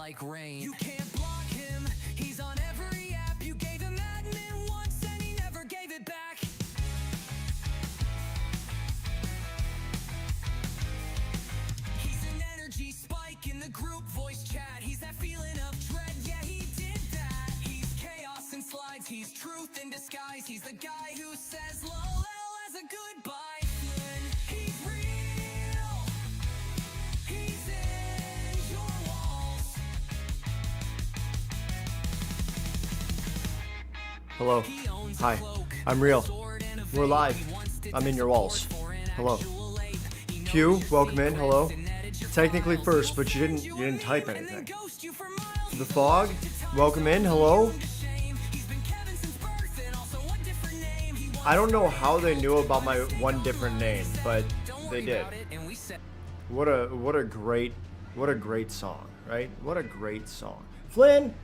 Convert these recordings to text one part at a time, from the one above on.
like rain. You can't block him, he's on every app. You gave him admin once and he never gave it back. He's an energy spike in the group voice chat. He's that feeling of dread, yeah, he did that. He's chaos in slides, he's truth in disguise. He's the guy who says lol as a goodbye. He's real, he's in your walls. Hello. Hi. I'm real. We're live. I'm in your walls. Hello. Q, welcome in. Hello. Technically first, but you didn't type anything. The Fog, welcome in. Hello. I don't know how they knew about my one different name, but they did. What a great song, right? What a great song. Flynn,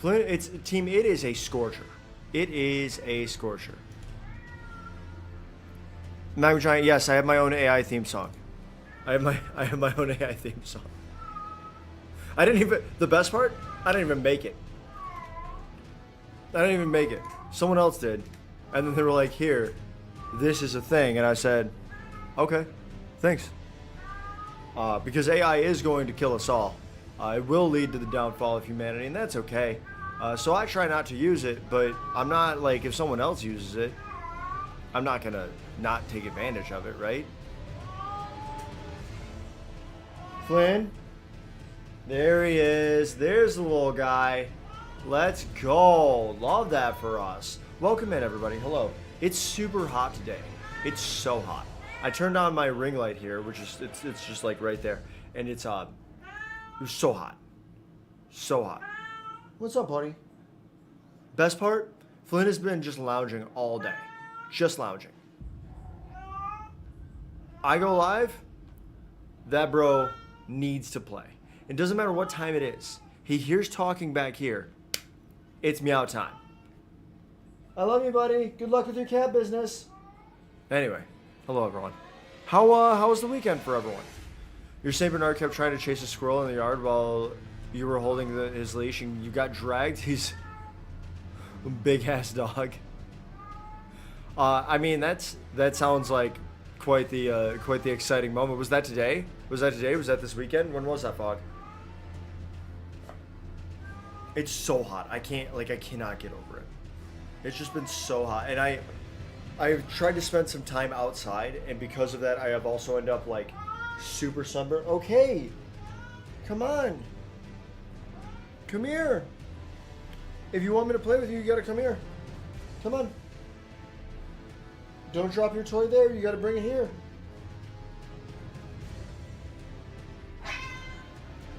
it's team. It is a scorcher. It is a scorcher. Magma Giant, yes, I have my own AI theme song. I have my own AI theme song. I didn't even. The best part, I didn't even make it. Someone else did. And then they were like, here, this is a thing. And I said, okay, thanks. Because AI is going to kill us all. It will lead to the downfall of humanity, and that's okay. So I try not to use it, but I'm not like, if someone else uses it, I'm not going to not take advantage of it, right? Flynn, there he is. There's the little guy. Let's go. Love that for us. Welcome in, everybody. Hello. It's super hot today. It's so hot. I turned on my ring light here, which is it's just like right there, and it was so hot, so hot. What's up, buddy? Best part, Flynn has been just lounging all day, just lounging. I go live, that bro needs to play. It doesn't matter what time it is. He hears talking back here. It's meow time. I love you, buddy. Good luck with your cat business. Anyway, hello, everyone. How was the weekend for everyone? Your Saint Bernard kept trying to chase a squirrel in the yard while you were holding his leash, and you got dragged. He's a big-ass dog. I mean, that sounds like quite the exciting moment. Was that today? Was that this weekend? When was that, Fog? It's so hot. I cannot get over it. It's just been so hot, and I've tried to spend some time outside, and because of that, I have also ended up like super sunburned. Okay, come on, come here. If you want me to play with you, you gotta come here. Come on. Don't drop your toy there. You gotta bring it here.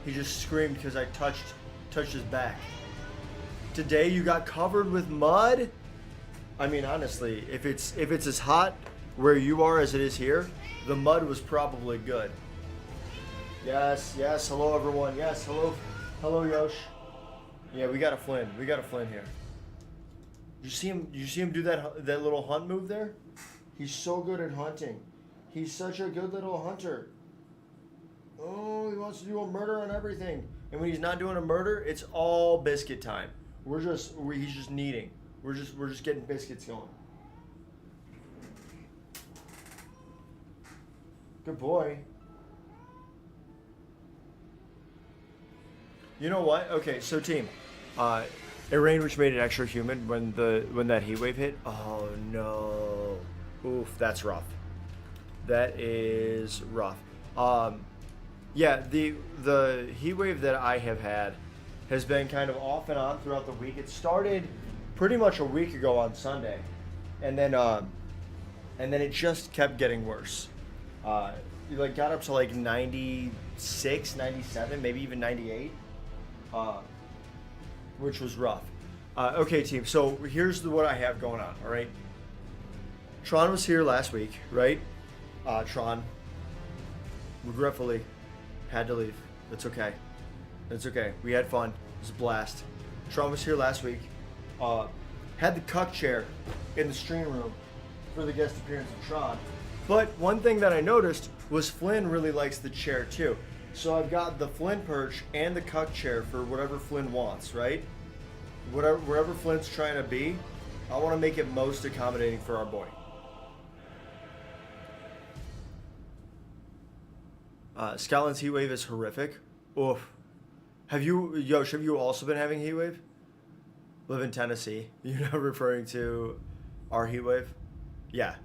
He just screamed because I touched his back. Today you got covered with mud? I mean, honestly, if it's as hot where you are as it is here, the mud was probably good. Yes, hello everyone. Yes, hello Yosh. Yeah, we got a Flynn here. You see him do that little hunt move there? He's so good at hunting. He's such a good little hunter. Oh, he wants to do a murder on everything. And when he's not doing a murder, it's all biscuit time. He's just kneading. We're just getting biscuits going. Good boy. You know what? Okay, so team, it rained, which made it extra humid when that heat wave hit. Oh no. Oof, that's rough. That is rough. Yeah, the heat wave that I have had has been kind of off and on throughout the week. It started pretty much a week ago on Sunday, and then it just kept getting worse. It got up to like 96, 97, maybe even 98, which was rough. Okay, team. So here's what I have going on. All right. Tron was here last week, right? Tron regretfully had to leave. That's okay. That's okay. We had fun. It was a blast. Tron was here last week. Had the cuck chair in the stream room for the guest appearance of Tron. But one thing that I noticed was Flynn really likes the chair too. So I've got the Flynn perch and the cuck chair for whatever Flynn wants, right? Wherever Flynn's trying to be, I want to make it most accommodating for our boy. Scotland's heat wave is horrific. Oof. Have you also been having heat wave? Live in Tennessee. You're not referring to our heat wave? Yeah.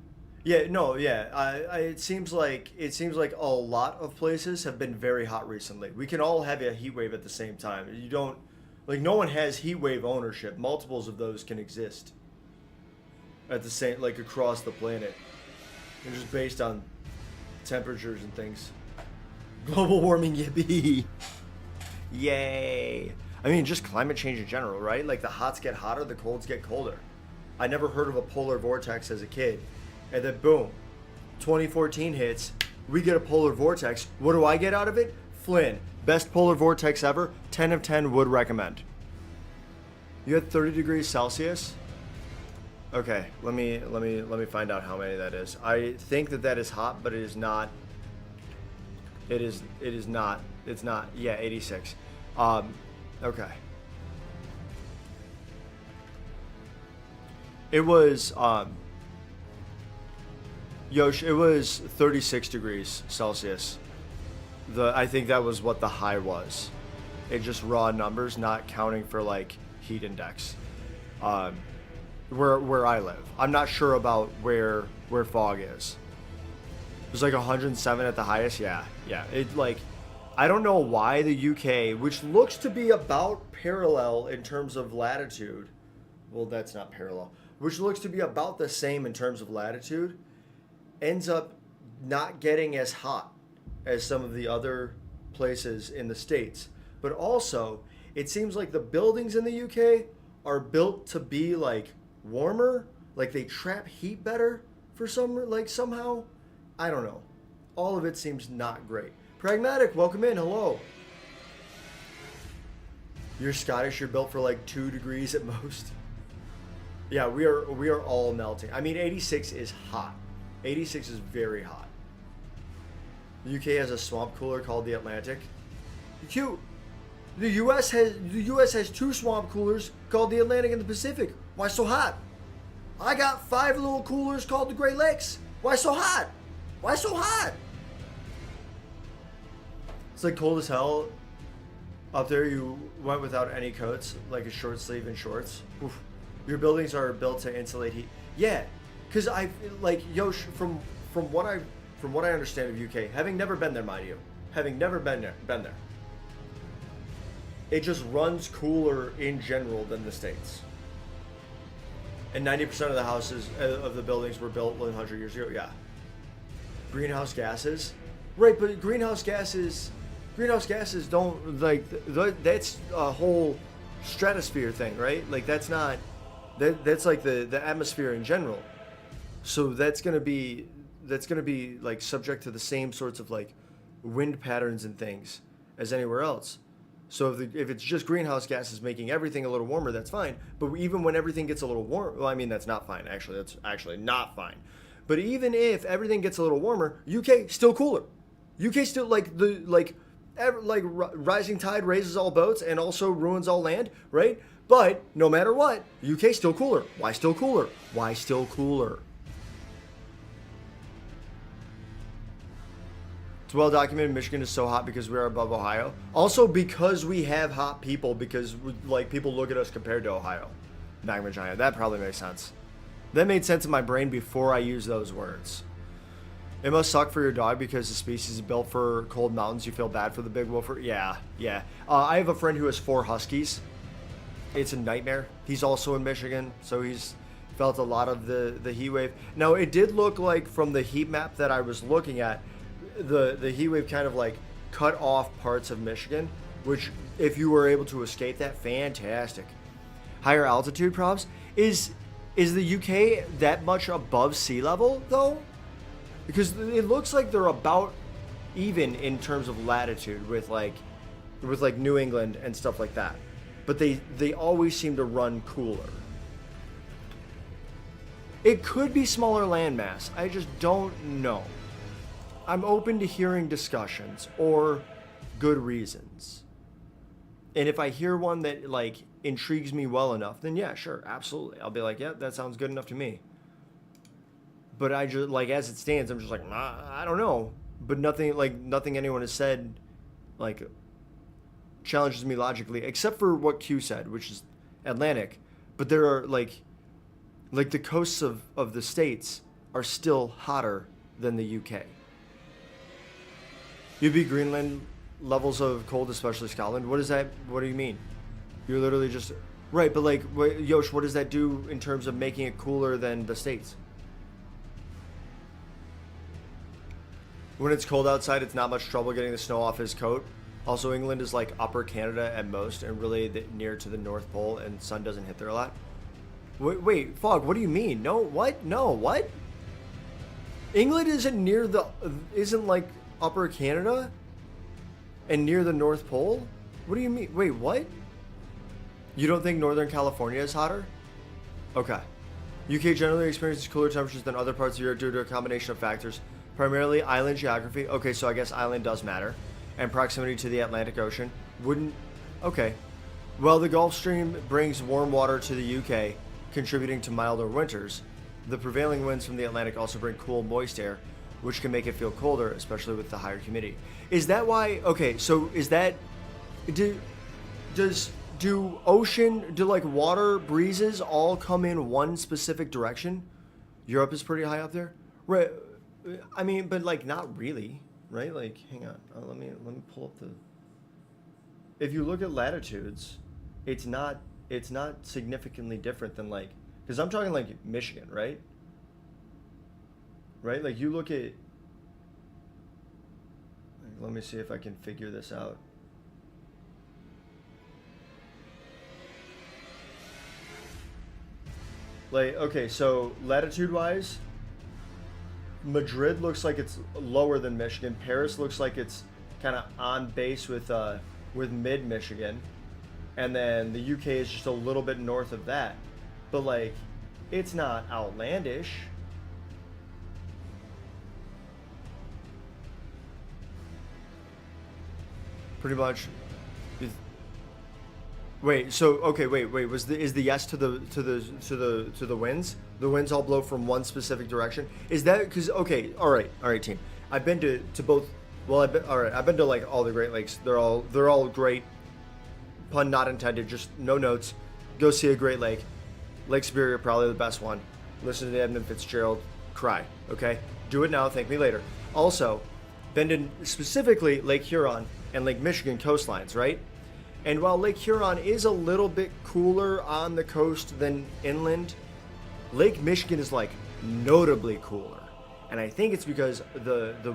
Yeah, no, yeah. It seems like a lot of places have been very hot recently. We can all have a heat wave at the same time. You don't like no one has heat wave ownership. Multiples of those can exist at the same like across the planet. And just based on temperatures and things. Global warming, yippee. Yay. I mean, just climate change in general, right? Like the hots get hotter, the colds get colder. I never heard of a polar vortex as a kid. And then boom, 2014 hits, we get a polar vortex. What do I get out of it? Flynn, best polar vortex ever, 10 of 10 would recommend. You had 30 degrees Celsius? Okay, let me find out how many that is. I think that is hot, but it is not. It is not. It's not. Yeah, 86. Okay. It was Yosh, it was 36 degrees Celsius. I think that was what the high was. It just raw numbers, not counting for like heat index. Where I live. I'm not sure about where fog is. It was like 107 at the highest. Yeah. It like I don't know why the UK, which looks to be about parallel in terms of latitude. Well, that's not parallel. Which looks to be about the same in terms of latitude, ends up not getting as hot as some of the other places in the States. But also, it seems like the buildings in the UK are built to be like warmer, like they trap heat better for somehow. I don't know. All of it seems not great. Pragmatic, welcome in. Hello. You're Scottish. You're built for like 2 degrees at most. Yeah, we are all melting. I mean, 86 is hot. 86 is very hot. The UK has a swamp cooler called the Atlantic. Cute. The US has 2 swamp coolers called the Atlantic and the Pacific. Why so hot? I got 5 little coolers called the Great Lakes. Why so hot? Why so hot? It's like cold as hell. Up there, you went without any coats, like a short sleeve and shorts. Oof. Your buildings are built to insulate heat. Yeah, because I like Yosh from what I understand of UK, having never been there, mind you, having never been there. It just runs cooler in general than the States. And 90% of the houses of the buildings were built 100 years ago. Yeah. Greenhouse gases, right? But greenhouse gases don't like that's a whole stratosphere thing, right? Like that's not. That's like the atmosphere in general. So that's gonna be like subject to the same sorts of like wind patterns and things as anywhere else. So if it's just greenhouse gases making everything a little warmer, that's fine. But even when everything gets a little warmer, well, I mean that's not fine. Actually, that's actually not fine. But even if everything gets a little warmer, UK still cooler. UK still rising tide raises all boats and also ruins all land, right? But no matter what, UK still cooler. Why still cooler? Why still cooler? It's well documented Michigan is so hot because we are above Ohio. Also because we have hot people because people look at us compared to Ohio. Magma giant. That probably makes sense. That made sense in my brain before I used those words. It must suck for your dog because the species is built for cold mountains. You feel bad for the big woofer. Yeah. I have a friend who has 4 huskies. It's a nightmare. He's also in Michigan, so he's felt a lot of the heat wave. Now, it did look like from the heat map that I was looking at, the heat wave kind of like cut off parts of Michigan, which if you were able to escape that, fantastic. Higher altitude props. Is the UK that much above sea level, though? Because it looks like they're about even in terms of latitude with New England and stuff like that. But they always seem to run cooler. It could be smaller landmass. I just don't know. I'm open to hearing discussions or good reasons. And if I hear one that like intrigues me well enough, then yeah, sure, absolutely. I'll be like, yeah, that sounds good enough to me. But I just like as it stands, I'm just like, nah, I don't know. But nothing anyone has said like challenges me logically, except for what Q said, which is Atlantic. But there are like the coasts of the States are still hotter than the UK. UV Greenland levels of cold, especially Scotland. What is that? What do you mean? You're literally just right, but like, Yosh, what does that do in terms of making it cooler than the States? When it's cold outside, it's not much trouble getting the snow off his coat. Also, England is like upper Canada at most, and really near to the North Pole, and sun doesn't hit there a lot. Wait, Fog, what do you mean? No, what? No, what? England isn't like upper Canada and near the North Pole? What do you mean? Wait, what? You don't think Northern California is hotter? Okay. UK generally experiences cooler temperatures than other parts of Europe due to a combination of factors, primarily island geography. Okay, so I guess island does matter. And proximity to the Atlantic Ocean. Okay. Well, the Gulf Stream brings warm water to the UK, contributing to milder winters. The prevailing winds from the Atlantic also bring cool, moist air, which can make it feel colder, especially with the higher humidity. Is that why? Okay, so is that do like water breezes all come in one specific direction? Europe is pretty high up there, right? I mean, but like not really, right? Like, hang on, let me pull up the. If you look at latitudes, it's not significantly different than like, because I'm talking like Michigan, right? Right? Like you look at. Let me see if I can figure this out. Like, okay, so latitude-wise, Madrid looks like it's lower than Michigan. Paris looks like it's kind of on base with mid-Michigan. And then the UK is just a little bit north of that. But, like, it's not outlandish. Pretty much. Wait. So okay. Wait. Is the yes to the winds? The winds all blow from one specific direction. Is that because? Okay. All right, team. I've been to both. Well, I've been to like all the Great Lakes. They're all great. Pun not intended. Just no notes. Go see a Great Lake. Lake Superior, probably the best one. Listen to Edmund Fitzgerald. Cry. Okay. Do it now. Thank me later. Also, been to specifically Lake Huron and Lake Michigan coastlines, right? And while Lake Huron is a little bit cooler on the coast than inland, Lake Michigan is like notably cooler. And I think it's because the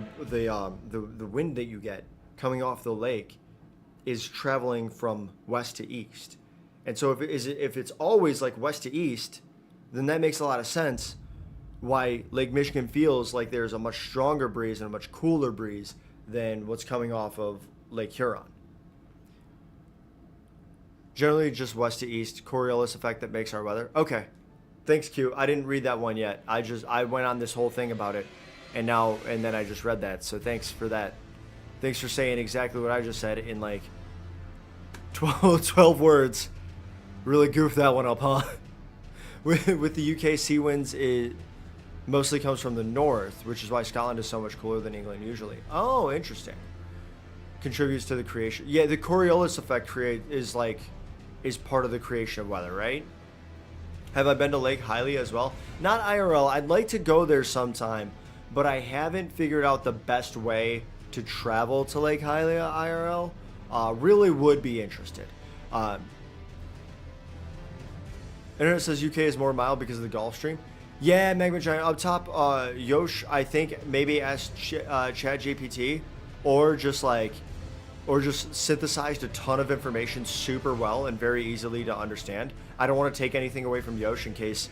wind that you get coming off the lake is traveling from west to east. And so if it's always like west to east, then that makes a lot of sense why Lake Michigan feels like there's a much stronger breeze and a much cooler breeze than what's coming off of Lake Huron. Generally just west to east, Coriolis effect that makes our weather. Okay. Thanks, Q. I didn't read that one yet. I went on this whole thing about it and then I just read that. So thanks for that. Thanks for saying exactly what I just said in like 12 words. Really goofed that one up, huh? With the UK sea winds, it mostly comes from the north, which is why Scotland is so much cooler than England usually. Oh, interesting. Contributes to the creation. Yeah, the Coriolis effect is part of the creation of weather, right? Have I been to Lake Hylia as well? Not IRL. I'd like to go there sometime, but I haven't figured out the best way to travel to Lake Hylia IRL. Really would be interested. Internet says UK is more mild because of the Gulf Stream. Yeah, Magma Giant up top. Yosh, I think maybe ask ChatGPT or just synthesized a ton of information super well and very easily to understand. I don't want to take anything away from Yosh in case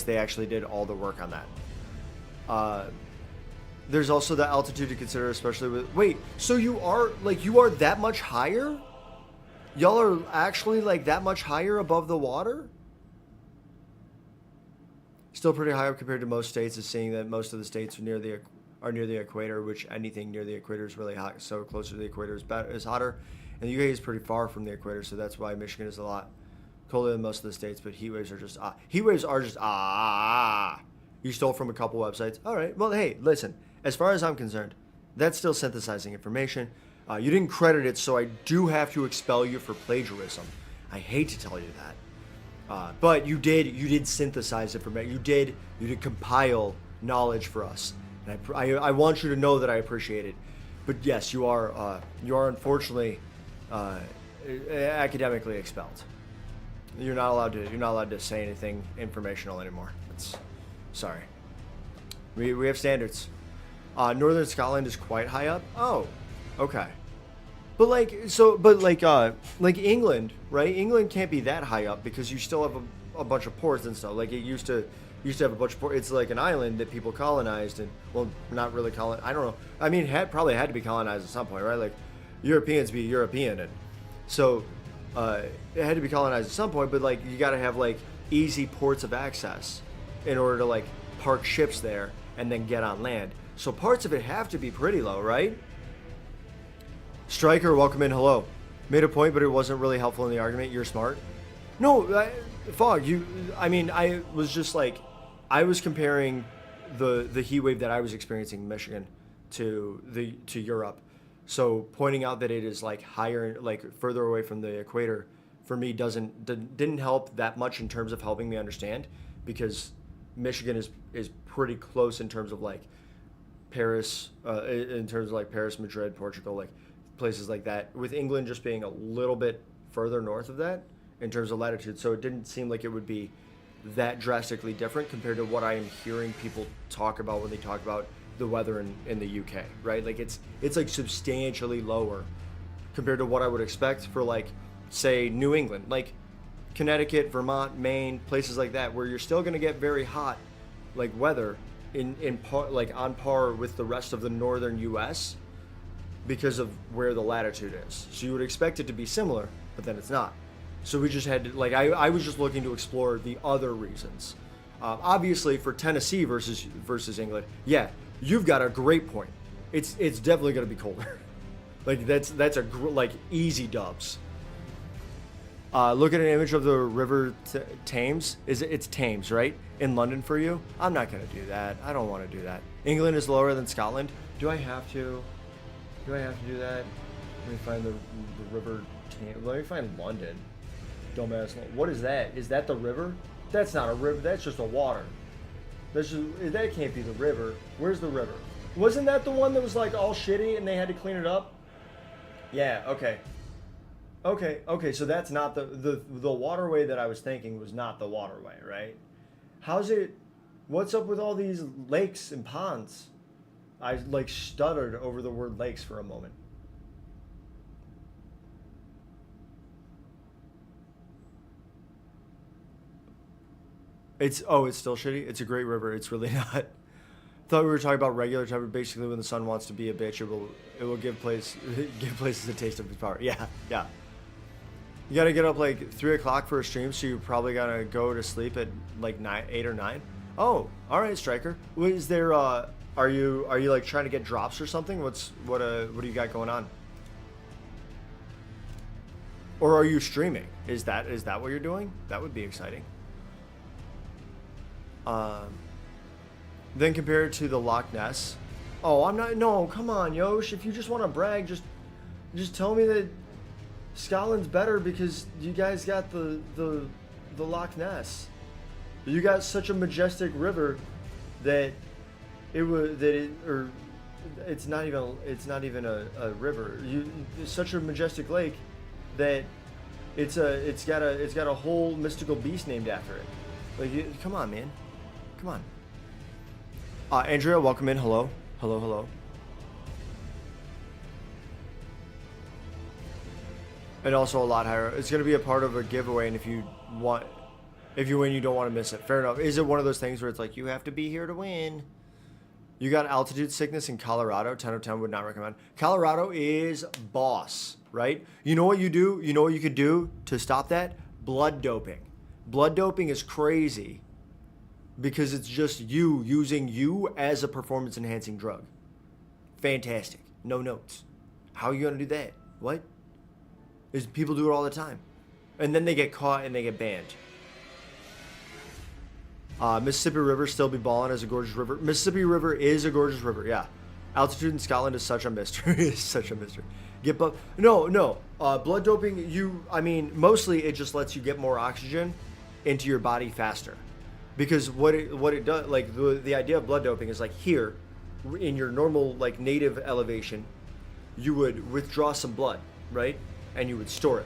they actually did all the work on that. There's also the altitude to consider, especially with. Wait, so you are that much higher? Y'all are actually like that much higher above the water? Still pretty high up compared to most states, is seeing that most of the states are near the are near the equator, which anything near the equator is really hot. So closer to the equator is hotter. And the UK is pretty far from the equator, so that's why Michigan is a lot colder than most of the states. But heat waves are just Heat waves are just You stole from a couple websites. All right. Well, hey, listen. As far as I'm concerned, that's still synthesizing information. You didn't credit it, so I do have to expel you for plagiarism. I hate to tell you that, but you did synthesize information. You did compile knowledge for us, and I want you to know that I appreciate it. But yes, you are unfortunately academically expelled. You're not allowed to say anything informational anymore. Sorry. We have standards. Northern Scotland is quite high up. Oh, okay. But like England, right? England can't be that high up because you still have a bunch of ports and stuff. Like it used to have a bunch of ports. It's like an island that people colonized and, well, not really colonized. I don't know. I mean, probably had to be colonized at some point, right? Like Europeans be European, and so it had to be colonized at some point. But like you got to have like easy ports of access in order to like park ships there and then get on land. So parts of it have to be pretty low, right? Striker, welcome in. Hello. Made a point, but it wasn't really helpful in the argument. You're smart. No, Fog. I was just like, I was comparing the heat wave that I was experiencing in Michigan to Europe. So pointing out that it is like higher, like further away from the equator, for me didn't help that much in terms of helping me understand, because Michigan is pretty close in terms of like Paris, in terms of like Paris, Madrid, Portugal, like places like that, with England just being a little bit further north of that in terms of latitude. So it didn't seem like it would be that drastically different compared to what I am hearing people talk about when they talk about the weather in the UK, right? Like it's like substantially lower compared to what I would expect for like, say, New England, like Connecticut, Vermont, Maine, places like that, where you're still going to get very hot like weather in par, like on par with the rest of the northern US because of where the latitude is. So you would expect it to be similar, but then it's not. So we just had to, like, I was just looking to explore the other reasons. Obviously for Tennessee versus England, yeah, you've got a great point. It's definitely going to be colder. Like that's like easy dubs. Look at an image of the River Thames. It's Thames, right? In London for you? I'm not going to do that. I don't want to do that. England is lower than Scotland. Do I have to do that? Let me find the River Thames. Let me find London. Dumbass. What is that? Is that the river? That's not a river. That's just a water. That can't be the river. Where's the river? Wasn't that the one that was like all shitty and they had to clean it up? Yeah, okay. Okay, so that's not the waterway that I was thinking was not the waterway, right? What's up with all these lakes and ponds? I like stuttered over the word lakes for a moment. It's still shitty? It's a great river. It's really not. Thought we were talking about regular temperature. Basically, when the sun wants to be a bitch, it will give places a taste of its power. Yeah. You gotta get up like 3 o'clock for a stream, so you're probably gonna go to sleep at like 8 or 9. Oh, all right, Striker. Is there? Are you like trying to get drops or something? What do you got going on? Or are you streaming? Is that what you're doing? That would be exciting. Then compare it to the Loch Ness. Oh, I'm not. No, come on, Yosh. If you just want to brag, just tell me that Scotland's better because you guys got the Loch Ness. You got such a majestic river that it's not even a river. It's such a majestic lake that it's got a whole mystical beast named after it. Like, come on, man. Come on. Andrea, welcome in. Hello. And also a lot higher. It's going to be a part of a giveaway, and if you win, you don't want to miss it. Fair enough. Is it one of those things where it's like, you have to be here to win? You got altitude sickness in Colorado. 10 of 10 would not recommend. Colorado is boss, right? You know what you do? You know what you could do to stop that? Blood doping. Blood doping is crazy because it's just you using you as a performance-enhancing drug. Fantastic. No notes. How are you going to do that? What? People do it all the time. And then they get caught and they get banned. Mississippi River still be balling as a gorgeous river. Mississippi River is a gorgeous river, yeah. Altitude in Scotland is such a mystery. It's such a mystery. No. Blood doping, mostly it just lets you get more oxygen into your body faster. Because what it does, like the idea of blood doping is like here, in your normal like native elevation, you would withdraw some blood, right? And you would store it.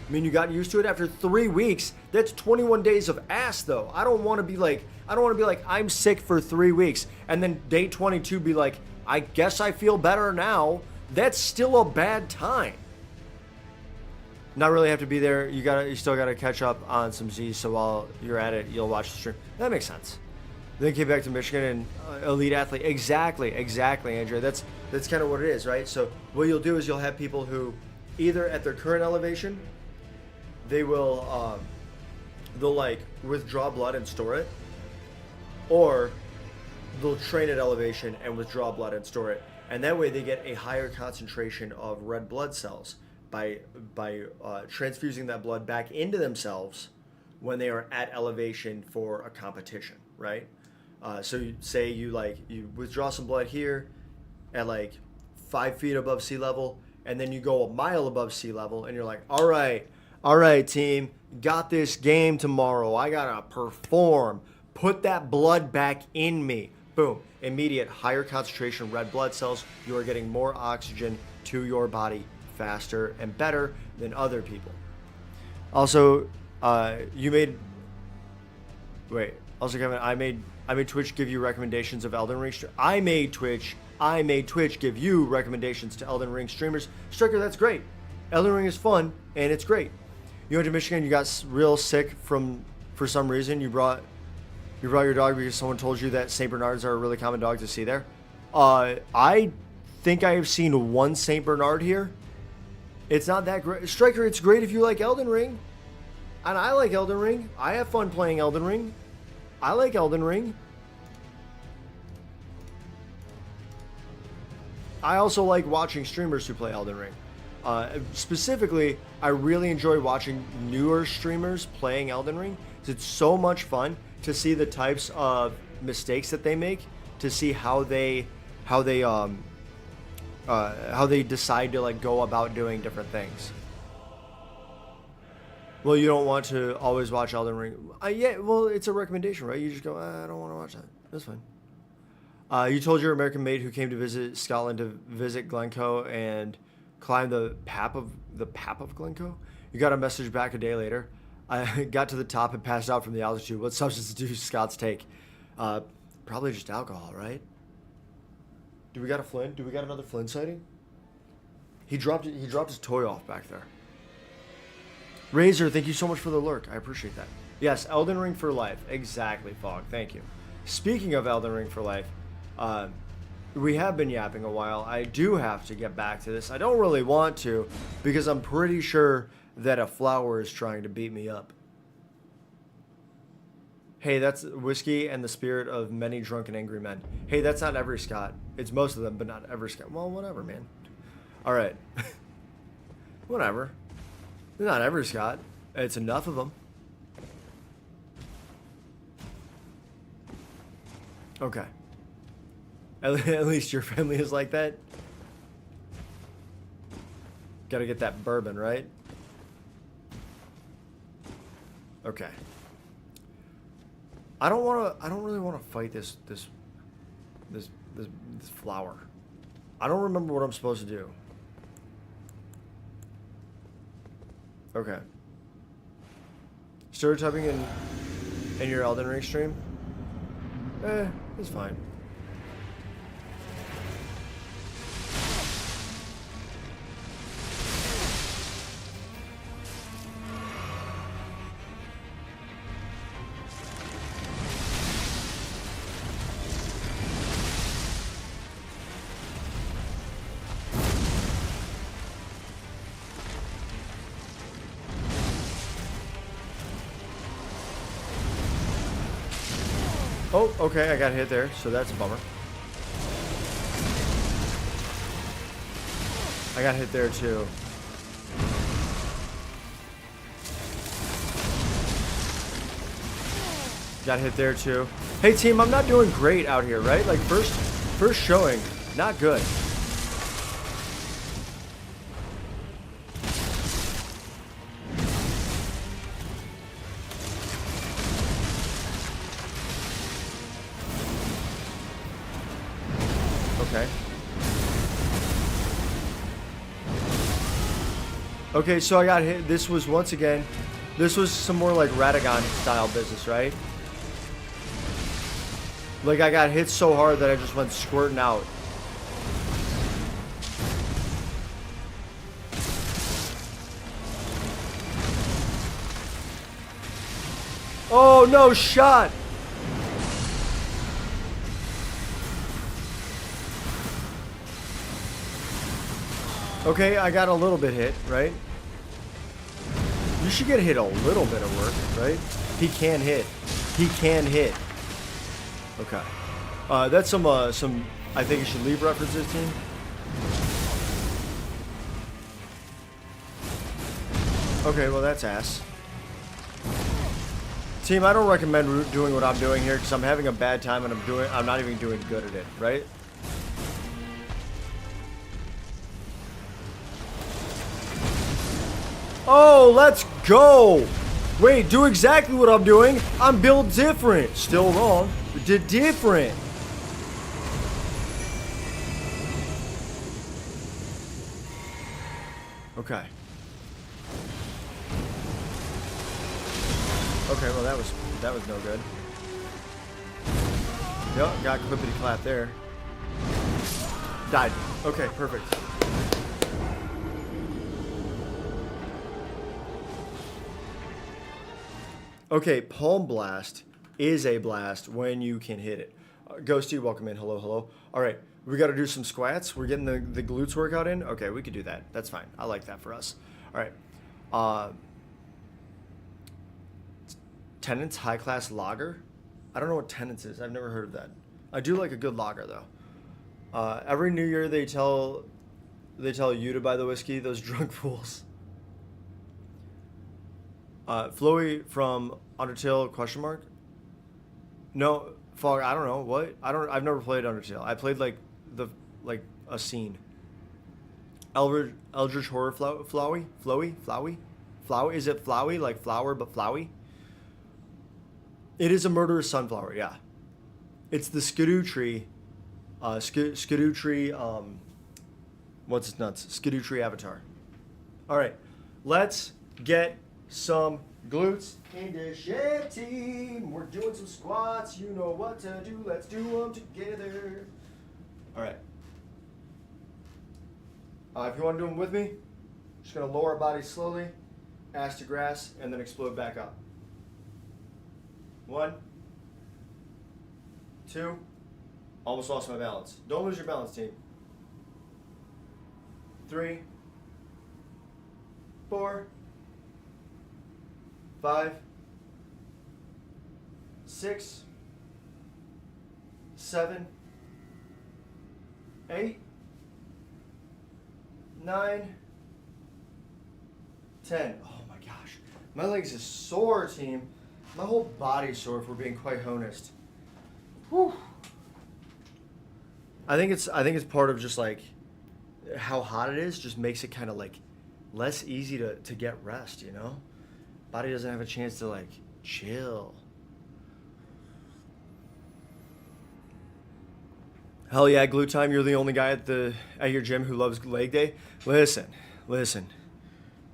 I mean, you got used to it after 3 weeks. That's 21 days of ass, though. I don't want to be like, I'm sick for 3 weeks, and then day 22 be like, I guess I feel better now. That's still a bad time. Not really have to be there. You still gotta catch up on some Z's. So while you're at it, you'll watch the stream. That makes sense. Then came back to Michigan and elite athlete. Exactly, Andrea. That's kind of what it is, right? So what you'll do is you'll have people who, either at their current elevation, they'll like withdraw blood and store it, or they'll train at elevation and withdraw blood and store it, and that way they get a higher concentration of red blood cells by transfusing that blood back into themselves when they are at elevation for a competition, right? So you say you withdraw some blood here at like 5 feet above sea level, and then you go a mile above sea level, and you're like, all right, team, got this game tomorrow. I gotta perform. Put that blood back in me. Boom. Immediate higher concentration red blood cells. You are getting more oxygen to your body faster and better than other people. Also, Kevin, I made Twitch give you recommendations of Elden Ring. I made Twitch give you recommendations to Elden Ring streamers. Striker, that's great. Elden Ring is fun and it's great. You went to Michigan, you got real sick for some reason. You brought your dog because someone told you that St. Bernards are a really common dog to see there. I think I have seen one St. Bernard here. It's not that great. Striker, it's great if you like Elden Ring. And I like Elden Ring. I have fun playing Elden Ring. I like Elden Ring. I also like watching streamers who play Elden Ring. Specifically, I really enjoy watching newer streamers playing Elden Ring. It's so much fun to see the types of mistakes that they make, to see how they decide to like go about doing different things. Well, you don't want to always watch Elden Ring. Yeah, well, it's a recommendation, right? You just go, I don't want to watch that. That's fine. You told your American mate who came to visit Scotland to visit Glencoe and climb the pap of Glencoe. You got a message back a day later. I got to the top and passed out from the altitude. What substance do Scots take? Probably just alcohol, right? Do we got a Flynn? Do we got another Flynn sighting? He dropped his toy off back there. Razor, thank you so much for the lurk. I appreciate that. Yes, Elden Ring for life. Exactly, Fog. Thank you. Speaking of Elden Ring for life, we have been yapping a while. I do have to get back to this. I don't really want to because I'm pretty sure that a flower is trying to beat me up. Hey, that's whiskey and the spirit of many drunken angry men. Hey, that's not every Scot. It's most of them, but not every Scot. Well, whatever, man. All right. Whatever. Not every Scot. It's enough of them. Okay. At least your family is like that. Gotta get that bourbon, right? Okay. I don't really want to fight this flower. I don't remember what I'm supposed to do. Okay. Stereotyping in your Elden Ring stream? It's fine. Oh, okay, I got hit there, so that's a bummer. I got hit there too. Got hit there too. Hey team, I'm not doing great out here, right? Like first showing, not good. Okay. Okay, so I got hit. This was once again, this was some more like Radagon style business, right? Like I got hit so hard that I just went squirting out. Oh, no shot. Okay, I got a little bit hit, right? You should get hit a little bit of work, right? He can hit. He can hit. Okay. That's some, I think you should leave references, team. Okay, well, that's ass. Team, I don't recommend doing what I'm doing here because I'm having a bad time and I'm not even doing good at it, right? Oh, let's go! Wait, do exactly what I'm doing. I'm built different. Still wrong. Different. Okay. Okay, well that was no good. Yep, got clippity clap there. Died. Okay, perfect. Okay, Palm Blast is a blast when you can hit it. Ghosty, welcome in. Hello, hello. All right, we got to do some squats. We're getting the glutes workout in. Okay, we could do that. That's fine. I like that for us. All right. Tennant's High Class Lager. I don't know what Tennant's is. I've never heard of that. I do like a good lager though. Every New Year they tell you to buy the whiskey. Those drunk fools. Floey from Undertale question mark? No, Fog, I don't know. What? I've never played Undertale. I played like a scene. Eldritch Horror Flowy? Is it Flowy? Like flower but flowy? It is a murderous sunflower, yeah. It's the Skidoo Tree. Skidoo Tree, what's its nuts? Skidoo Tree avatar. Alright. Let's get some glutes in the shed, team. We're doing some squats. You know what to do. Let's do them together. All right. If you want to do them with me, just going to lower our body slowly, ass to grass, and then explode back up. 1, 2. Almost lost my balance. Don't lose your balance, team. 3, 4, 5, 6, 7, 8, 9, 10. Oh my gosh. My legs is sore, team. My whole body's sore if we're being quite honest. Whew. I think it's part of just like how hot it is just makes it kind of like less easy to get rest, you know? Body doesn't have a chance to like chill. Hell yeah, glue time. You're the only guy at your gym who loves leg day. Listen.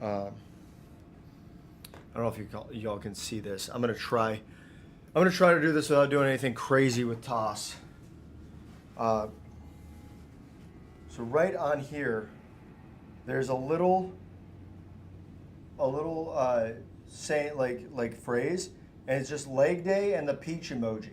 I don't know if y'all can see this. I'm gonna try to do this without doing anything crazy with toss. So right on here, there's a little saying like phrase, and it's just leg day and the peach emoji.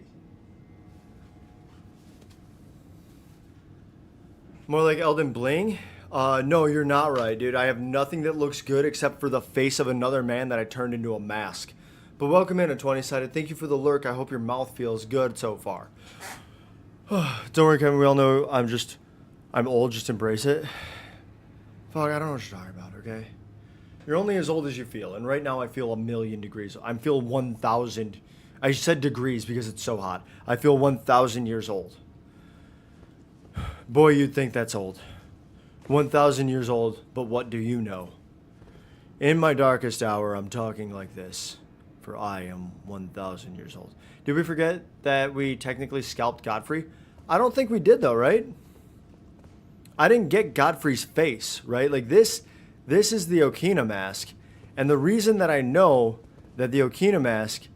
More like Elden Bling? No, you're not right, dude. I have nothing that looks good except for the face of another man that I turned into a mask. But welcome in, a 20-sided. Thank you for the lurk. I hope your mouth feels good so far. Don't worry, Kevin. We all know I'm old. Just embrace it. Fuck, I don't know what you're talking about, okay? You're only as old as you feel, and right now I feel 1,000,000 degrees. I feel 1,000. I said degrees because it's so hot. I feel 1,000 years old. Boy, you'd think that's old. 1,000 years old, but what do you know? In my darkest hour, I'm talking like this, for I am 1,000 years old. Did we forget that we technically scalped Godfrey? I don't think we did, though, right? I didn't get Godfrey's face, right? Like this is the Okina mask. And the reason that I know that the Okina mask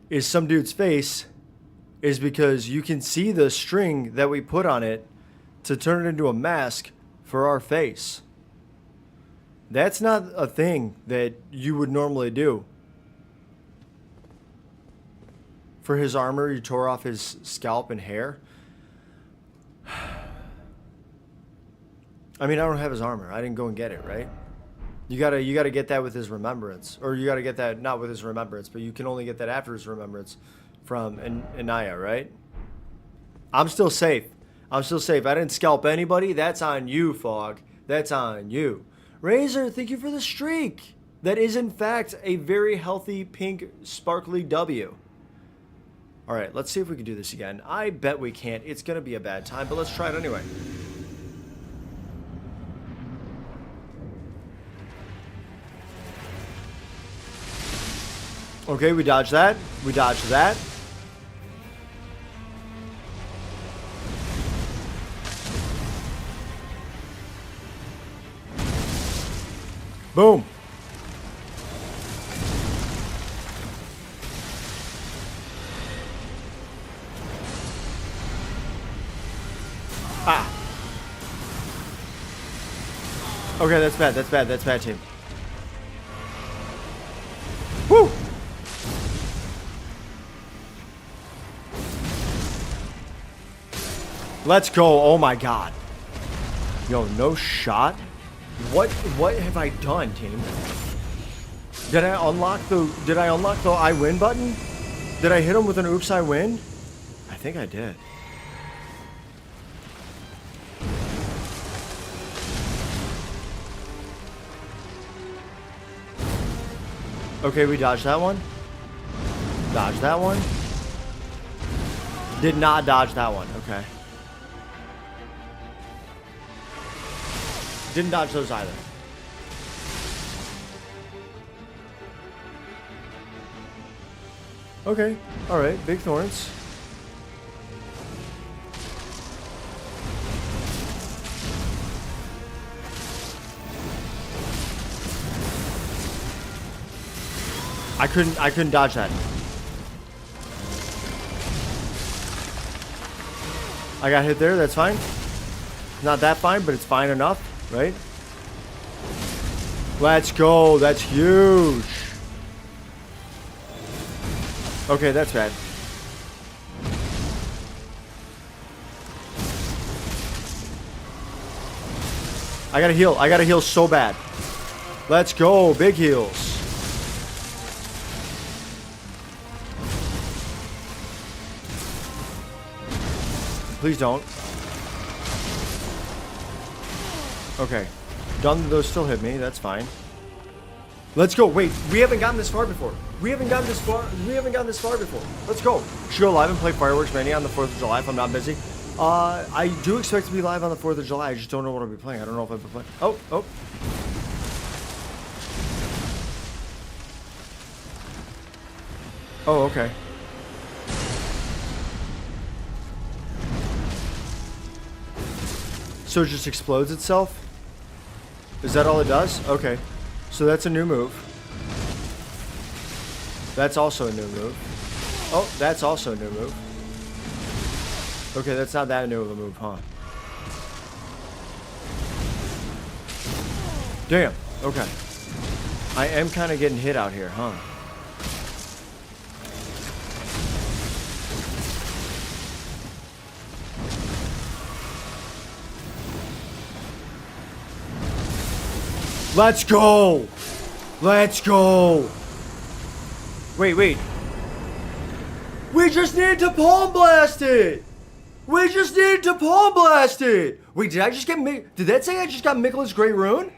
is some dude's face is because you can see the string that we put on it to turn it into a mask for our face. That's not a thing that you would normally do. For his armor, you tore off his scalp and hair. I mean, I don't have his armor. I didn't go and get it, right? You gotta get that with his remembrance. Or you gotta get that, not with his remembrance, but you can only get that after his remembrance from Anaya, right? I'm still safe. I'm still safe. I didn't scalp anybody. That's on you, Fog. That's on you. Razor, thank you for the streak. That is, in fact, a very healthy, pink, sparkly W. All right, let's see if we can do this again. I bet we can't. It's going to be a bad time, but let's try it anyway. Okay, we dodged that. We dodged that. Boom. Ah. Okay, that's bad. That's bad. That's bad, team. Woo! Let's go. Oh my god. Yo, no shot. What have I done, team? Did I unlock the I win button? Did I hit him with an oops I win? I think I did. Okay, we dodged that one. Dodged that one. Did not dodge that one. Okay. Didn't dodge those either. Okay. Alright. Big thorns. I couldn't dodge that. I got hit there. That's fine. Not that fine, but it's fine enough. Right? Let's go. That's huge. Okay, that's bad. I gotta heal. I gotta heal so bad. Let's go. Big heals. Please don't. Okay. Done. Those still hit me. That's fine. Let's go. Wait, we haven't gotten this far before. We haven't gotten this far before. Let's go. Should go live and play Fireworks Mania on the 4th of July if I'm not busy. I do expect to be live on the 4th of July. I just don't know what I'll be playing. I don't know if I'll be playing. Oh. Oh, okay. So it just explodes itself? Is that all it does? Okay. So that's a new move. That's also a new move. Oh, that's also a new move. Okay, that's not that new of a move, huh? Damn. Okay. I am kind of getting hit out here, huh? Let's go! Let's go! Wait. We just need to palm blast it! We just needed to palm blast it. Wait, did I just get did that say I just got Mikola's Great Rune?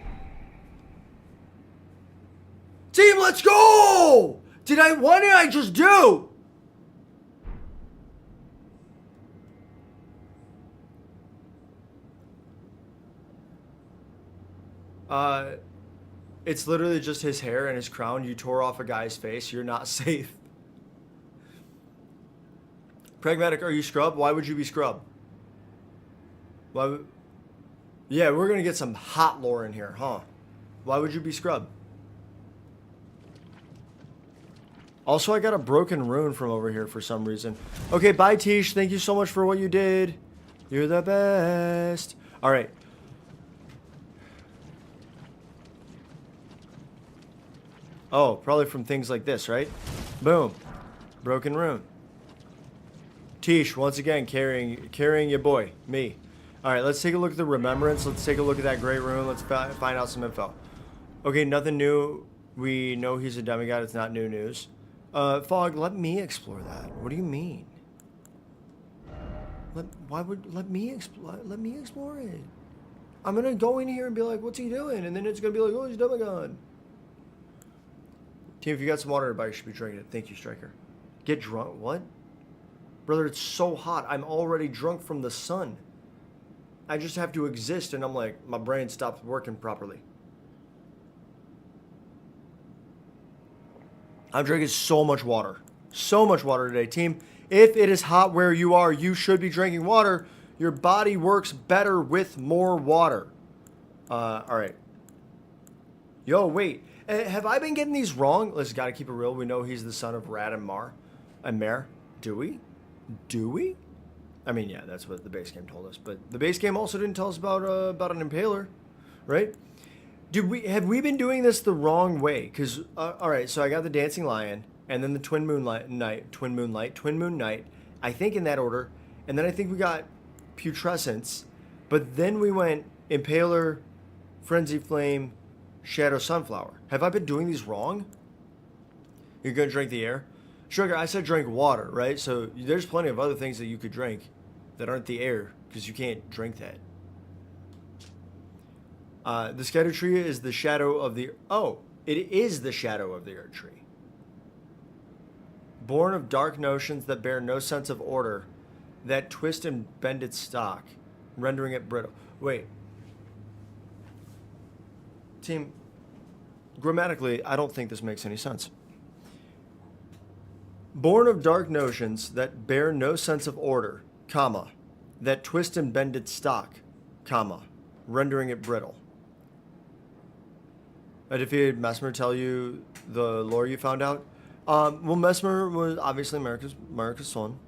Team, let's go! What did I just do? It's literally just his hair and his crown. You tore off a guy's face. You're not safe. Pragmatic, are you scrub? Why would you be scrub? Yeah, we're gonna get some hot lore in here, huh? Why would you be scrub? Also, I got a broken rune from over here for some reason. Okay, bye, Tish. Thank you so much for what you did. You're the best. All right. Oh, probably from things like this, right? Boom. Broken rune. Tish, once again, carrying your boy, me. All right, let's take a look at the remembrance. Let's take a look at that great rune. Let's find out some info. Okay, nothing new. We know he's a demigod. It's not new news. Fog, let me explore that. What do you mean? Let me explore it. I'm gonna go in here and be like, what's he doing? And then it's gonna be like, oh, he's a demigod. Team, if you got some water in your body, you should be drinking it. Thank you, Striker. Get drunk? What? Brother, it's so hot. I'm already drunk from the sun. I just have to exist, and I'm like, my brain stopped working properly. I'm drinking so much water. So much water today, team. If it is hot where you are, you should be drinking water. Your body works better with more water. All right. Yo, wait. Have I been getting these wrong? Let's gotta keep it real. We know he's the son of Rad and Mare. Do we? I mean, yeah, that's what the base game told us. But the base game also didn't tell us about an impaler, right? Have we been doing this the wrong way? Because all right, so I got the Dancing Lion, and then the Twin Moon Night. I think in that order, and then I think we got Putrescence, but then we went Impaler, Frenzy Flame, Shadow Sunflower. Have I been doing these wrong? You're gonna drink the air? Sugar, I said drink water, right? So there's plenty of other things that you could drink that aren't the air, because you can't drink that. The Erdtree is the shadow of the... Oh, it is the shadow of the Erdtree. Born of dark notions that bear no sense of order, that twist and bend its stock, rendering it brittle. Wait. Team, grammatically, I don't think this makes any sense. Born of dark notions that bear no sense of order, comma, that twist and bend its stock, comma, rendering it brittle. A defeated Mesmer tell you the lore you found out? Well, Mesmer was obviously America's son.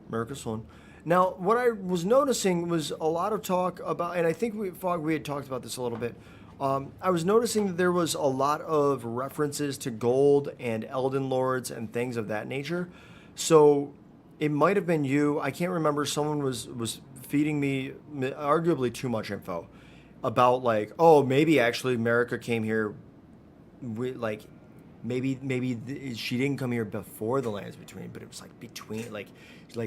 Now, what I was noticing was a lot of talk about, and I think we had talked about this a little bit. I was noticing that there was a lot of references to gold and Elden Lords and things of that nature. So it might have been you. I can't remember. Someone was feeding me arguably too much info about like, oh, maybe actually America came here. Like maybe she didn't come here before the Lands Between, but it was like between, like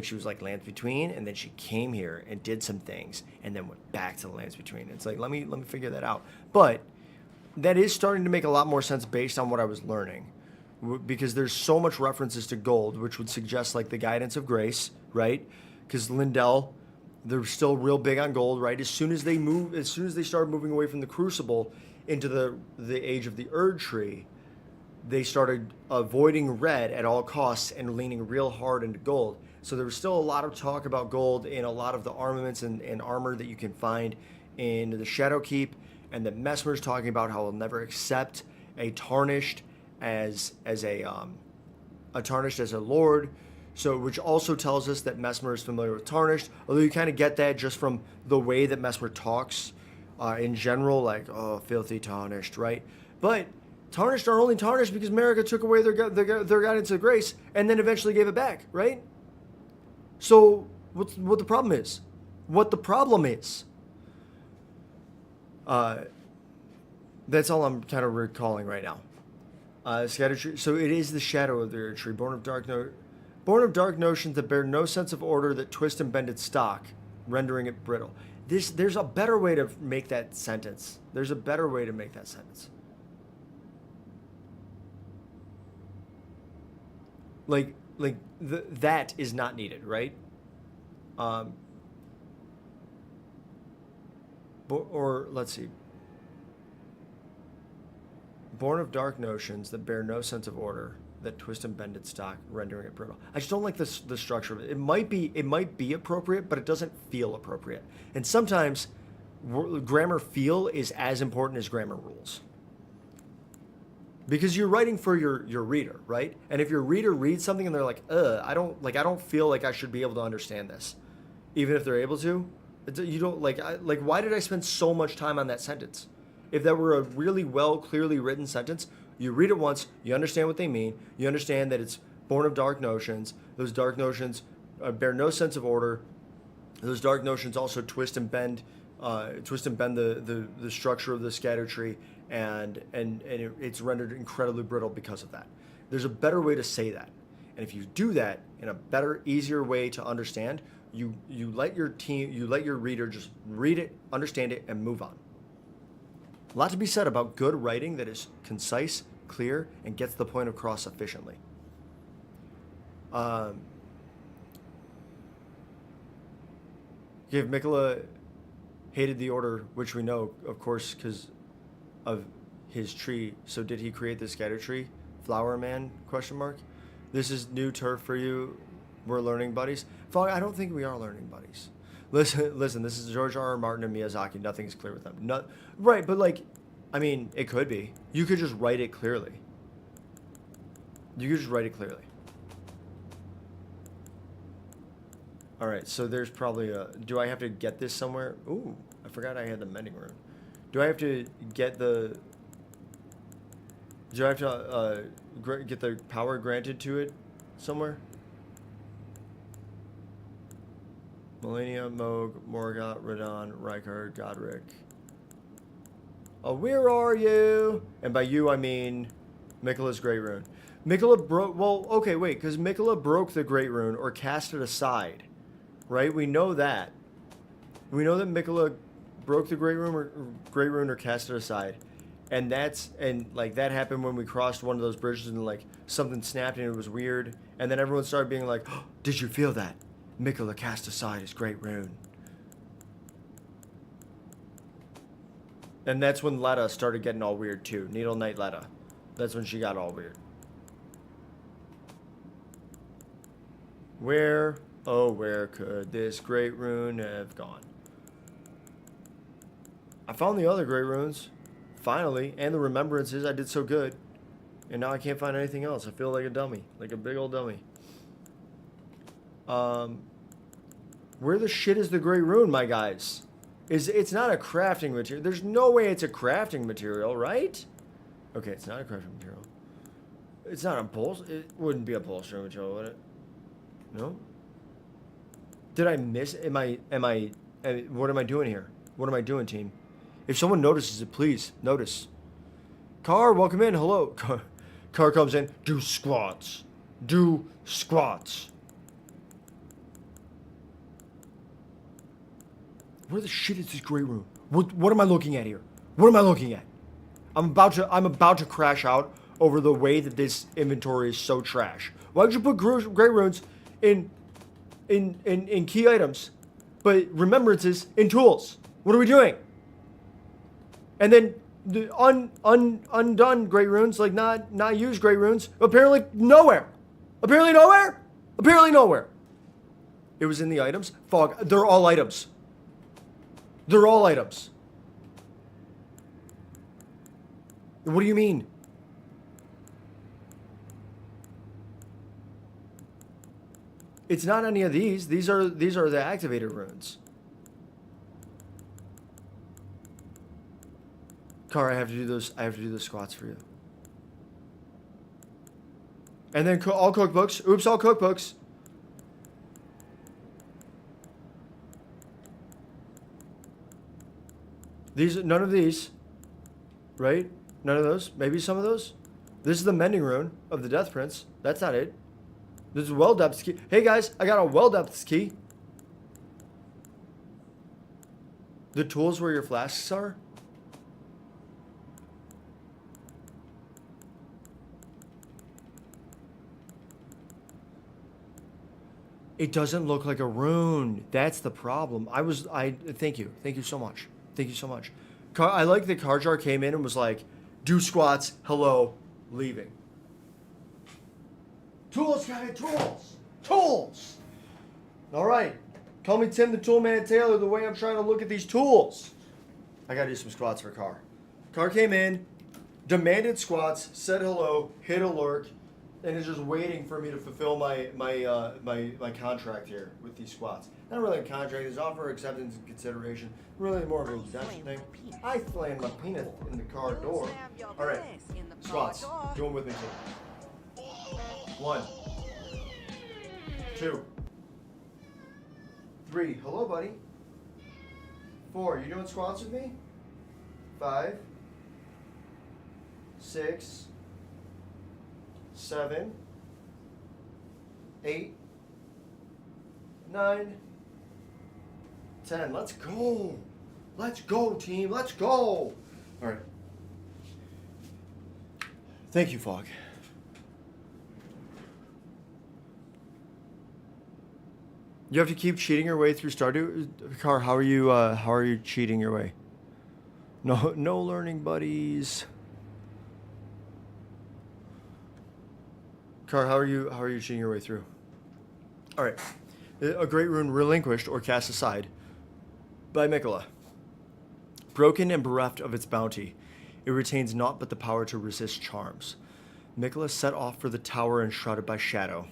she was like Lands Between, and then she came here and did some things and then went back to the Lands Between. It's like let me figure that out. But that is starting to make a lot more sense based on what I was learning, because there's so much references to gold, which would suggest like the guidance of grace, right? Because Lindell, they're still real big on gold, right? As soon as they started moving away from the Crucible into the age of the Erdtree, they started avoiding red at all costs and leaning real hard into gold. So there was still a lot of talk about gold in a lot of the armaments and armor that you can find in the Shadow Keep, and that Mesmer's talking about how he'll never accept a tarnished as a tarnished as a lord. So, which also tells us that Mesmer is familiar with tarnished, although you kind of get that just from the way that Mesmer talks. In general, like, oh, filthy tarnished, right? But tarnished are only tarnished because America took away their guidance of grace and then eventually gave it back, right? So what the problem is? That's all I'm kind of recalling right now. Erdtree. So it is the shadow of the Erdtree, born of dark notions that bear no sense of order, that twist and bend its stock, rendering it brittle. There's a better way to make that sentence. There's a better way to make that sentence. That is not needed, right? Or let's see. Born of dark notions that bear no sense of order, that twist and bend its stock, rendering it brittle. I just don't like the structure of it. It might be appropriate, but it doesn't feel appropriate. And sometimes grammar feel is as important as grammar rules. Because you're writing for your reader, right? And if your reader reads something and they're like, I don't feel like I should be able to understand this, even if they're able to, you don't why did I spend so much time on that sentence? If that were a really well, clearly written sentence, you read it once, you understand what they mean, you understand that it's born of dark notions. Those dark notions bear no sense of order. Those dark notions also twist and bend the structure of the scatter tree, and it's rendered incredibly brittle because of that. There's a better way to say that, and if you do that in a better, easier way to understand, you let your reader just read it, understand it, and move on. A lot to be said about good writing that is concise, clear, and gets the point across efficiently. If Mikola hated the order, which we know, of course, because of his tree. So did he create the scatter tree? Flower man? ? This is new turf for you. We're learning buddies. Fog, I don't think we are learning buddies. Listen. This is George R. R. Martin and Miyazaki. Nothing's clear with them. Right, but it could be. You could just write it clearly. All right, so there's probably do I have to get this somewhere? Ooh, I forgot I had the mending rune. Do I have to get the... Do I have to get the power granted to it somewhere? Melania, Moog, Morgoth, Radon, Rykard, Godric. Oh, where are you? And by you, I mean Mikola's Great Rune. Mikola broke... Well, okay, wait, because Mikola broke the Great Rune or cast it aside. Right? We know that. We know that Mikola broke the Great Rune or cast it aside. And that happened when we crossed one of those bridges and something snapped and it was weird. And then everyone started being like, oh, did you feel that? Mikola cast aside his Great Rune. And that's when Letta started getting all weird too. Needle Knight Letta. That's when she got all weird. Where could this Great Rune have gone? I found the other Great Runes, finally, and the remembrances. I did so good. And now I can't find anything else. I feel like a dummy, like a big old dummy. Where the shit is the Great Rune, my guys? It's not a crafting material. There's no way it's a crafting material, right? Okay, it's not a crafting material. It's not a bolster. It wouldn't be a bolster material, would it? No? Did I miss? What am I doing here? What am I doing, team? If someone notices it, please notice. Car, welcome in. Hello. Car comes in. Do squats. Do squats. Where the shit is this Great Rune? What am I looking at here? What am I looking at? I'm about to crash out over the way that this inventory is so trash. Why would you put Great Runes in key items, but remembrances in tools? What are we doing? And then the undone Great Runes, not used Great Runes, apparently nowhere. Apparently nowhere. It was in the items. Fog, they're all items. What do you mean? It's not any of these. These are the activated runes. Car, I have to do those. I have to do the squats for you. And then all cookbooks. Oops, all cookbooks. None of these. Right? None of those. Maybe some of those. This is the mending rune of the Death Prince. That's not it. This is well depth key. Hey guys, I got a well depth key. The tools where your flasks are? It doesn't look like a rune. That's the problem. Thank you. Thank you so much. Thank you so much. I like the car jar came in and was like, do squats, hello, leaving. Tools, guys, tools. Tools. All right. Call me Tim the Toolman Taylor the way I'm trying to look at these tools. I gotta do some squats for Car. Car came in, demanded squats, said hello, hit alert, and is just waiting for me to fulfill my contract here with these squats. Not really a contract, it's offer acceptance and consideration. Really more of a redemption thing. I slammed my penis in the car door. All right, squats. Do them with me too. 1, 2, 3. Hello, buddy. 4. You doing squats with me? 5, 6, 7, 8, 9, 10. Let's go. Let's go, team. Let's go. All right. Thank you, Fog. You have to keep cheating your way through Stardew. Car, how are you cheating your way? No learning buddies. Car, how are you cheating your way through? All right. A great rune relinquished or cast aside by Mikola. Broken and bereft of its bounty, it retains naught but the power to resist charms. Mikola set off for the tower enshrouded by shadow,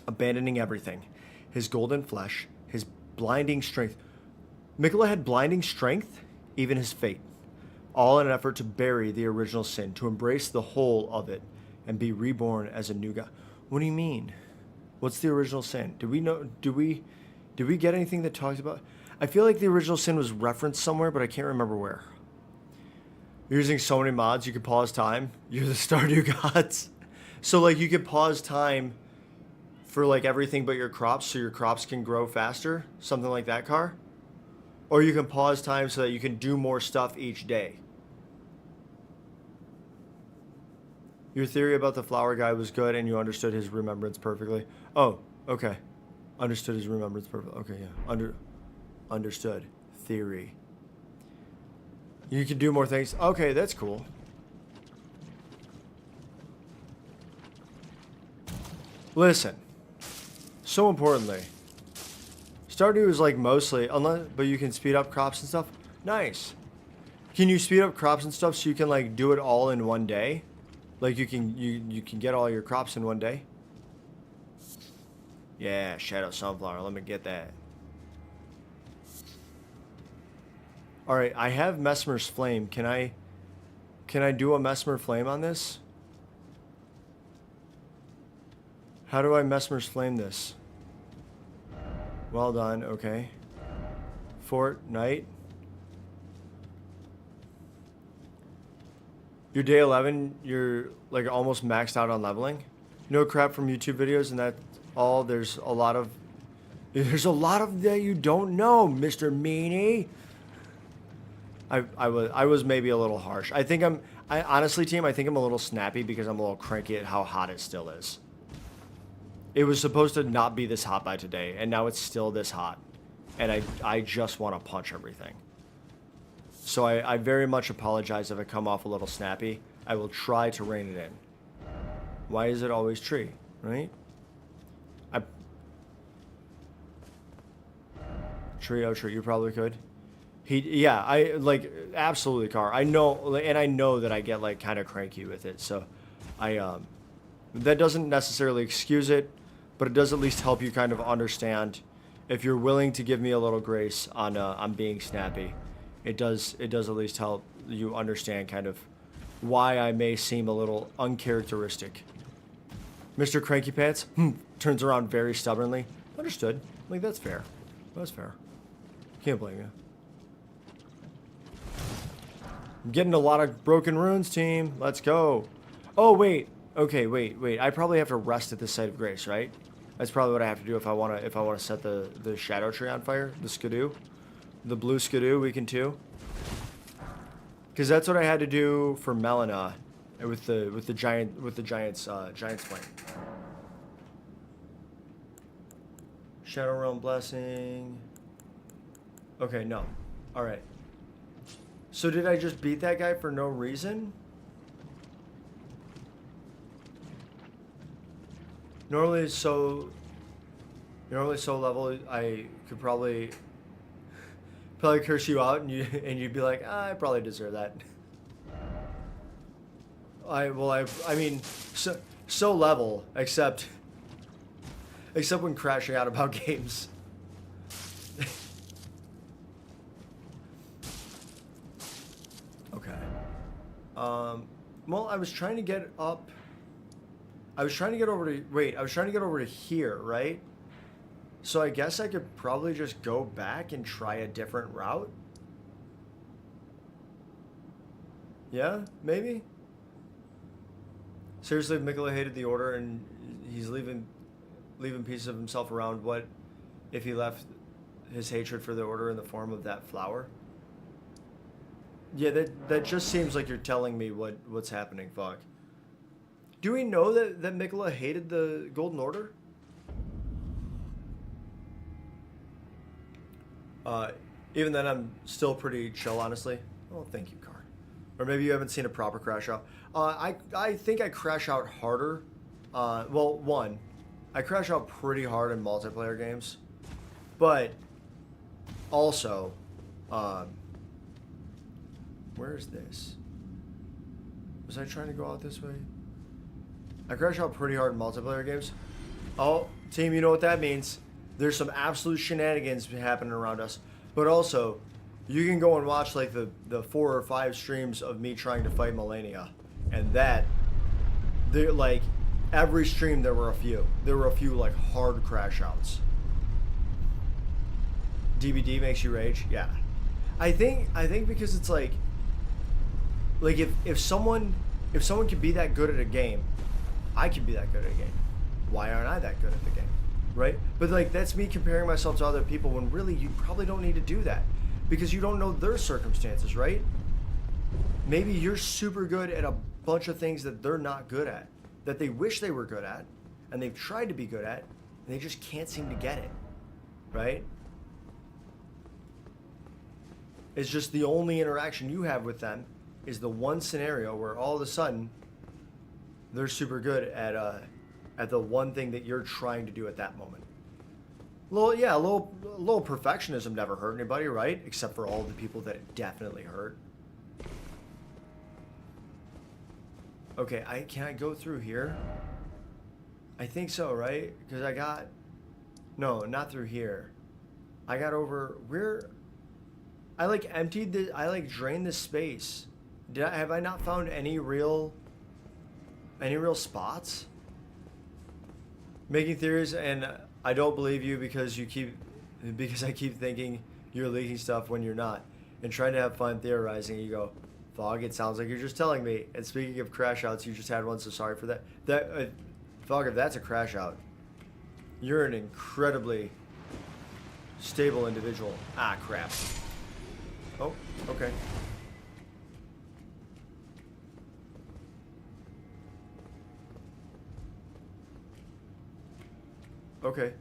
abandoning everything. His golden flesh, his blinding strength. Mikola had blinding strength, even his fate. All in an effort to bury the original sin, to embrace the whole of it, and be reborn as a new god. What do you mean? What's the original sin? Did we get anything that talks about? I feel like the original sin was referenced somewhere, but I can't remember where. You're using so many mods, you could pause time. You're the Stardew gods. So like you could pause time for like everything but your crops, so your crops can grow faster, something like that, Car. Or you can pause time so that you can do more stuff each day. Your theory about the flower guy was good and you understood his remembrance perfectly. Oh, okay. Understood his remembrance perfectly. Okay, yeah. Understood. Theory. You can do more things. Okay, that's cool. Listen. So importantly, Stardew is like mostly, but you can speed up crops and stuff. Nice. Can you speed up crops and stuff so you can like do it all in one day? Like you can get all your crops in one day? Yeah, Shadow Sunflower. Let me get that. All right, I have Mesmer's Flame. Can I do a Mesmer Flame on this? How do I Mesmer's Flame this? Well done, okay. Fortnite. You're day 11, you're like almost maxed out on leveling. No crap from YouTube videos and that all, there's a lot of that you don't know, Mr. Meanie. I was maybe a little harsh. I honestly, team, I think I'm a little snappy because I'm a little cranky at how hot it still is. It was supposed to not be this hot by today, and now it's still this hot. And I just want to punch everything. So I very much apologize if I come off a little snappy. I will try to rein it in. Why is it always tree, right? Tree, oh tree, you probably could. Yeah, I like absolutely, Car. I know, and I know that I get like kind of cranky with it. So that doesn't necessarily excuse it, but it does at least help you kind of understand. If you're willing to give me a little grace on being snappy, it does at least help you understand kind of why I may seem a little uncharacteristic. Mr. Cranky Pants turns around very stubbornly. Understood. Like that's fair. That's fair. Can't blame you. I'm getting a lot of broken runes, team. Let's go. Oh wait. Okay, wait. I probably have to rest at the site of grace, right? That's probably what I have to do if I want to set the shadow tree on fire, the skidoo. The blue skidoo we can too. Because that's what I had to do for Melina with the giant's plane. Shadow Realm Blessing. Okay, no. All right. So did I just beat that guy for no reason? Normally so level I could probably curse you out and you'd be like, I probably deserve that. I mean so level except when crashing out about games. Okay. Well, I was trying to get up. I was trying to get over to here, right? So I guess I could probably just go back and try a different route. Yeah, maybe. Seriously, if Mikola hated the Order and he's leaving pieces of himself around, what if he left his hatred for the Order in the form of that flower? Yeah, that just seems like you're telling me what's happening, fuck. Do we know that Mikola hated the Golden Order? Even then, I'm still pretty chill, honestly. Oh, thank you, Car. Or maybe you haven't seen a proper crash out. I think I crash out harder. Well, one, I crash out pretty hard in multiplayer games, but also, where is this? Was I trying to go out this way? I crash out pretty hard in multiplayer games. Oh, team, you know what that means. There's some absolute shenanigans happening around us. But also, you can go and watch like the 4 or 5 streams of me trying to fight Melania. And they're like, every stream there were a few. There were a few like hard crash outs. DBD makes you rage? Yeah. I think because it's like if someone can be that good at a game, I can be that good at a game. Why aren't I that good at the game? Right? But like that's me comparing myself to other people when really you probably don't need to do that because you don't know their circumstances, right? Maybe you're super good at a bunch of things that they're not good at, that they wish they were good at, and they've tried to be good at, and they just can't seem to get it, right? It's just the only interaction you have with them is the one scenario where all of a sudden they're super good at the one thing that you're trying to do at that moment. A little perfectionism never hurt anybody, right? Except for all the people that it definitely hurt. Okay, can I go through here? I think so, right? Because no, not through here. I got over where I like emptied the, I like drained the space. Have I not found any real spots? Making theories, and I don't believe you because I keep thinking you're leaking stuff when you're not, and trying to have fun theorizing. You go, Fog, it sounds like you're just telling me. And speaking of crash outs, you just had one, so sorry for that. Fog, if that's a crash out, you're an incredibly stable individual. Ah, crap. Oh, okay. Okay.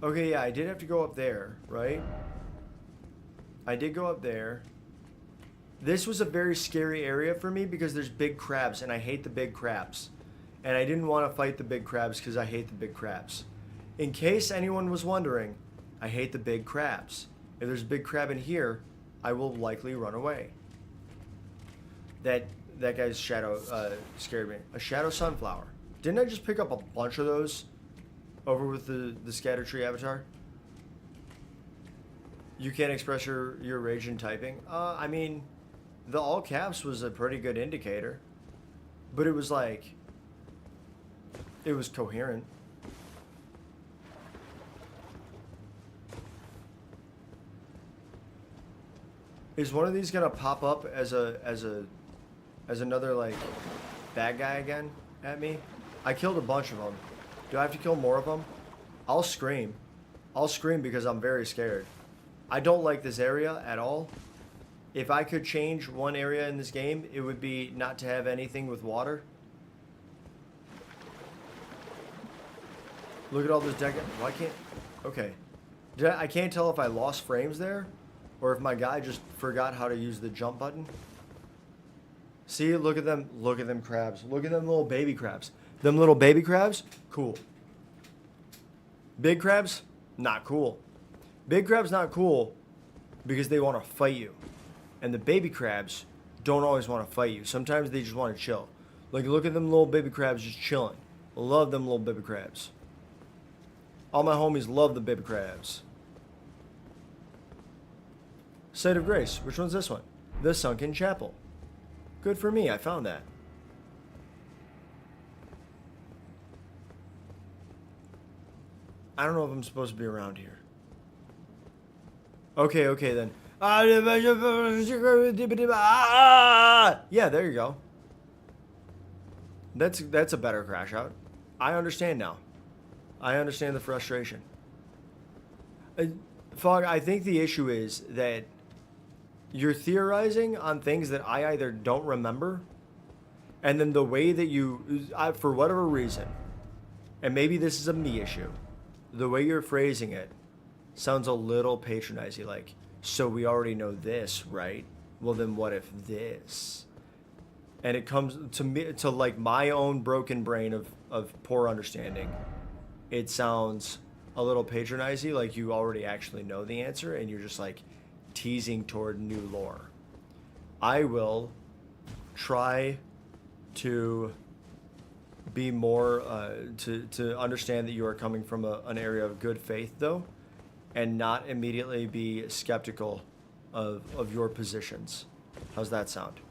Okay, yeah, I did have to go up there, right? I did go up there. This was a very scary area for me because there's big crabs, and I hate the big crabs. And I didn't want to fight the big crabs because I hate the big crabs. In case anyone was wondering, I hate the big crabs. If there's a big crab in here, I will likely run away. That guy's shadow scared me. A shadow sunflower. Didn't I just pick up a bunch of those over with the scatter tree avatar? You can't express your rage in typing. I mean, the all caps was a pretty good indicator, but it was like, it was coherent. Is one of these gonna pop up as another like bad guy again at me? I killed a bunch of them. Do I have to kill more of them? I'll scream. I'll scream because I'm very scared. I don't like this area at all. If I could change one area in this game, it would be not to have anything with water. Look at all this deck. Why can't... Okay. I can't tell if I lost frames there or if my guy just forgot how to use the jump button. See, look at them. Look at them crabs. Look at them little baby crabs. Them little baby crabs, cool. Big crabs, not cool. Big crabs not cool because they want to fight you. And the baby crabs don't always want to fight you. Sometimes they just want to chill. Like, look at them little baby crabs just chilling. Love them little baby crabs. All my homies love the baby crabs. Site of Grace. Which one's this one? The Sunken Chapel. Good for me. I found that. I don't know if I'm supposed to be around here. Okay then. Yeah, there you go. That's a better crash out. I understand now. I understand the frustration. Fog, I think the issue is that you're theorizing on things that I either don't remember, and then the way that you, for whatever reason, and maybe this is a me issue, the way you're phrasing it sounds a little patronizing, like, so we already know this, right? Well, then what if this? And it comes to me, to like my own broken brain of poor understanding. It sounds a little patronizing, like you already actually know the answer and you're just like teasing toward new lore. I will try to be more, to understand that you are coming from an area of good faith, though, and not immediately be skeptical of your positions. How's that sound?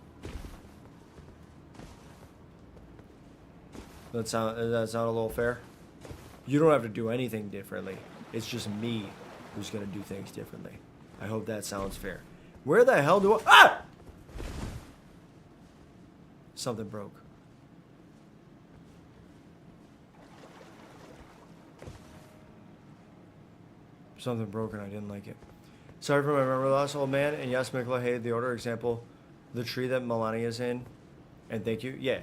Does that sound a little fair? You don't have to do anything differently. It's just me who's going to do things differently. I hope that sounds fair. Where the hell do I... Ah! Something broke. Something broken. I didn't like it. Sorry for my memory loss, old man. And yes, Mikola hated the order. Example, the tree that Melania's in. And thank you. Yeah.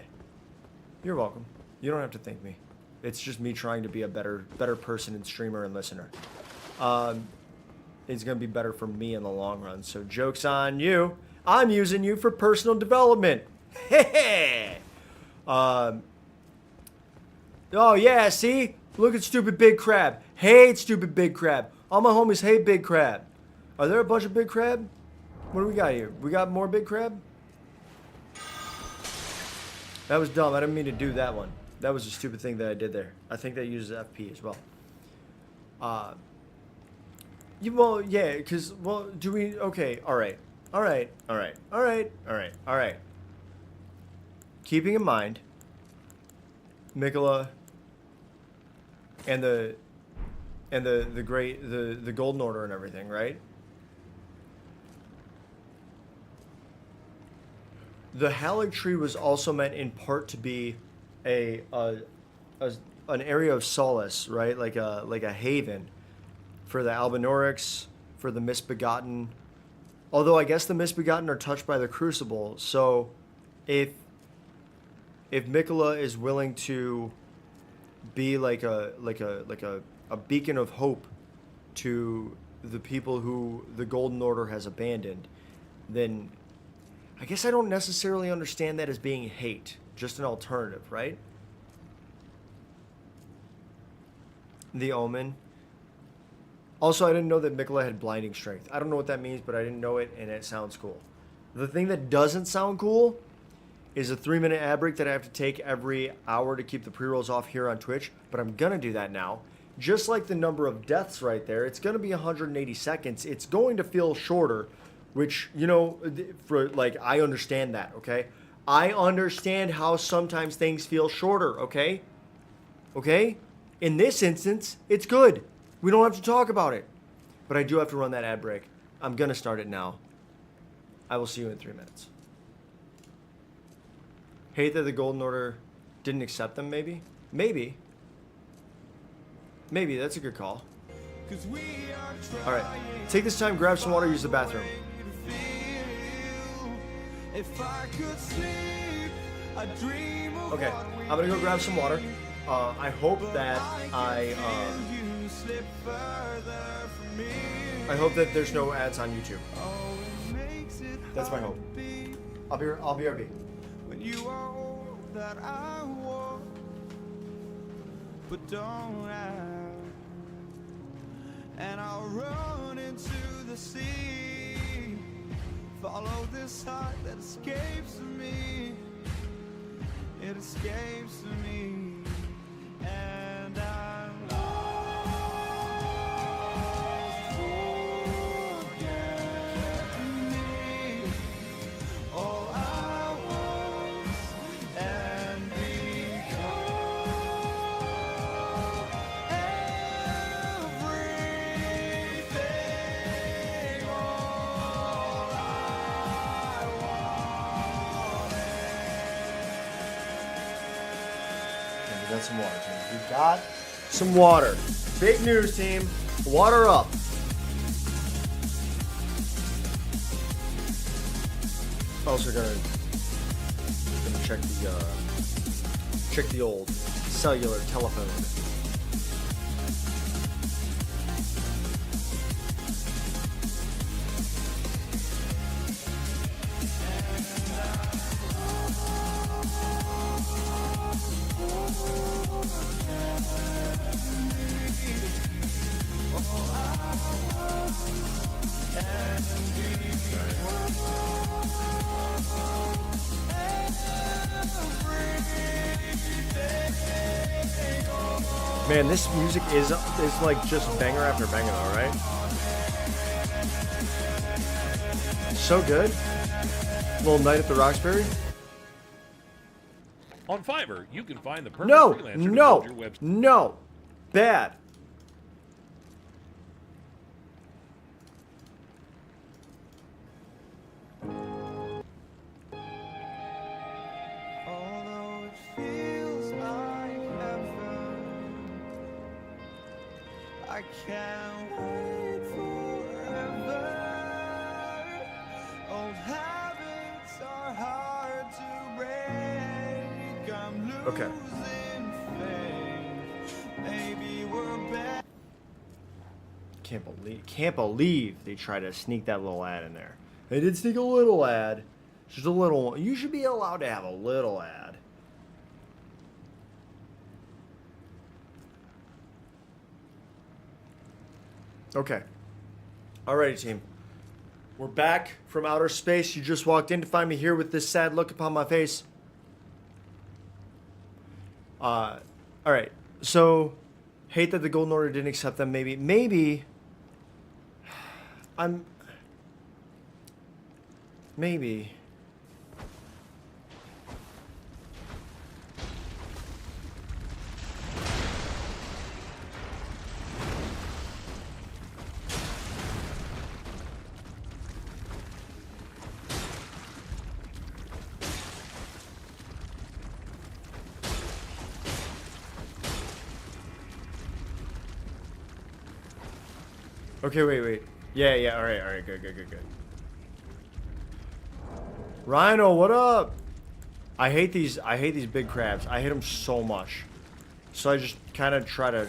You're welcome. You don't have to thank me. It's just me trying to be a better person and streamer and listener. It's going to be better for me in the long run. So joke's on you. I'm using you for personal development. Hey. Oh, yeah, see? Look at stupid Big Crab. Hate stupid Big Crab. All my homies hate Big Crab. Are there a bunch of Big Crab? What do we got here? We got more Big Crab? That was dumb. I didn't mean to do that one. That was a stupid thing that I did there. I think that uses FP as well. Well, yeah, because, well, do we... Okay, all right. Keeping in mind, Mikola and the Golden Order and everything, right? The Erdtree was also meant in part to be an area of solace, right? Like a haven for the Albinorics, for the Misbegotten. Although I guess the Misbegotten are touched by the Crucible, so if Mikola is willing to be like a beacon of hope to the people who the Golden Order has abandoned, then I guess I don't necessarily understand that as being hate, just an alternative, right? The Omen. Also, I didn't know that Mikola had blinding strength. I don't know what that means, but I didn't know it, and it sounds cool. The thing that doesn't sound cool is a 3-minute ad break that I have to take every hour to keep the pre-rolls off here on Twitch, but I'm going to do that now. Just like the number of deaths right there, it's going to be 180 seconds. It's going to feel shorter, which, you know, for like, I understand that, okay? I understand how sometimes things feel shorter, okay? Okay? In this instance, it's good. We don't have to talk about it. But I do have to run that ad break. I'm going to start it now. I will see you in 3 minutes. Hate that the Golden Order didn't accept them, maybe? Maybe. Maybe, that's a good call. All right, take this time, grab some water, use the bathroom. Okay, I'm gonna go grab some water. I hope that I hope that there's no ads on YouTube. That's my hope. I'll be RB. When you are all that I want, but don't have, and I'll run into the sea, follow this heart that escapes me, it escapes me, and I'm lost. Forget me, all I was and become everything, all I wanted. We got some water, team. We got some water. Big news, team. Water up. Also gonna check the old cellular telephone. Man, this music is like just banger after banger, though, right? So good. Little Night at the Roxbury. On Fiverr, you can find the perfect No, freelancer to build no, your website. no. Bad. Although it feels like heaven, I can't wait forever. Old habits are hard to break. I'm Okay. losing faith. Maybe we're back. Can't believe they tried to sneak that little ad in there. They did sneak a little ad. Just a little one. You should be allowed to have a little ad. Okay. Alrighty, team. We're back from outer space. You just walked in to find me here with this sad look upon my face. Alright. So, hate that the Golden Order didn't accept them. Maybe. Maybe. Okay, wait. Yeah, alright, good. Rhino, what up? I hate these big crabs. I hate them so much. So I just kind of try to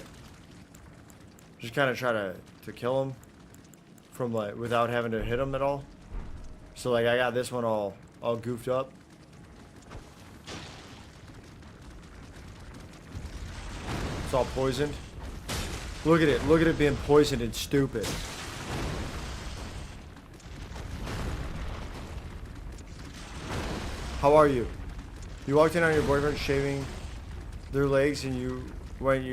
kill them from like without having to hit them at all. So like I got this one all goofed up. It's all poisoned. Look at it being poisoned and stupid. How are you? You walked in on your boyfriend shaving their legs and you went,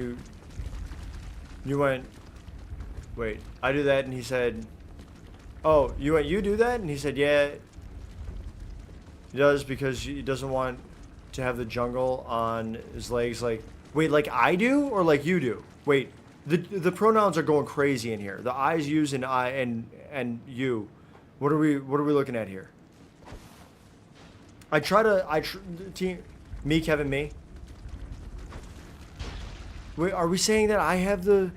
wait, I do that, and he said, oh, you do that? And he said, yeah, he does, because he doesn't want to have the jungle on his legs. Like, wait, like I do or like you do? Wait, the pronouns are going crazy in here. The I's used and I and you. What are we looking at here? Me, Kevin, me. Wait, are we saying that I have the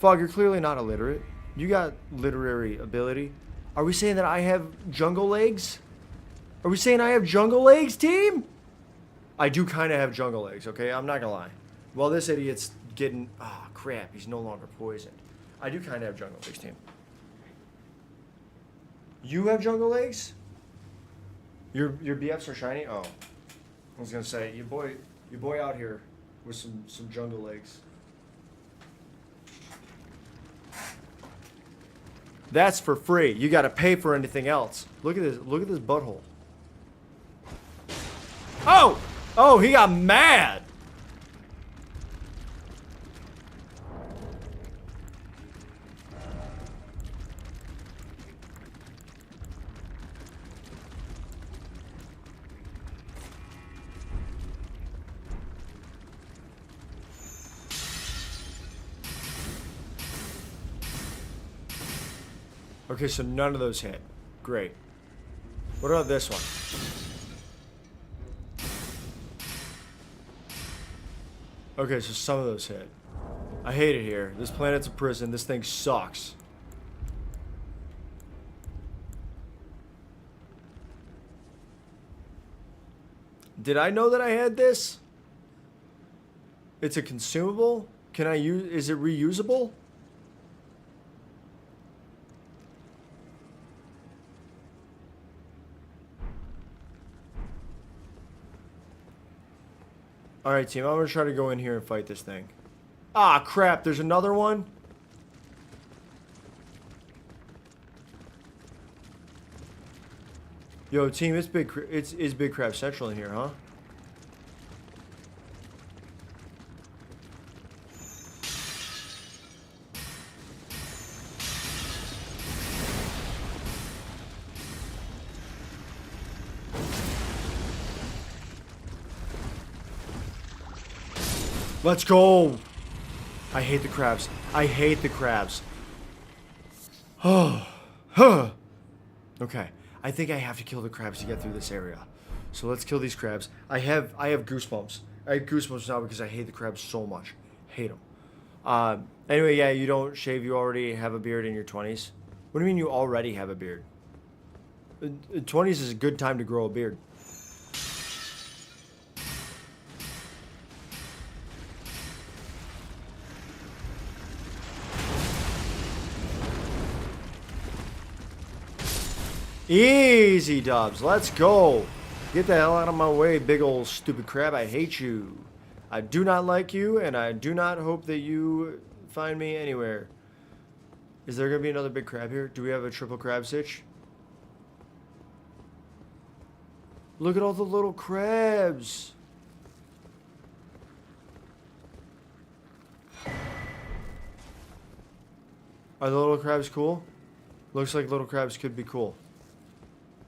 Fog, you're clearly not illiterate. You got literary ability. Are we saying that I have jungle legs? Are we saying I have jungle legs, team? I do kind of have jungle legs, okay? I'm not gonna lie. Well, this idiot's getting... Ah, crap. He's no longer poisoned. I do kind of have jungle legs, team. You have jungle legs? Your BFs are shiny? Oh. I was gonna say, your boy out here with some jungle legs. That's for free. You gotta pay for anything else. Look at this butthole. Oh! Oh, he got mad! Okay, so none of those hit. Great. What about this one? Okay, so some of those hit. I hate it here. This planet's a prison. This thing sucks. Did I know that I had this? It's a consumable? Can I use... Is it reusable? Alright, team. I'm going to try to go in here and fight this thing. Ah, crap. There's another one? Yo, team, it's Big Crab Central in here, huh? Let's go! I hate the crabs. I hate the crabs. Oh. Okay. I think I have to kill the crabs to get through this area. So let's kill these crabs. I have goosebumps. I have goosebumps now because I hate the crabs so much. Hate them. Anyway, yeah, you don't shave. You already have a beard in your 20s. What do you mean you already have a beard? 20s is a good time to grow a beard. Easy, Dubs. Let's go. Get the hell out of my way, big old stupid crab. I hate you. I do not like you, and I do not hope that you find me anywhere. Is there going to be another big crab here? Do we have a triple crab sitch? Look at all the little crabs. Are the little crabs cool? Looks like little crabs could be cool.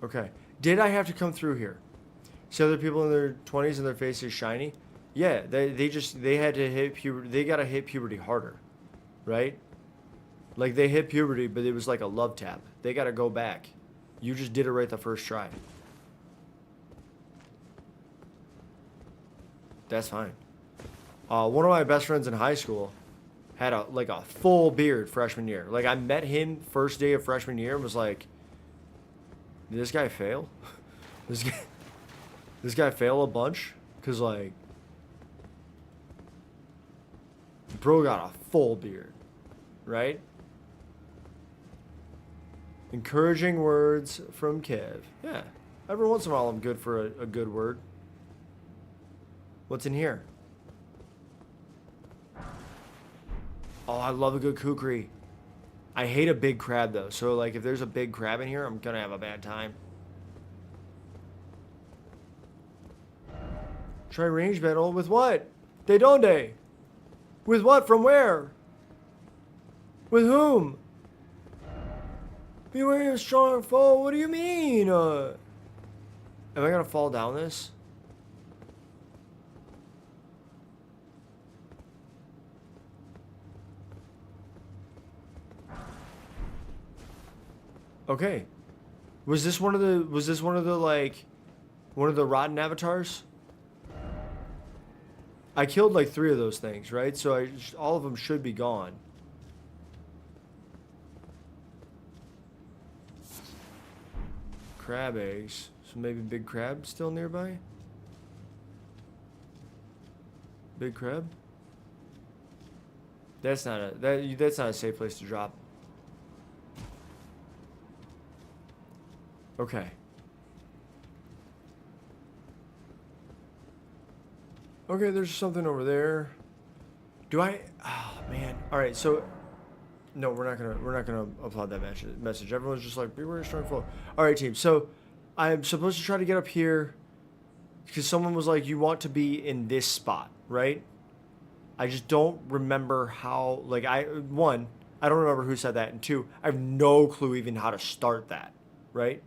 Okay. Did I have to come through here? See other people in their 20s and their face is shiny? Yeah, they had to hit puberty. They gotta hit puberty harder, right? Like they hit puberty, but it was like a love tap. They gotta go back. You just did it right the first try. That's fine. One of my best friends in high school had a full beard freshman year. Like I met him first day of freshman year and was like, did this guy fail? This guy fail a bunch? Cause like, bro got a full beard, right? Encouraging words from Kev. Yeah, every once in a while I'm good for a good word. What's in here? Oh, I love a good kukri. I hate a big crab though, so like if there's a big crab in here, I'm gonna have a bad time. Try range battle with what? De donde? With what? From where? With whom? Beware of strong foe. What do you mean? Am I gonna fall down this? Okay. Was this one of the rotten avatars? I killed like 3 of those things, right? So all of them should be gone. crab eggs. So maybe big crab still nearby? Big crab? That's not that's not a safe place to drop. Okay. Okay, there's something over there. Do I? Oh man. All right. So, no, we're not gonna upload that message. Everyone's just like, beware of strong flow. All right, team. So, I'm supposed to try to get up here because someone was like, you want to be in this spot, right? I just don't remember how. Like, I don't remember who said that, and two, I have no clue even how to start that, right?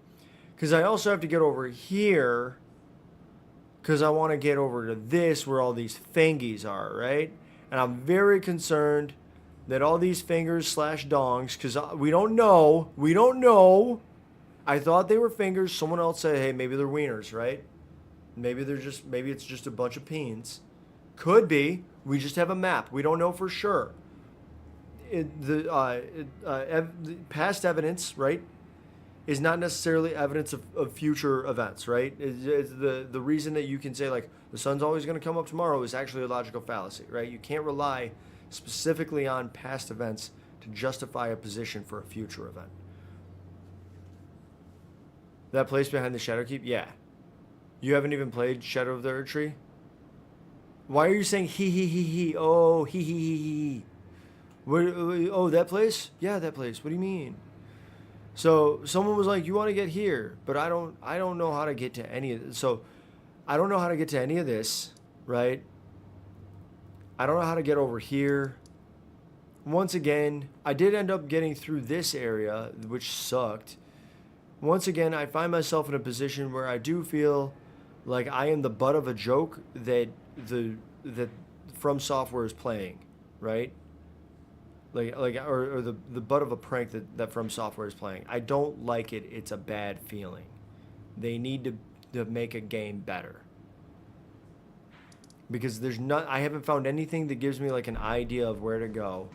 Because I also have to get over here. Because I want to get over to this where all these fingies are, right? And I'm very concerned that all these fingers / dongs, because we don't know. I thought they were fingers. Someone else said, hey, maybe they're wieners, right? Maybe it's just a bunch of peens. Could be. We just have a map. We don't know for sure. Past evidence, right, is not necessarily evidence of future events, right? It's the reason that you can say, like, the sun's always going to come up tomorrow is actually a logical fallacy, right? You can't rely specifically on past events to justify a position for a future event. That place behind the Shadow Keep? Yeah. You haven't even played Shadow of the Erdtree? Why are you saying he? Oh, he. Oh, that place? Yeah, that place. What do you mean? So someone was like, you want to get here, but I don't know how to get to any of this. So I don't know how to get to any of this, right? I don't know how to get over here. Once again, I did end up getting through this area, which sucked. Once again, I find myself in a position where I do feel like I am the butt of a joke that From Software is playing, right? Or the butt of a prank that From Software is playing. I don't like it. It's a bad feeling. They need to make a game better. Because I haven't found anything that gives me like an idea of where to go.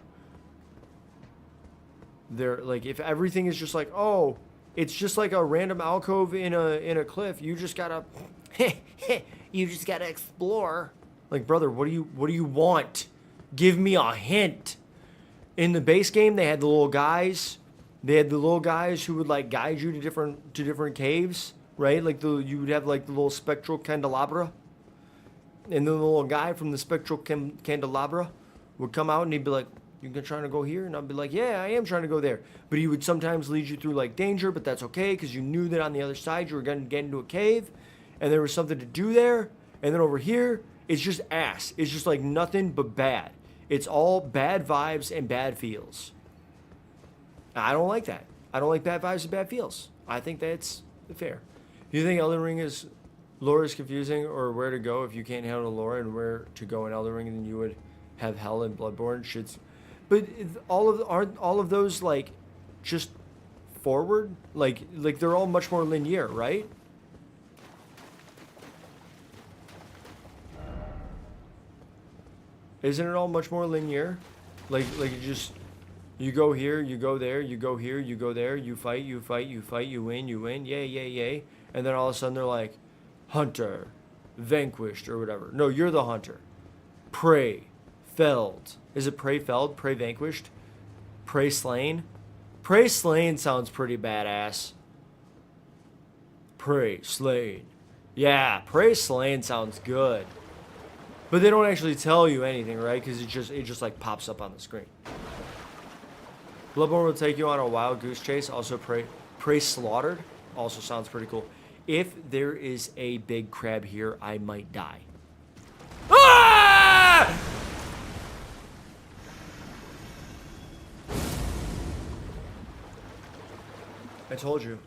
Like, if everything is just like, oh, it's just like a random alcove in a cliff, you just gotta explore. Like, brother, what do you want? Give me a hint. In the base game, they had the little guys. They had the little guys who would like guide you to different caves, right? Like you would have like the little spectral candelabra, and the little guy from the spectral candelabra would come out and he'd be like, "You trying to go here?" And I'd be like, "Yeah, I am trying to go there." But he would sometimes lead you through like danger, but that's okay because you knew that on the other side you were going to get into a cave, and there was something to do there. And then over here, it's just ass. It's just like nothing but bad. It's all bad vibes and bad feels. I don't like that. I don't like bad vibes and bad feels. I think that's fair. Do you think Elden Ring lore is confusing, or where to go if you can't handle lore, and where to go in Elden Ring, and then you would have Hell and Bloodborne? But aren't all of those like just forward? Like they're all much more linear, right? Isn't it all much more linear? Like you go here, you go there, you go here, you go there, you fight, you win, yay. And then all of a sudden they're like, hunter, vanquished, or whatever. No, you're the hunter. Prey, felled. Is it prey felled? Prey vanquished? Prey slain? Prey slain sounds pretty badass. Prey slain. Yeah, prey slain sounds good. But they don't actually tell you anything, right? Because it just like pops up on the screen. Bloodborne will take you on a wild goose chase. Also, prey slaughtered. Also sounds pretty cool. If there is a big crab here, I might die. Ah! I told you.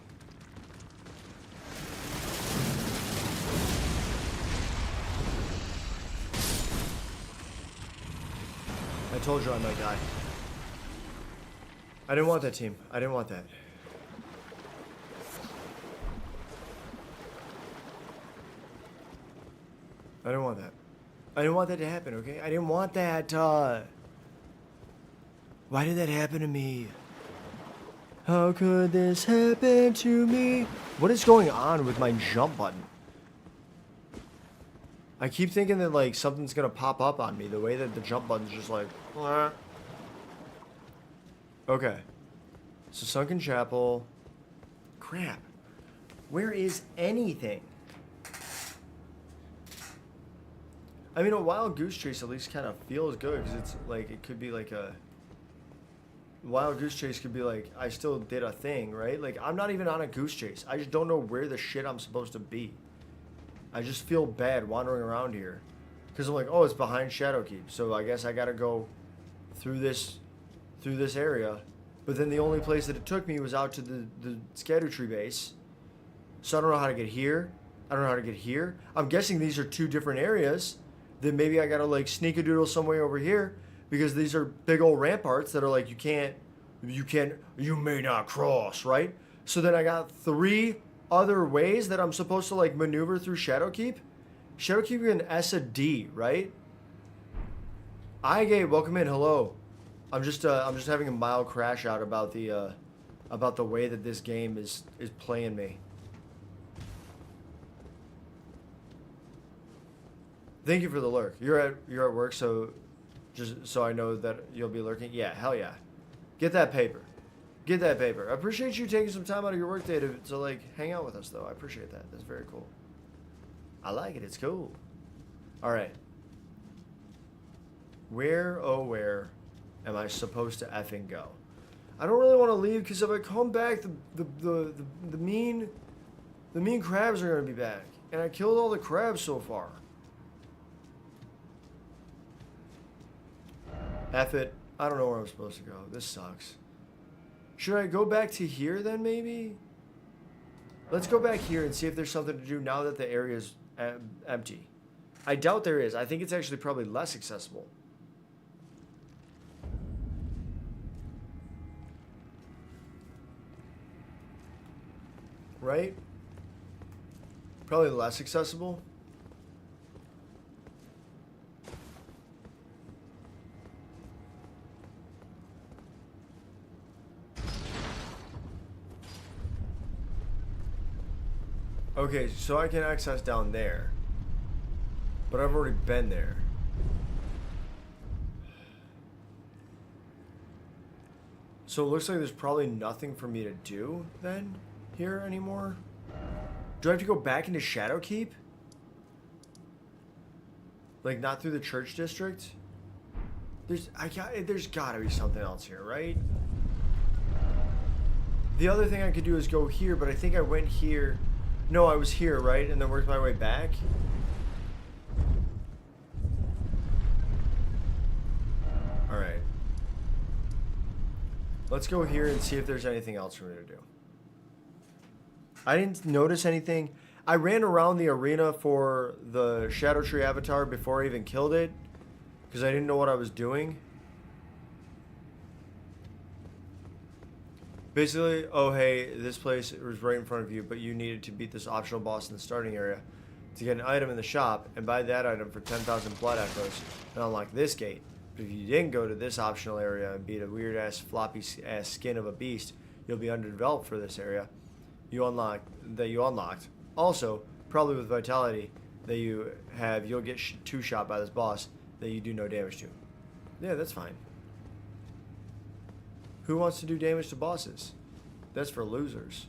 I told you I might die. I didn't want that, team. I didn't want that. I didn't want that. I didn't want that to happen, okay? I didn't want that, Why did that happen to me? How could this happen to me? What is going on with my jump button? I keep thinking that like something's gonna pop up on me the way that the jump button's just like "Wah." Okay. So Sunken Chapel. Crap. Where is anything? I mean, a wild goose chase at least kind of feels good because it's like it could be like a wild goose chase could be like I still did a thing, right? Like I'm not even on a goose chase. I just don't know where the shit I'm supposed to be. I just feel bad wandering around here because I'm like, oh, it's behind Shadowkeep, so I guess I gotta go through this area. But then the only place that it took me was out to the Erdtree base. So I don't know how to get here. I don't know how to get here. I'm guessing these are two different areas. Then maybe I gotta like sneak a doodle some way over here because these are big old ramparts that are like you may not cross, right? So then I got 3 other ways that I'm supposed to like maneuver through Shadowkeep. Shadowkeep in S a D, right? Igate, welcome in. Hello. I'm just having a mild crash out about the way that this game is playing me. Thank you for the lurk. You're at work, so just so I know that you'll be lurking. Yeah, hell yeah. Get that paper. Get that paper. I appreciate you taking some time out of your workday to like hang out with us though. I appreciate that. That's very cool. I like it. It's cool. All right. Where, oh where am I supposed to effing go? I don't really want to leave because if I come back, the mean crabs are gonna be back, and I killed all the crabs so far. F it. I don't know where I'm supposed to go. This sucks. Should I go back to here then maybe? Let's go back here and see if there's something to do now that the area is empty. I doubt there is. I think it's actually probably less accessible. Right? Probably less accessible. Okay, so I can access down there. But I've already been there. So it looks like there's probably nothing for me to do then here anymore. Do I have to go back into Shadowkeep? Like not through the church district? There's gotta be something else here, right? The other thing I could do is go here, but I think I went here. No, I was here, right? And then worked my way back. Alright. Let's go here and see if there's anything else for me to do. I didn't notice anything. I ran around the arena for the Erdtree avatar before I even killed it. Because I didn't know what I was doing. Basically, oh hey, this place was right in front of you, but you needed to beat this optional boss in the starting area to get an item in the shop and buy that item for 10,000 blood echoes and unlock this gate. But if you didn't go to this optional area and beat a weird ass floppy ass skin of a beast, you'll be underdeveloped for this area you unlocked. Also, probably with vitality that you have, you'll get two-shot by this boss that you do no damage to. Yeah, that's fine. Who wants to do damage to bosses? That's for losers.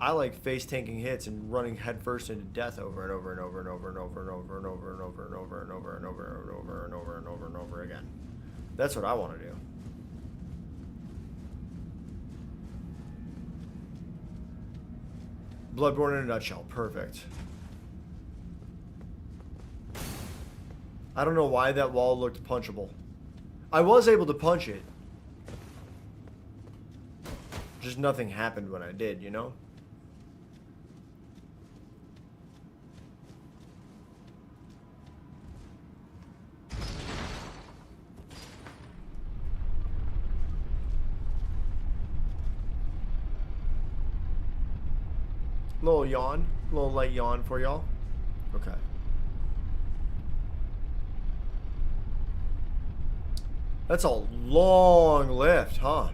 I like face tanking hits and running headfirst into death over and over and over and over and over and over and over and over and over and over and over and over and over and over and over again. That's what I want to do. Bloodborne in a nutshell. Perfect. I don't know why that wall looked punchable. I was able to punch it. Just nothing happened when I did, you know? Little yawn. Little light yawn for y'all. Okay. That's a long lift, huh?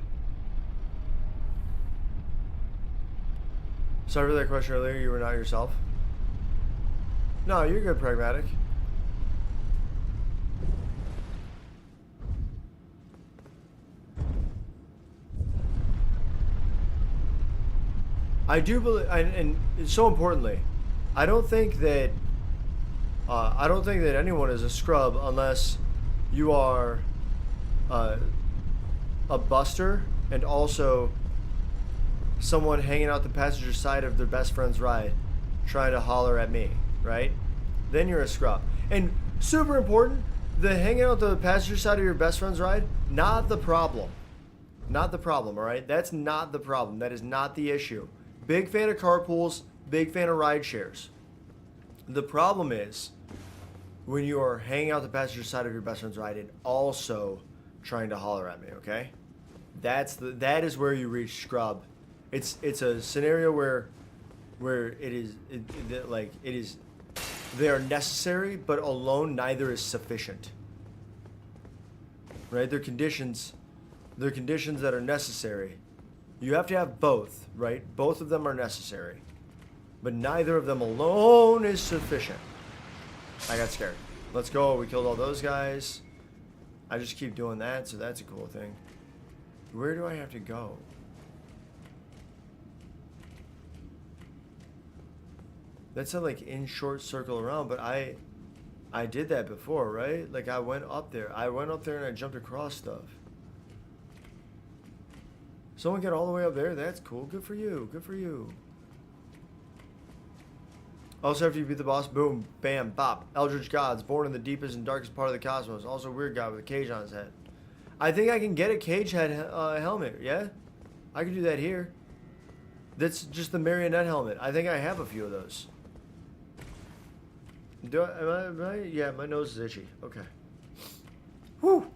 Sorry for that question earlier. You were not yourself. No, you're good, pragmatic. I do believe, and so importantly, I don't think that anyone is a scrub unless you are a buster and also someone hanging out the passenger side of their best friend's ride, trying to holler at me, right? Then you're a scrub. And super important, the hanging out the passenger side of your best friend's ride, not the problem. Not the problem, all right? That's not the problem. That is not the issue. Big fan of carpools, big fan of ride shares. The problem is when you are hanging out the passenger side of your best friend's ride and also trying to holler at me, okay? That is where you reach scrub. It's a scenario where they are necessary, but alone neither is sufficient. Right? They're conditions that are necessary. You have to have both, right? Both of them are necessary. But neither of them alone is sufficient. I got scared. Let's go. We killed all those guys. I just keep doing that, so that's a cool thing. Where do I have to go? That's a like in short circle around, but I did that before, right? Like I went up there. And I jumped across stuff. Someone get all the way up there? That's cool. Good for you. Good for you. Also, after you beat the boss, boom, bam, bop. Eldritch gods, born in the deepest and darkest part of the cosmos. Also, weird guy with a cage on his head. I think I can get a cage head helmet. Yeah, I can do that here. That's just the marionette helmet. I think I have a few of those. Am I? Yeah, my nose is itchy. Okay. Whew.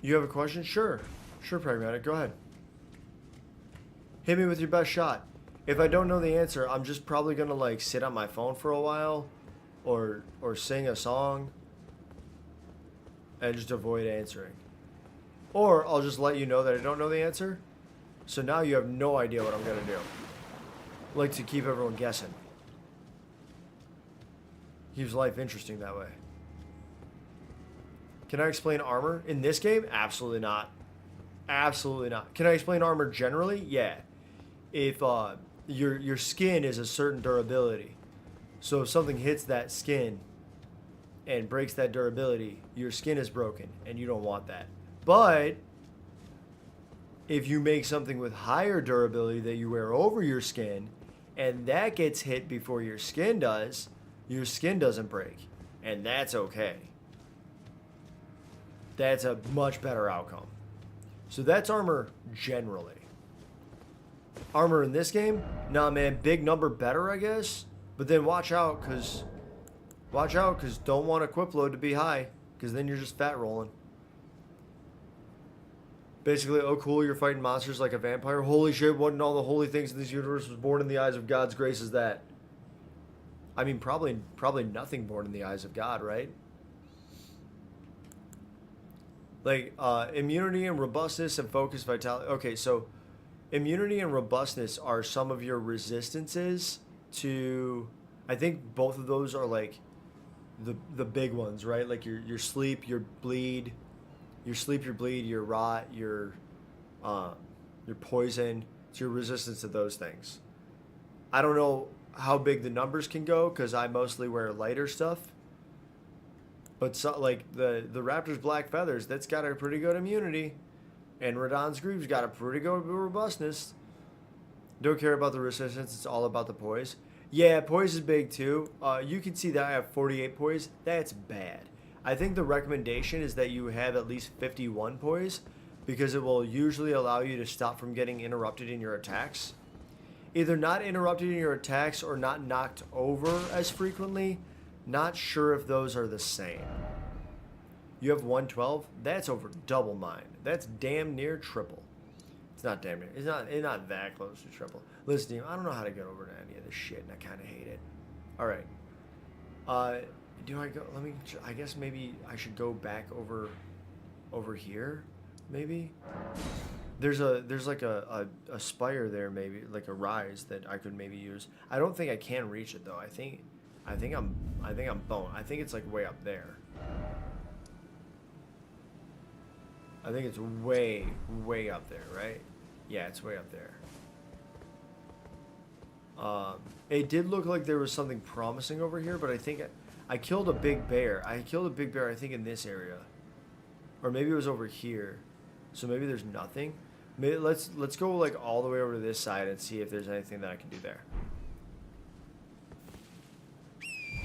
You have a question? Sure. Sure, pragmatic. Go ahead. Hit me with your best shot. If I don't know the answer, I'm just probably gonna like sit on my phone for a while or sing a song and just avoid answering. Or I'll just let you know that I don't know the answer. So now you have no idea what I'm gonna do. Like to keep everyone guessing. Keeps life interesting that way. Can I explain armor in this game? Absolutely not. Absolutely not. Can I explain armor generally? Yeah. If your skin is a certain durability, so if something hits that skin and breaks that durability, your skin is broken, and you don't want that. But if you make something with higher durability that you wear over your skin, and that gets hit before your skin does, your skin doesn't break, and that's okay. That's a much better outcome. So that's armor generally. Armor in this game? Nah, man, big number better, I guess. But then watch out, cause don't want equip load to be high, cause then you're just fat rolling. Basically, oh cool, you're fighting monsters like a vampire. Holy shit, what in all the holy things in this universe was born in the eyes of God's grace is that? I mean, probably nothing born in the eyes of God, right? Like, immunity and robustness and focus, vitality. Okay, so immunity and robustness are some of your resistances to... I think both of those are, like, the big ones, right? Like, your sleep, your bleed... Your sleep, your bleed, your rot, your poison. It's your resistance to those things. I don't know how big the numbers can go, because I mostly wear lighter stuff. But so, like the Raptor's Black Feathers, that's got a pretty good immunity. And Radahn's Greave's got a pretty good robustness. Don't care about the resistance, it's all about the poise. Yeah, poise is big too. You can see that I have 48 poise. That's bad. I think the recommendation is that you have at least 51 poise, because it will usually allow you to stop from getting interrupted in your attacks. Either not interrupted in your attacks or not knocked over as frequently. Not sure if those are the same. You have 112? That's over double mine. That's damn near triple. It's not damn near. It's not that close to triple. Listen, team, I don't know how to get over to any of this shit, and I kind of hate it. All right. Do I go? Let me. I guess maybe I should go back over here. Maybe. There's like a spire there, maybe like a rise that I could maybe use. I don't think I can reach it though. I think I'm boned. I think it's like way up there. I think it's way up there, right? Yeah, it's way up there. It did look like there was something promising over here, but I think I killed a big bear. I killed a big bear, I think, in this area. Or maybe it was over here. So maybe there's nothing. Maybe let's go like all the way over to this side and see if there's anything that I can do there.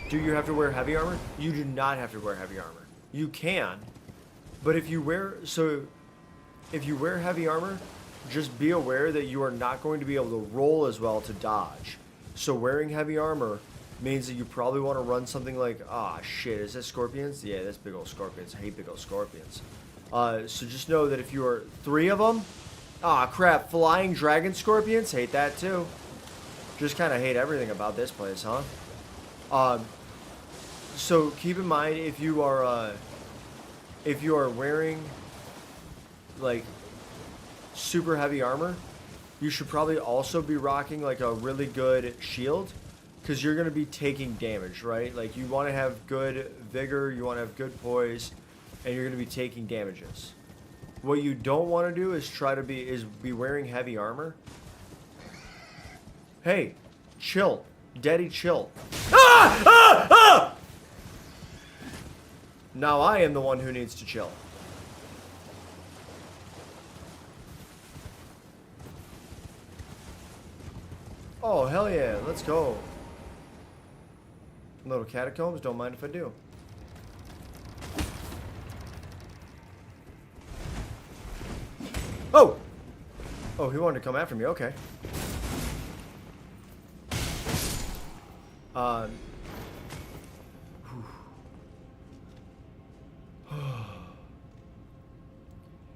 Do you have to wear heavy armor? You do not have to wear heavy armor. You can, but if you wear heavy armor, just be aware that you are not going to be able to roll as well to dodge. So wearing heavy armor means that you probably want to run something like, ah, shit, is that scorpions? Yeah, that's big old scorpions. I hate big old scorpions. So just know that if you are 3 of them, ah, crap, flying dragon scorpions, hate that too. Just kind of hate everything about this place, huh? So keep in mind if you are wearing like super heavy armor, you should probably also be rocking like a really good shield, because you're going to be taking damage, right? Like you want to have good vigor, you want to have good poise, and you're going to be taking damages. What you don't want to do is be wearing heavy armor. Hey, chill. Daddy, chill. Ah! Ah! Ah! Now I am the one who needs to chill. Oh, hell yeah. Let's go. Little catacombs. Don't mind if I do. Oh! Oh, he wanted to come after me. Okay.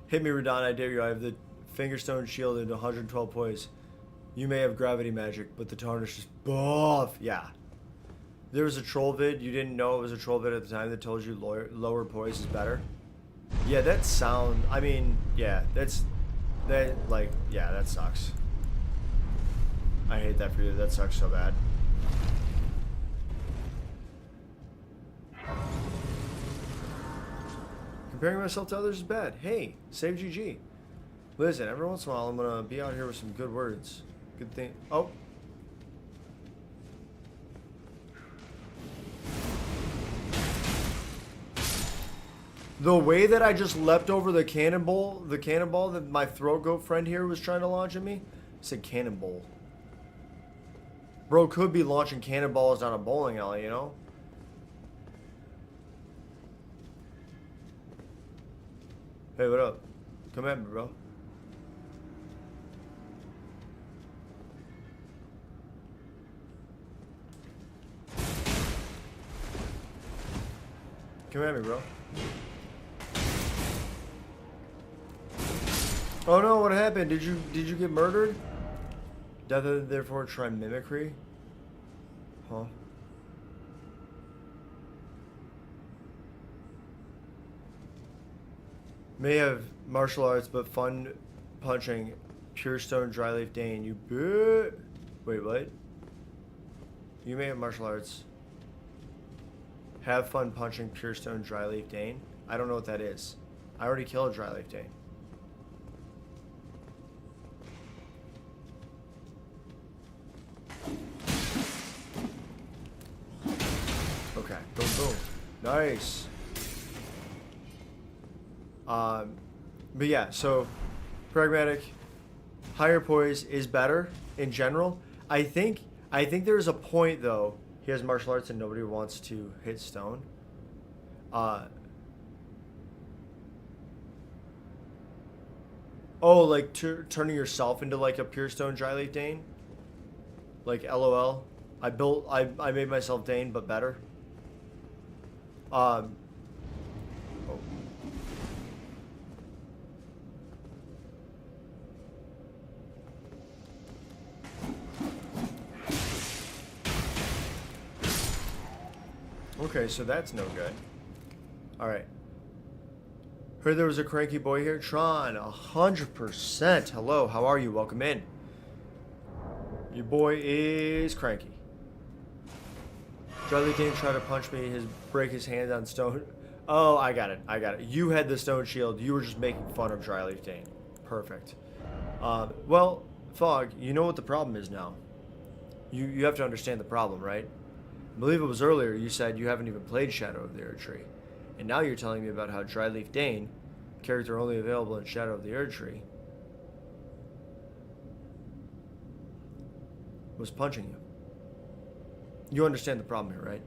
Hit me, Radon, I dare you. I have the Fingerstone shield and 112 poise. You may have gravity magic, but the tarnish is buff. Yeah. There was a troll vid. You didn't know it was a troll vid at the time that told you lower poise is better. Yeah, that sound. I mean, yeah, that sucks. I hate that for you. That sucks so bad. Comparing myself to others is bad. Hey, save GG. Listen, every once in a while I'm gonna be out here with some good words. Good thing. Oh. The way that I just leapt over the cannonball that my throat goat friend here was trying to launch at me, I said cannonball. Bro could be launching cannonballs down a bowling alley, you know? Hey, what up? Come at me, bro. Come at me, bro. Oh no, what happened? Did you get murdered? Death, therefore try mimicry? Huh? May have martial arts, but fun punching pure stone dryleaf Dane. You bit. Wait, what? You may have martial arts. Have fun punching pure stone dryleaf Dane. I don't know what that is. I already killed a dryleaf Dane. Okay, boom, boom. Nice. But yeah, so pragmatic, higher poise is better in general. I think there is a point though. He has martial arts and nobody wants to hit stone. Oh, like turning yourself into like a pure stone dryleaf Dane. Like LOL. I made myself Dane, but better. Oh. Okay, so that's no good. Alright. Heard there was a cranky boy here. Tron, 100%. Hello, how are you? Welcome in. Your boy is cranky. Charlie King tried to punch me, break his hand on stone. Oh, I got it. You had the stone shield. You were just making fun of Dryleaf Dane. Perfect. Well, Fog, you know what the problem is now. You have to understand the problem, right? I believe it was earlier you said you haven't even played Shadow of the Erdtree. And now you're telling me about how Dryleaf Dane, character only available in Shadow of the Erdtree, was punching you. You understand the problem here, right?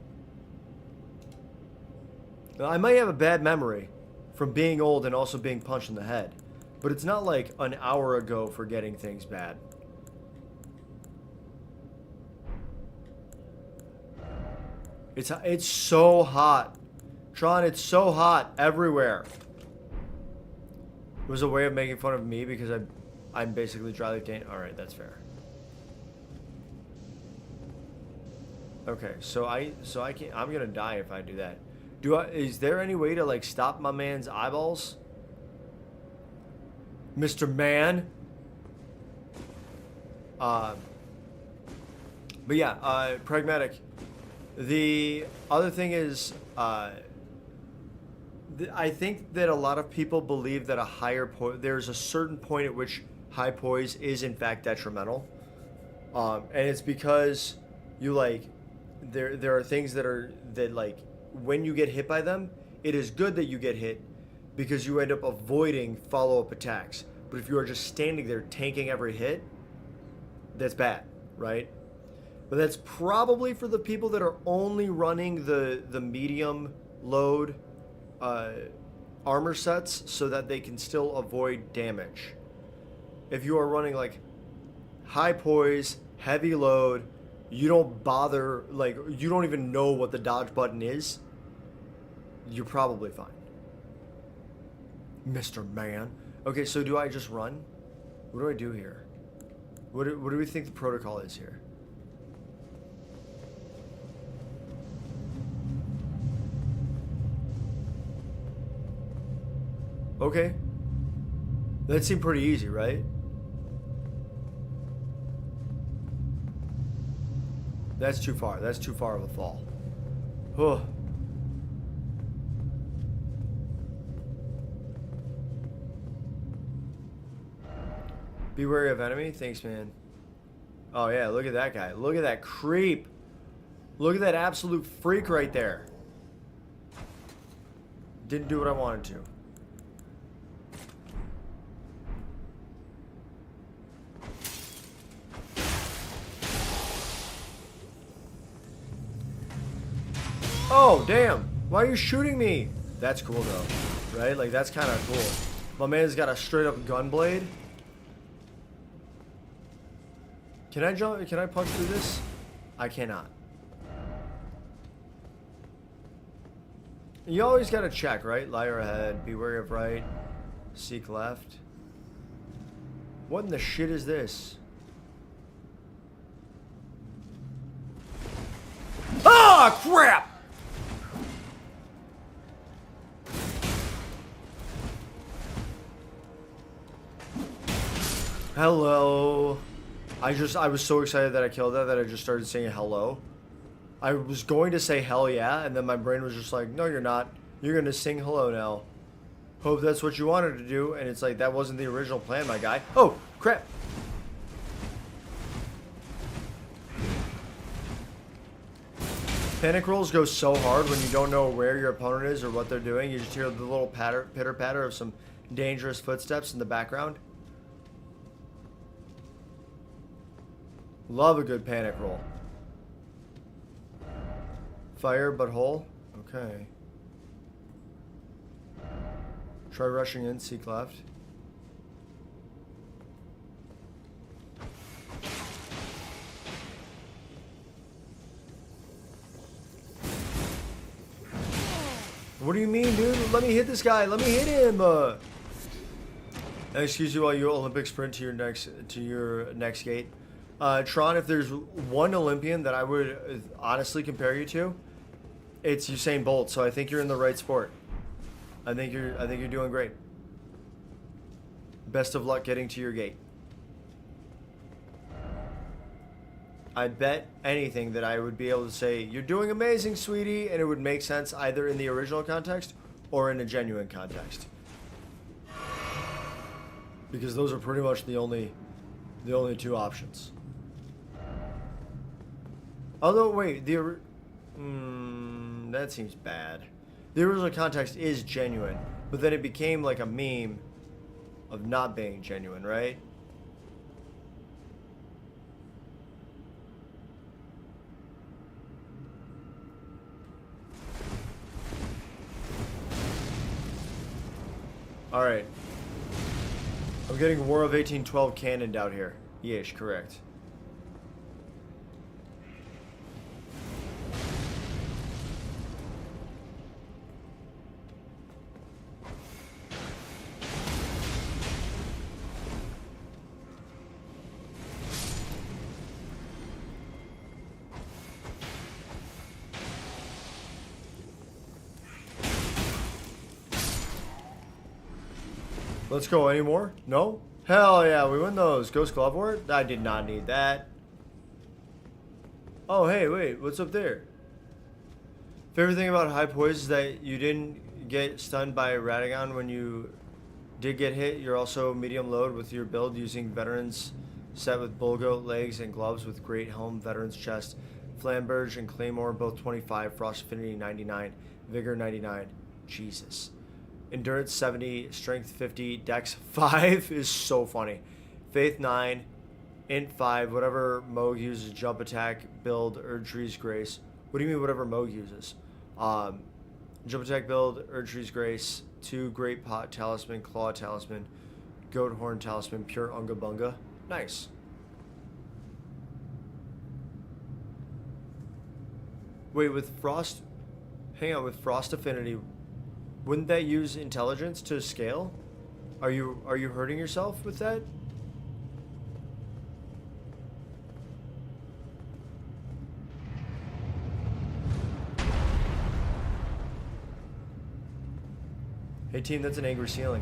Now, I might have a bad memory from being old and also being punched in the head, but it's not like an hour ago forgetting things bad. It's so hot. Tron, it's so hot everywhere. It was a way of making fun of me because I'm basically Dryleaf Dane. Alright, that's fair. Okay, so I can't, I'm gonna die if I do that. Is there any way to like stop my man's eyeballs? Mr. Man? But yeah, pragmatic. The other thing is, I think that a lot of people believe that there's a certain point at which high poise is in fact detrimental, and it's because you like there are things that like when you get hit by them, it is good that you get hit because you end up avoiding follow-up attacks. But if you are just standing there tanking every hit, that's bad, right? But that's probably for the people that are only running the medium load armor sets so that they can still avoid damage. If you are running like high poise, heavy load, you don't bother, like you don't even know what the dodge button is, you're probably fine. Mr. Man. Okay, so do I just run? What do I do here? What do we think the protocol is here? Okay. That seemed pretty easy, right? That's too far. That's too far of a fall. Oh. Be wary of enemy. Thanks, man. Oh, yeah. Look at that guy. Look at that creep. Look at that absolute freak right there. Didn't do what I wanted to. Oh, damn. Why are you shooting me? That's cool, though. Right? Like, that's kind of cool. My man's got a straight-up gun blade. Can I jump? Can I punch through this? I cannot. You always gotta check, right? Liar ahead. Be wary of right. Seek left. What in the shit is this? Ah, crap! Hello. I was so excited that I killed that I just started saying hello. I was going to say hell yeah, and then my brain was just like, no, you're not. You're gonna sing hello now. Hope that's what you wanted to do, and it's like, that wasn't the original plan, my guy. Oh, crap. Panic rolls go so hard when you don't know where your opponent is or what they're doing. You just hear the little pitter-patter of some dangerous footsteps in the background. Love a good panic roll. Fire but hole. Okay. Try rushing in, seek left. What do you mean, dude? Let me hit this guy. Let me hit him. Excuse you while you Olympic sprint to your next gate. Tron, if there's one Olympian that I would honestly compare you to, It's Usain Bolt, so I think you're in the right sport. I think you're doing great. Best of luck getting to your gate. I bet anything that I would be able to say, you're doing amazing, sweetie, and it would make sense either in the original context or in a genuine context. Because those are pretty much the only two options. Although, wait, that seems bad. The original context is genuine, but then it became like a meme of not being genuine, right? Alright. I'm getting War of 1812 cannoned out here. Yeesh, correct. Let's go. Any more? No? Hell yeah, we win those. Ghost Glove Ward? I did not need that. Oh, hey, wait. What's up there? Favorite thing about High Poise is that you didn't get stunned by Radagon when you did get hit. You're also medium load with your build using Veterans set with Bullgoat legs and gloves with Great Helm, Veterans chest, Flamberge and Claymore, both 25, Frost Affinity 99, Vigor 99. Jesus. Endurance 70, Strength 50, Dex 5 is so funny. Faith 9, Int 5, whatever Moog uses, Jump Attack, Build, Erdtree's Grace. What do you mean whatever Moog uses? Jump Attack Build, Erdtree's Grace, 2 Great Pot Talisman, Claw Talisman, Goat Horn Talisman, Pure Unga Bunga. Nice. Wait, with Frost... Hang on, with Frost Affinity... Wouldn't that use intelligence to scale? Are you hurting yourself with that? Hey team, that's an angry ceiling.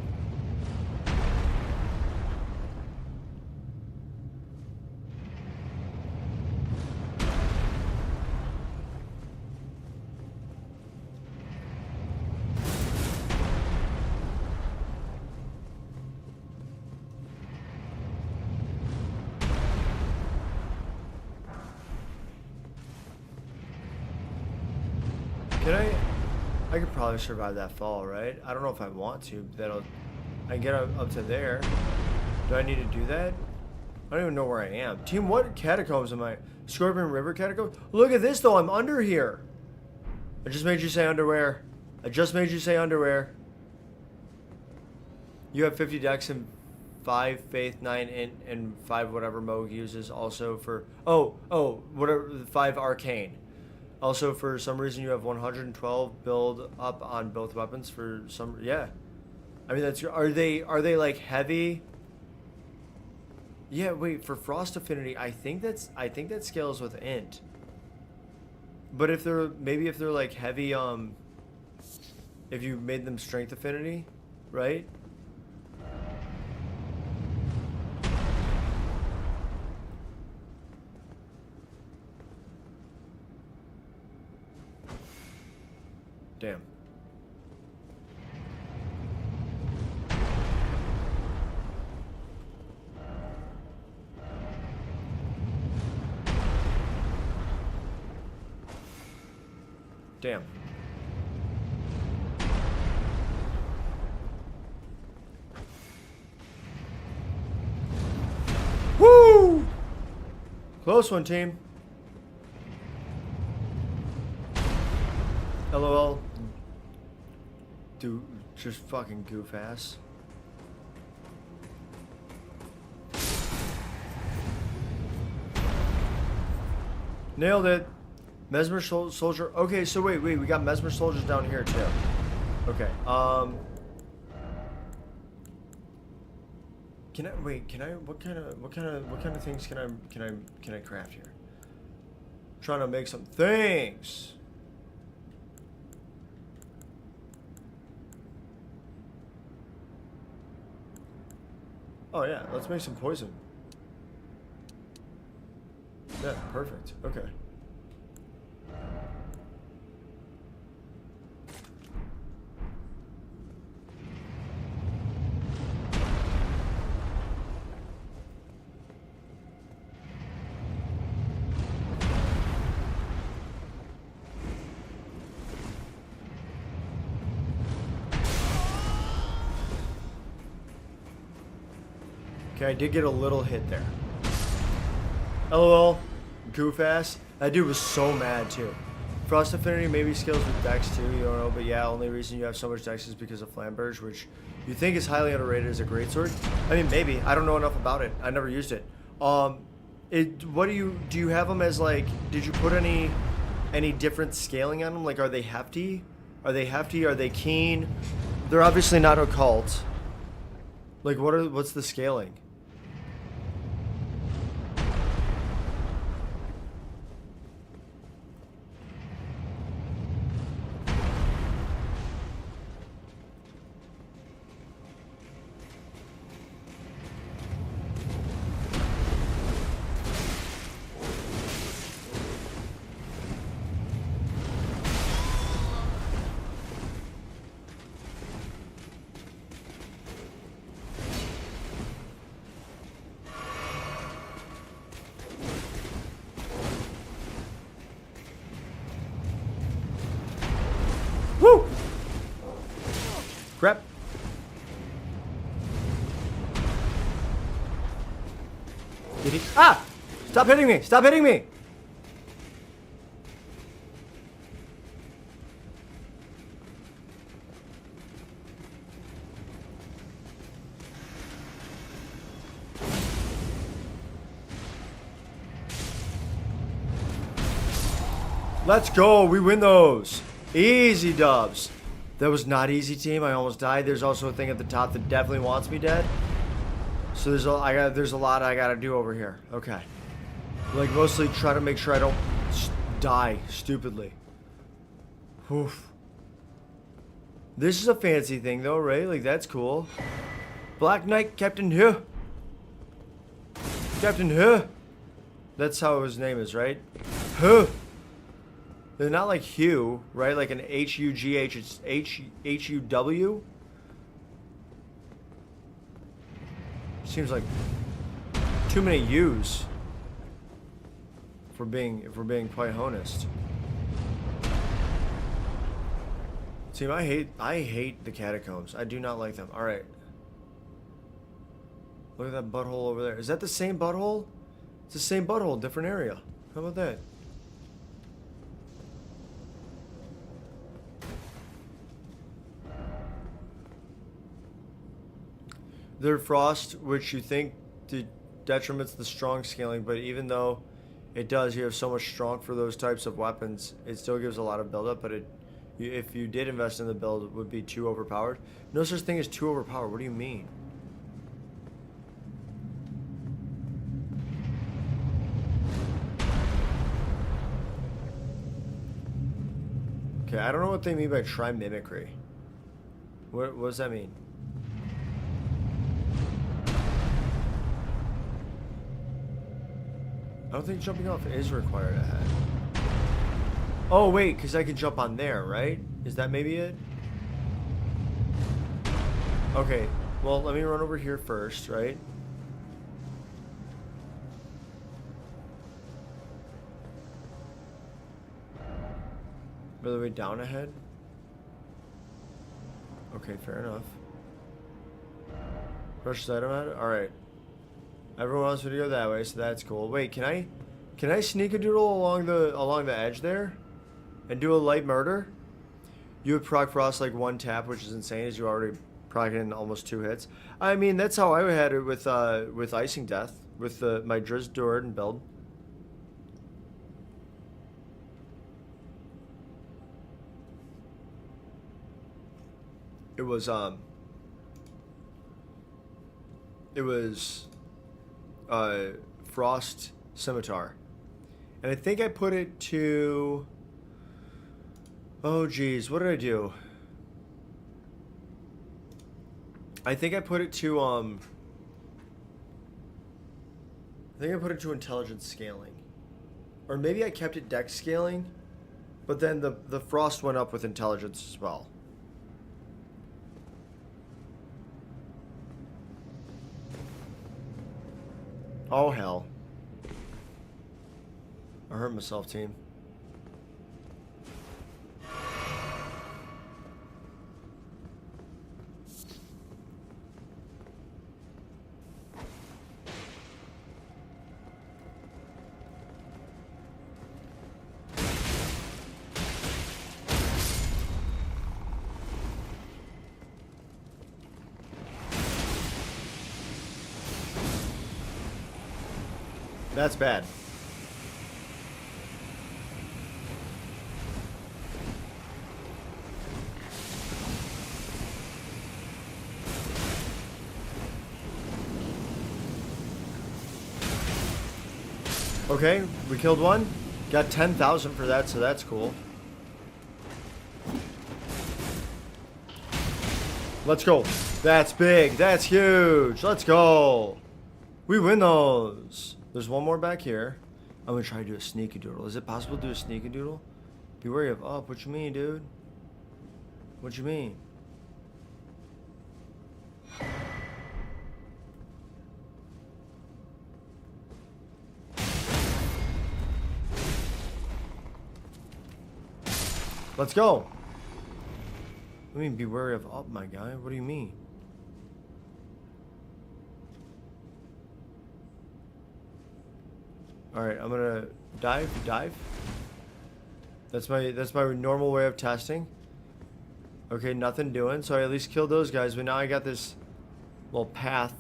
I could probably survive that fall, right? I don't know if I want to, but I can get up to there. Do I need to do that? I don't even know where I am. Team, what catacombs am I? Scorpion River catacombs? Look at this though, I'm under here. I just made you say underwear. I just made you say underwear. You have 50 dex and 5 faith, 9 int, and 5 whatever Moog uses also for... whatever, 5 arcane. Also, for some reason, you have 112 build up on both weapons for some... Yeah. I mean, that's... Are they like, heavy? Yeah, wait, for Frost Affinity, I think that scales with int. But if they're... Maybe if they're, like, heavy, if you made them Strength Affinity, right? Damn. Damn. Woo! Close one, team. LOL. Dude, just fucking goof ass. Nailed it. Mesmer soldier. Okay, so wait, we got Mesmer soldiers down here too. Okay. Can I what kind of things can I craft here? Trying to make some things. Oh yeah, let's make some poison. Yeah, perfect. Okay. Okay, I did get a little hit there. LOL, goof ass. That dude was so mad too. Frost Affinity maybe skills with Dex too, you don't know, but yeah, only reason you have so much Dex is because of Flamberge, which you think is highly underrated as a greatsword. I mean, maybe. I don't know enough about it. I never used it. What do you have them as like? Did you put any different scaling on them? Like, are they hefty? Are they hefty? Are they keen? They're obviously not occult. Like, what's the scaling? Woo! Crap. Did he? Ah! Stop hitting me! Stop hitting me! Let's go! We win those! Easy dubs. That was not easy, team. I almost died. There's also a thing at the top that definitely wants me dead. So there's a lot I gotta do over here. Okay. Like, mostly try to make sure I don't die stupidly. Oof. This is a fancy thing though, right? Like, that's cool. Black Knight, Captain Huh. Captain Huh. That's how his name is, right? Huh. They're not like Hugh, right? Like an H-U-G-H, it's H-U-W. Seems like too many U's for being quite honest. Team, I hate the catacombs. I do not like them. All right. Look at that butthole over there. Is that the same butthole? It's the same butthole, different area. How about that? They're frost, which you think detriments the strong scaling, but even though it does, you have so much strong for those types of weapons, it still gives a lot of buildup, but if you did invest in the build, it would be too overpowered. No such thing as too overpowered. What do you mean? Okay, I don't know what they mean by try mimicry. What does that mean? I don't think jumping off is required ahead. Oh, wait, because I can jump on there, right? Is that maybe it? Okay, well, let me run over here first, right? By the way, down ahead? Okay, fair enough. Rush item ahead? Alright. Everyone wants me to go that way, so that's cool. Wait, can I sneak-a-doodle along the edge there? And do a light murder? You would proc frost like one tap, which is insane, as you already proc in almost 2 hits. I mean, that's how I had it with Icing Death, with my Drizzt Do'Urden build. It was Frost Scimitar. And I think I put it to... Oh, geez. What did I do? I think I put it to, think I put it to intelligence scaling. Or maybe I kept it dex scaling, but then the frost went up with intelligence as well. Oh, hell. I hurt myself, team. That's bad. Okay, we killed one. Got 10,000 for that, so that's cool. Let's go. That's big. That's huge. Let's go. We win those. There's one more back here. I'm gonna try to do a sneaky doodle. Is it possible to do a sneaky doodle? Be wary of up. What you mean, dude? What you mean? Let's go. I mean, be wary of up, my guy. What do you mean? All right, I'm gonna dive. That's my normal way of testing. Okay, nothing doing. So I at least killed those guys, but now I got this little path,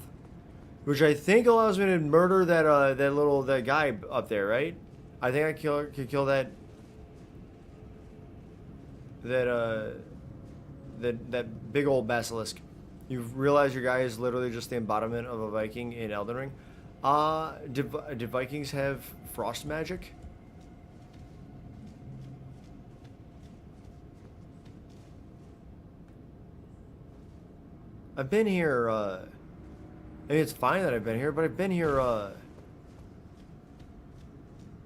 which I think allows me to murder that guy up there, right? I think I could kill that big old basilisk. You realize your guy is literally just the embodiment of a Viking in Elden Ring. Did Vikings have frost magic? I've been here, I mean, it's fine that I've been here, but I've been here,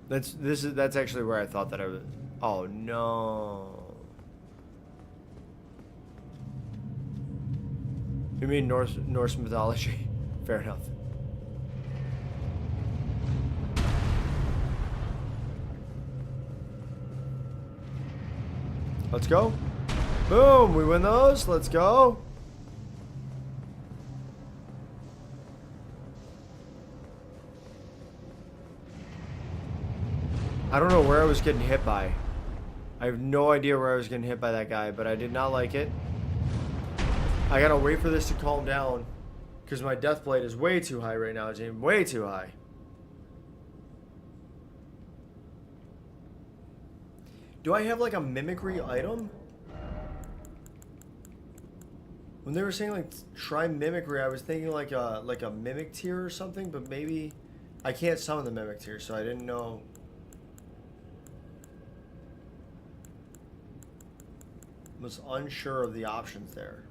that's actually where I thought that I was. Oh, no. You mean Norse mythology? Fair enough. Let's go. Boom, we win those. Let's go. I don't know where I was getting hit by. I have no idea where I was getting hit by that guy, but I did not like it. I gotta wait for this to calm down because my death blade is way too high right now, team. Way too high. Do I have like a mimicry item? When they were saying like try mimicry, I was thinking like a mimic tier or something, but maybe I can't summon the mimic tier, so I didn't know. Was unsure of the options there.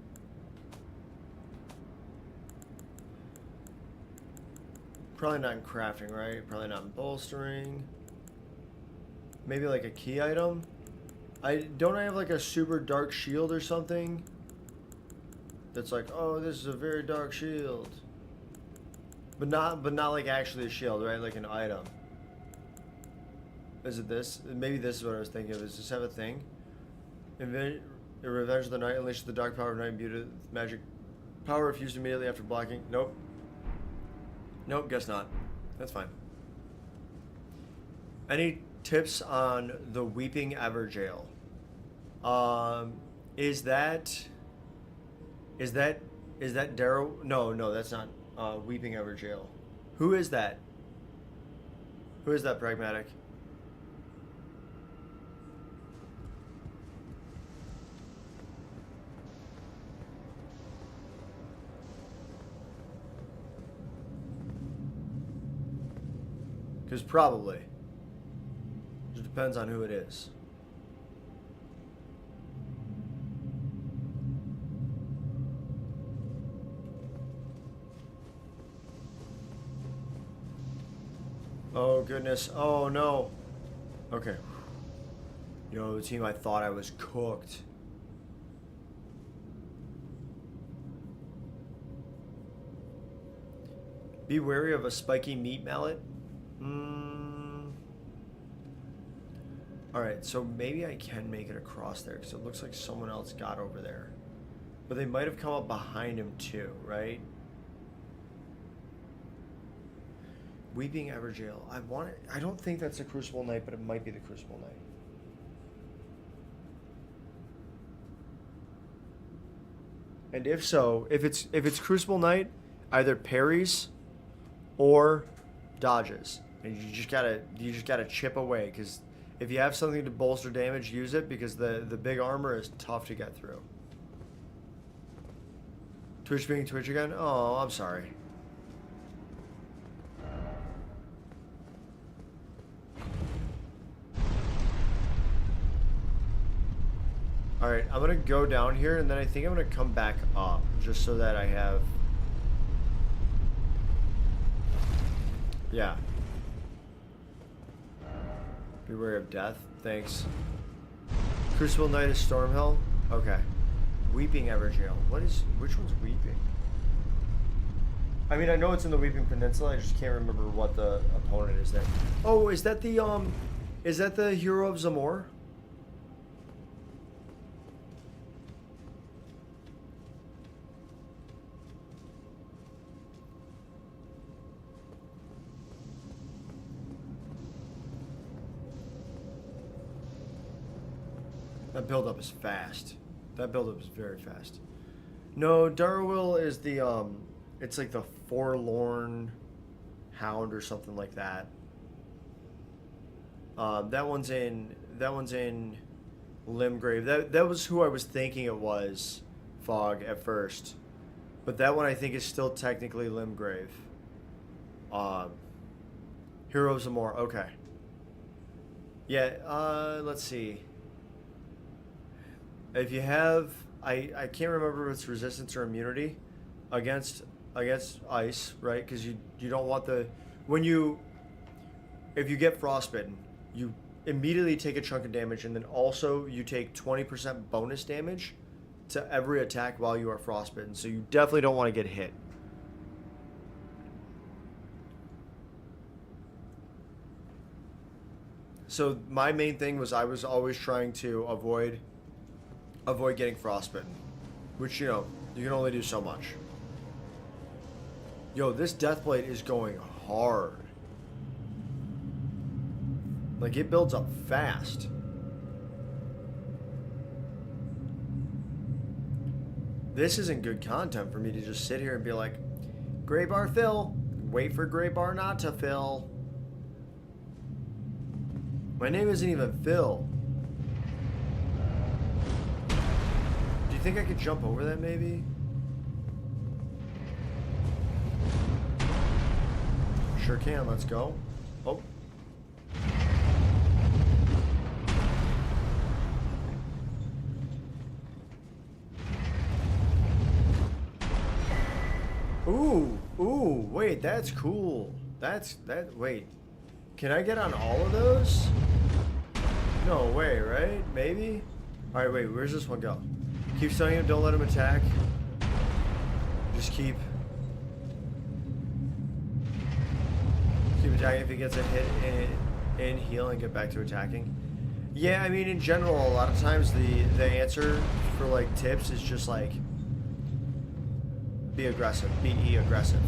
Probably not in crafting, right? Probably not in bolstering. Maybe like a key item. I have like a super dark shield or something. That's like, oh, this is a very dark shield. But not like actually a shield, right? Like an item. Is it this? Maybe this is what I was thinking of. Does this have a thing? Revenge of the Night unleashes the dark power of night imbued with magic power if used immediately after blocking. Nope. Nope, guess not. That's fine. Any tips on the Weeping Everjail? Is that Darrow? No, that's not Weeping Everjail. Who is that? Who is that, Pragmatic? Because probably. It depends on who it is. Oh goodness. Oh no. Okay. Yo, team, I thought I was cooked. Be wary of a spiky meat mallet. Alright, so maybe I can make it across there because it looks like someone else got over there. But they might have come up behind him too, right? Weeping Everjail. I don't think that's the Crucible Knight, but it might be the Crucible Knight. And if so, if it's Crucible Knight, either parries or dodges. And you just gotta chip away, because if you have something to bolster damage, use it, because the big armor is tough to get through. Twitch being Twitch again? Oh, I'm sorry. Alright, I'm gonna go down here, and then I think I'm gonna come back up, just so that I have... Yeah. Beware of death. Thanks. Crucible Knight is Stormhell? Okay. Weeping Everjail. Which one's Weeping? I mean, I know it's in the Weeping Peninsula, I just can't remember what the opponent is there. Oh, is that the Hero of Zamor? That build-up is fast. That build-up is very fast. No, Darwil is the, it's like the Forlorn Hound or something like that. That one's in Limgrave. That was who I was thinking it was, Fog, at first. But that one I think is still technically Limgrave. Heroes of More, okay. Yeah, let's see. If you have, I can't remember if it's resistance or immunity against ice, right? Because you don't want the, if you get frostbitten, you immediately take a chunk of damage, and then also you take 20% bonus damage to every attack while you are frostbitten. So you definitely don't want to get hit. So my main thing was I was always trying to avoid getting frostbitten, which, you know, you can only do so much. Yo, this Deathblade is going hard. Like, it builds up fast. This isn't good content for me to just sit here and be like, gray bar fill, wait for gray bar not to fill. My name isn't even Phil. I think I could jump over that, maybe? Sure can, let's go. Oh. Ooh, wait, that's cool. Wait. Can I get on all of those? No way, right? Maybe? Alright, wait, where's this one go? Keep telling him, don't let him attack. Just keep attacking. If he gets a hit in heal and get back to attacking. Yeah, I mean, in general, a lot of times the answer for, like, tips is just, like, be aggressive. Be aggressive.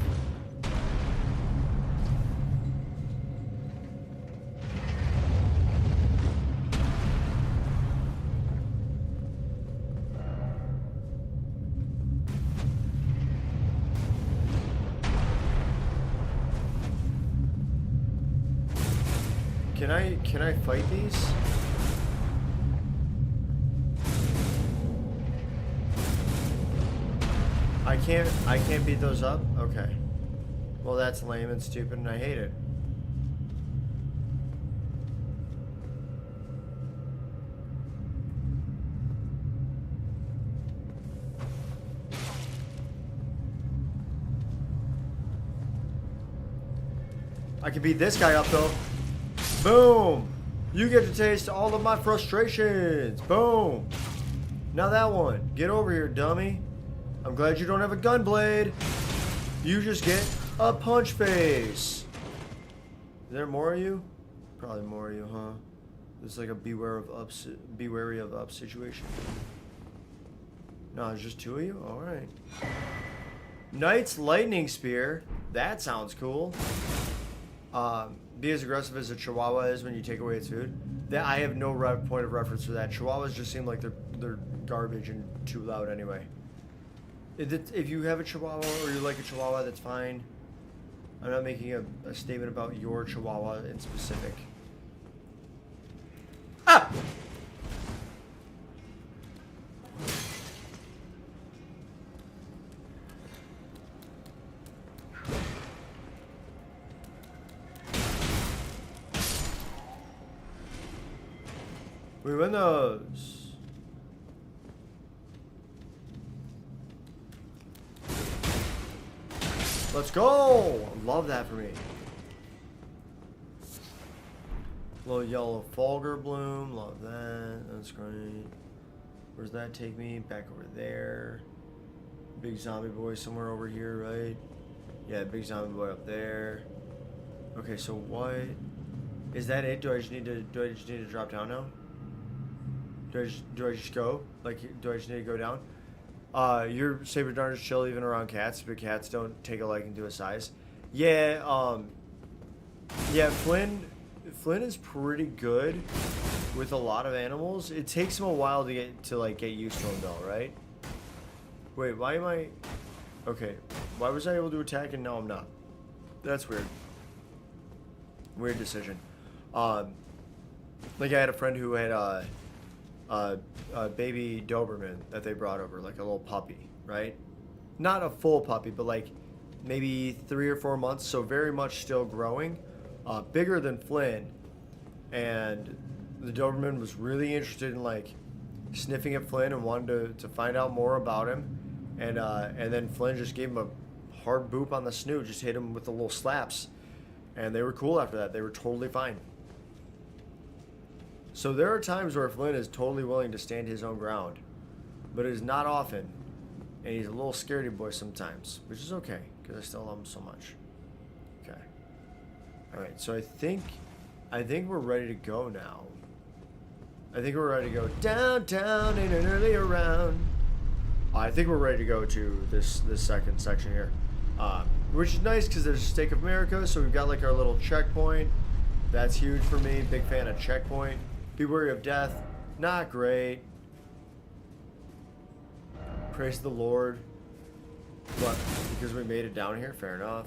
Can I fight these? I can't beat those up? Okay. Well, that's lame and stupid, and I hate it. I can beat this guy up though. Boom! You get to taste all of my frustrations. Boom! Now that one. Get over here, dummy. I'm glad you don't have a gun blade. You just get a punch face. Is there more of you? Probably more of you, huh? It's like a be wary of up situation. No, it's just two of you? Alright. Knight's Lightning Spear. That sounds cool. Be as aggressive as a Chihuahua is when you take away its food. That I have no point of reference for that. Chihuahuas just seem like they're garbage and too loud anyway. If you have a Chihuahua or you like a Chihuahua, that's fine. I'm not making a statement about your Chihuahua in specific. Ah! We win those. Let's go! I love that for me. Little yellow Fulgur Bloom, love that. That's great. Where's that take me? Back over there. Big zombie boy somewhere over here, right? Yeah, big zombie boy up there. Okay, so what is that? It? Do I just need to drop down now? Do I just go? Like, do I just need to go down? Your Saber Darn is chill even around cats, but cats don't take a liking to a size. Yeah, yeah, Flynn is pretty good with a lot of animals. It takes him a while to get used to him though, right? Wait, why am I? Okay, why was I able to attack and now I'm not? That's weird. Weird decision. Like I had a friend who had a baby Doberman that they brought over, like a little puppy, right? Not a full puppy, but like maybe 3 or 4 months, so very much still growing. Bigger than Flynn, and the Doberman was really interested in like sniffing at Flynn and wanted to find out more about him, and then Flynn just gave him a hard boop on the snoot, just hit him with the little slaps, and they were cool after that. They were totally fine. So there are times where Flynn is totally willing to stand his own ground, but it is not often, and he's a little scaredy boy sometimes, which is okay because I still love him so much. Okay. All right, so I think we're ready to go now. I think we're ready to go downtown in an earlier round. I think we're ready to go to this second section here, which is nice because there's Stake of America, so we've got like our little checkpoint. That's huge for me. Big fan of checkpoint. Be wary of death. Not great. Praise the Lord. But because we made it down here, fair enough.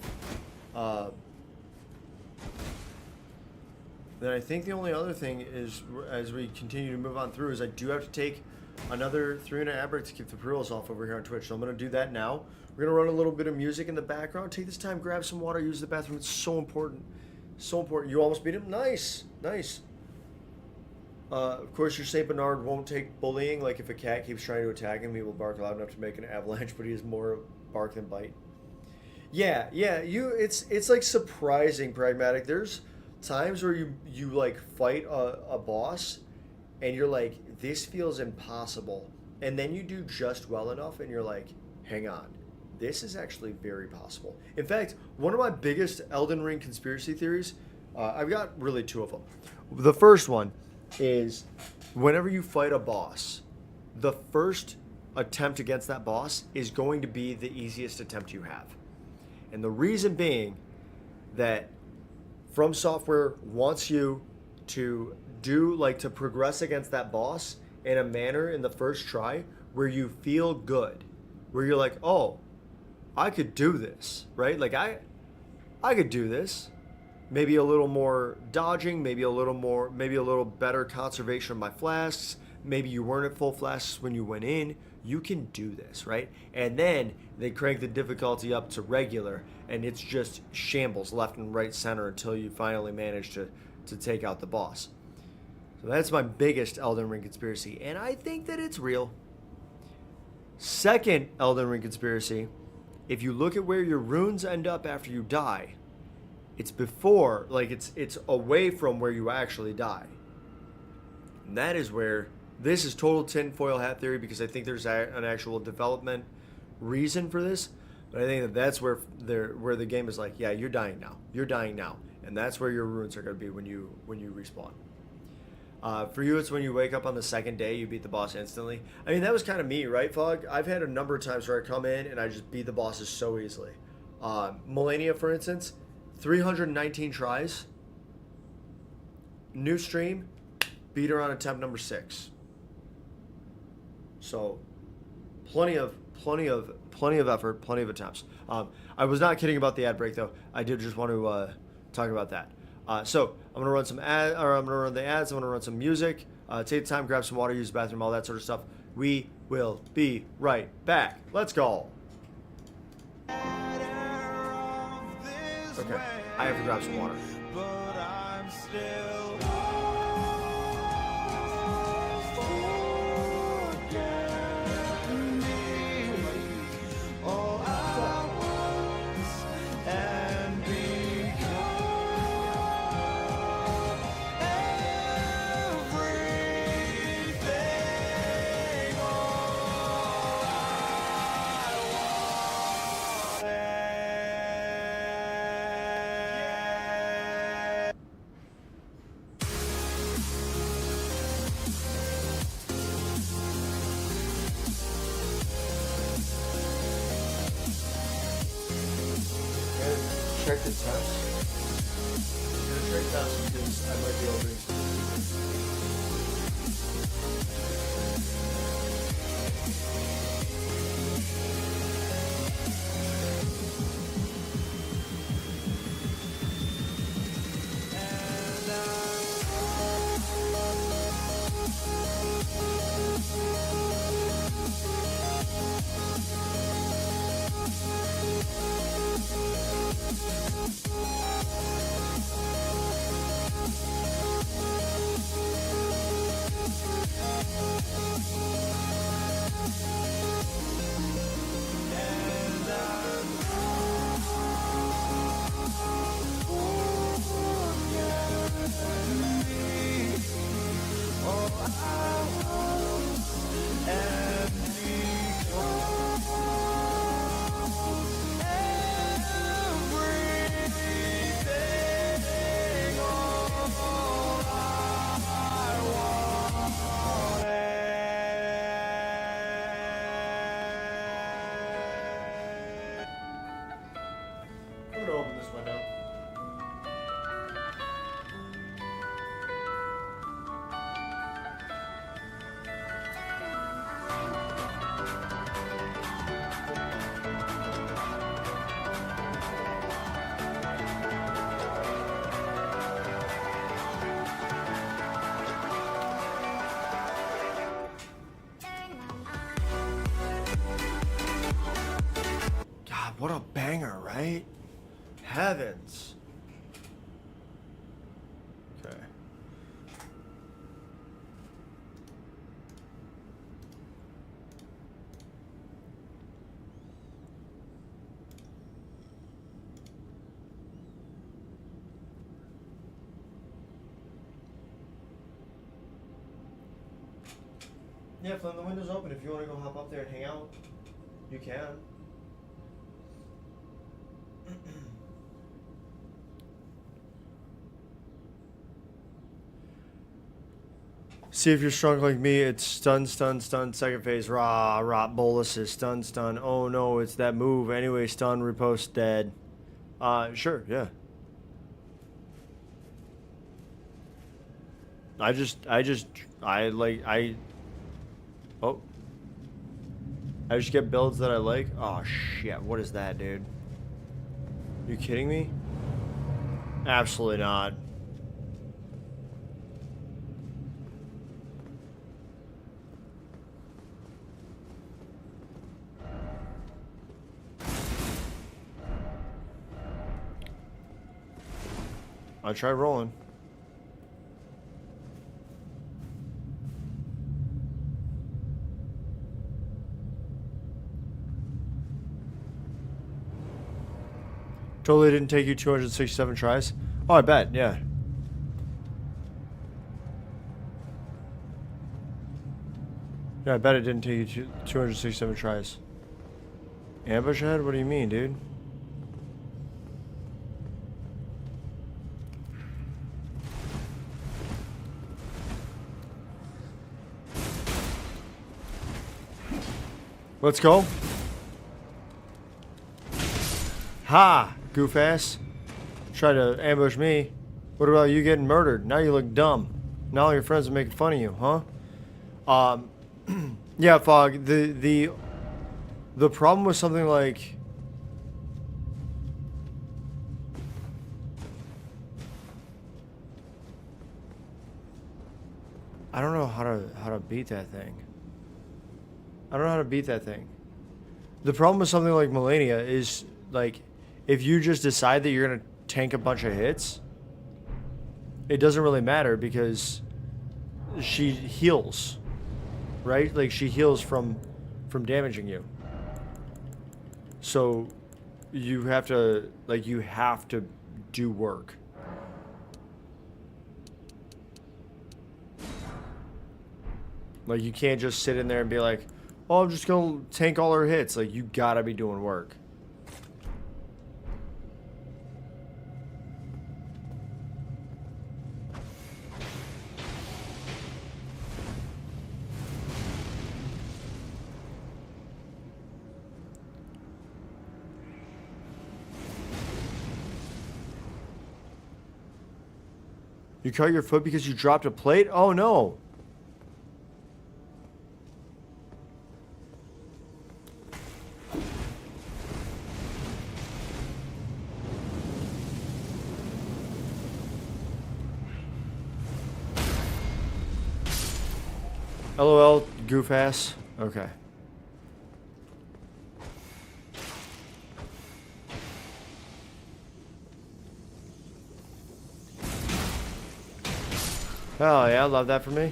Then I think the only other thing is, as we continue to move on through, is I do have to take another 300 ad break to keep the pre-rolls off over here on Twitch. So I'm going to do that now. We're going to run a little bit of music in the background. Take this time, grab some water, use the bathroom. It's so important. So important. You almost beat him. Nice. Nice. Of course, your St. Bernard won't take bullying. Like if a cat keeps trying to attack him, he will bark loud enough to make an avalanche, but he is more bark than bite. Yeah. It's like surprising pragmatic. There's times where you like fight a boss and you're like, this feels impossible, and then you do just well enough and you're like, hang on, this is actually very possible. In fact, one of my biggest Elden Ring conspiracy theories, I've got really 2 of them. The first one is whenever you fight a boss, the first attempt against that boss is going to be the easiest attempt you have. And the reason being that From Software wants you to to progress against that boss in a manner in the first try where you feel good, where you're like, oh, I could do this, right? Like I could do this. Maybe a little more dodging, maybe a little better conservation of my flasks. Maybe you weren't at full flasks when you went in. You can do this, right? And then they crank the difficulty up to regular, and it's just shambles left and right center until you finally manage to take out the boss. So that's my biggest Elden Ring conspiracy, and I think that it's real. Second Elden Ring conspiracy, if you look at where your runes end up after you die, It's before, like it's away from where you actually die. And that is where this is total tinfoil hat theory, because I think there's an actual development reason for this. But I think that that's where the game is like, yeah, you're dying now. You're dying now. And that's where your runes are going to be when you respawn. For you, it's when you wake up on the second day, you beat the boss instantly. I mean, that was kind of me, right, Fog? I've had a number of times where I come in and I just beat the bosses so easily. Millennia, for instance, 319 tries. New stream, beat her on attempt number 6. So, plenty of effort, plenty of attempts. I was not kidding about the ad break, though. I did just want to talk about that. So I'm gonna run some ad, or I'm gonna run the ads. I'm gonna run some music. Take the time, grab some water, use the bathroom, all that sort of stuff. We will be right back. Let's go. Okay, I have to grab some water. But I'm still forgetting me. All I was and become everything. All I wanted. Check the test. I'm gonna check test because I might be opening some. I'm gonna open this window. God, what a banger, right? Heavens. Okay. Yeah, Flynn, the window's open. If you want to go hop up there and hang out, you can. See if you're strong like me. It's stun, stun, stun. Second phase. Rah, rot boluses. Stun, stun. Oh no, it's that move. Anyway, stun, repost, dead. Sure, yeah. Oh. I just get builds that I like. Oh shit, what is that, dude? You kidding me? Absolutely not. I try rolling. Totally didn't take you 267 tries? Oh, I bet, yeah. Yeah, I bet it didn't take you 267 tries. Ambush ahead? What do you mean, dude? Let's go. Ha! Goof ass. Try to ambush me. What about you getting murdered? Now you look dumb. Now all your friends are making fun of you, huh? Yeah, Fog. The problem with something like I don't know how to beat that thing. I don't know how to beat that thing. The problem with something like Melania is like if you just decide that you're gonna tank a bunch of hits, it doesn't really matter because she heals, right? Like she heals from damaging you. So you have to do work. Like you can't just sit in there and be like, "Oh, I'm just gonna tank all her hits." Like you gotta be doing work. You cut your foot because you dropped a plate? Oh no. LOL, goof ass. Okay. Oh yeah, love that for me.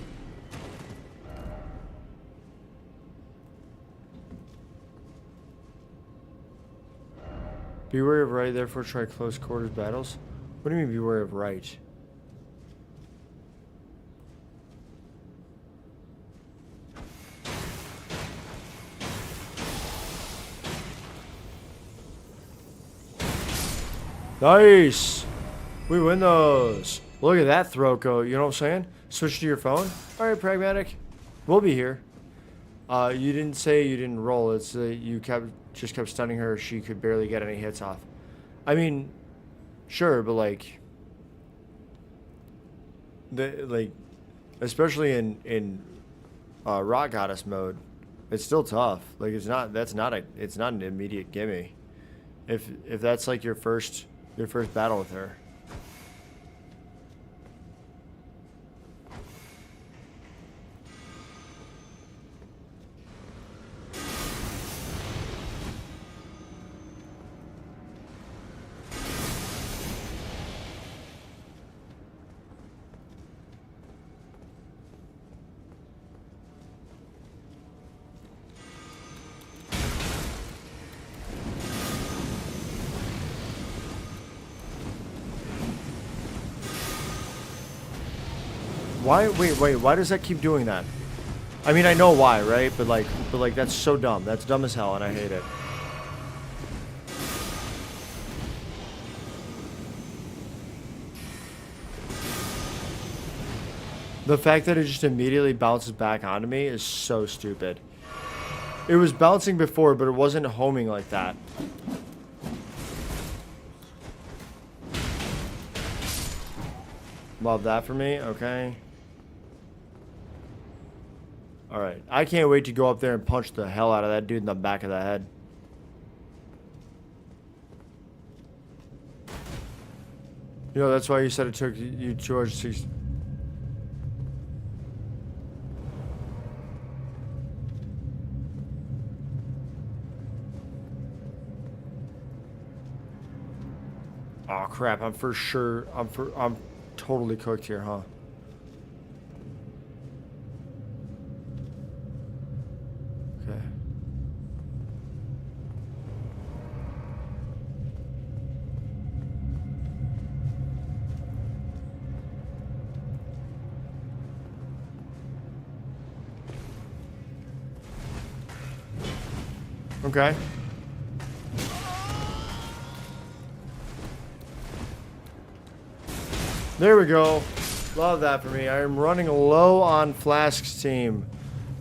Be wary of right, therefore try close quarters battles. What do you mean be wary of right? Nice! We win those. Look at that throat go, you know what I'm saying? Switch to your phone. Alright, Pragmatic. We'll be here. You didn't say you didn't roll. It's you just kept stunning her. She could barely get any hits off. I mean, sure, but like, especially in Rock Goddess mode, it's still tough. Like it's not an immediate gimme. If that's like your first battle with her. Wait, why does that keep doing that? I mean, I know why, right? But like that's so dumb. That's dumb as hell and I hate it. The fact that it just immediately bounces back onto me is so stupid. It was bouncing before, but it wasn't homing like that. Love that for me, okay. Alright, I can't wait to go up there and punch the hell out of that dude in the back of the head. You know, that's why you said it took you 260... Oh crap, I'm totally cooked here, huh? Okay. Okay. There we go. Love that for me. I am running low on flasks, team.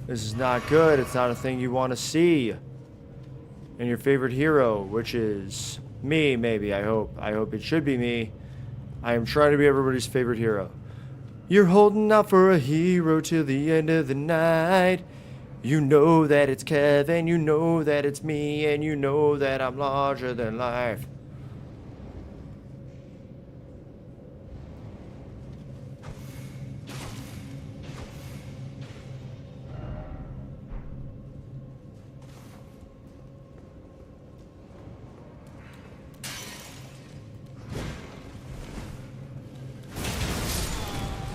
This is not good. It's not a thing you want to see. And your favorite hero, which is me, maybe. I hope. I hope it should be me. I am trying to be everybody's favorite hero. You're holding out for a hero till the end of the night. You know that it's Kevin, you know that it's me, and you know that I'm larger than life.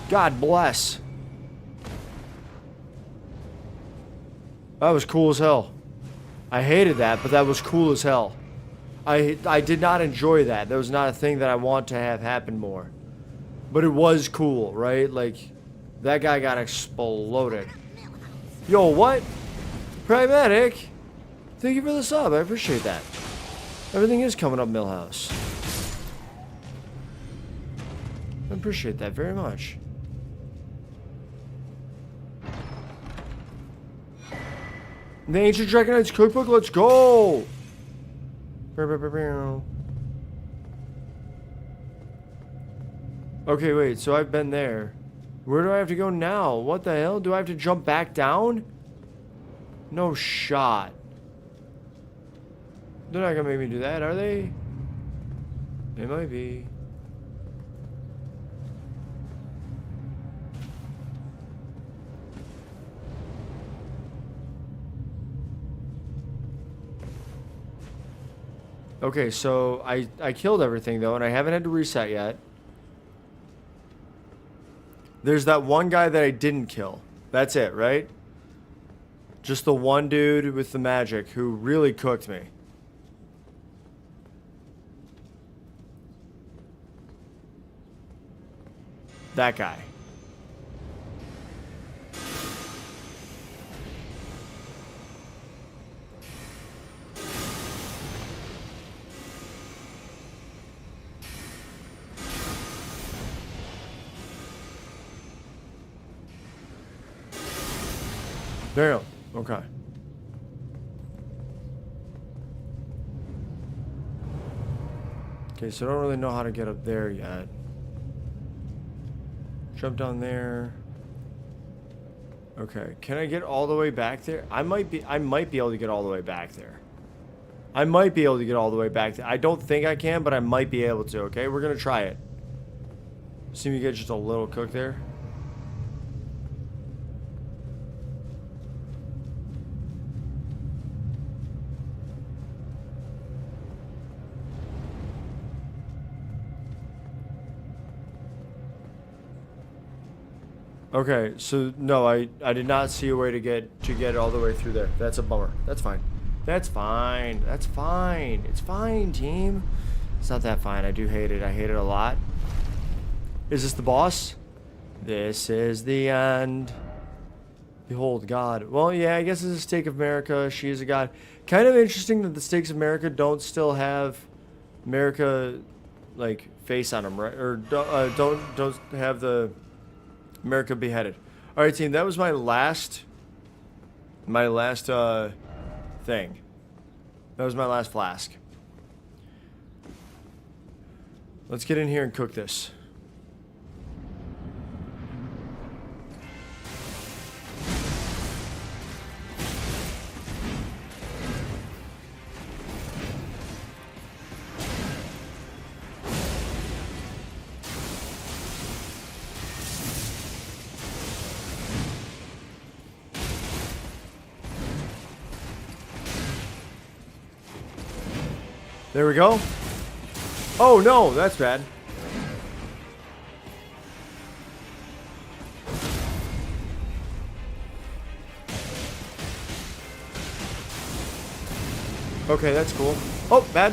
God bless. That was cool as hell. I hated that, but that was cool as hell. I did not enjoy that. That was not a thing that I want to have happen more. But it was cool, right? Like, that guy got exploded. Yo, what? Pragmatic? Thank you for the sub. I appreciate that. Everything is coming up, Millhouse. I appreciate that very much. The Ancient Dragon Knight's Cookbook, let's go! Okay, wait, so I've been there. Where do I have to go now? What the hell? Do I have to jump back down? No shot. They're not gonna make me do that, are they? They might be. Okay, so I killed everything though, and I haven't had to reset yet. There's that one guy that I didn't kill. That's it, right? Just the one dude with the magic who really cooked me. That guy. There you go. Okay. Okay, so I don't really know how to get up there yet. Jump down there. Okay, can I get all the way back there? I might be able to get all the way back there. I might be able to get all the way back there. I don't think I can, but I might be able to, okay? We're gonna try it. See me get just a little cook there. Okay, so no, I did not see a way to get it all the way through there. That's a bummer. That's fine. That's fine. That's fine. It's fine, team. It's not that fine. I do hate it. I hate it a lot. Is this the boss? This is the end. Behold God. Well, yeah, I guess it's a stake of America. She is a god. Kind of interesting that the stakes of America don't still have America like face on them, right? Or don't have the America beheaded. All right, team. That was my last thing. That was my last flask. Let's get in here and cook this. There we go. Oh no, that's bad. Okay, that's cool. Oh, bad.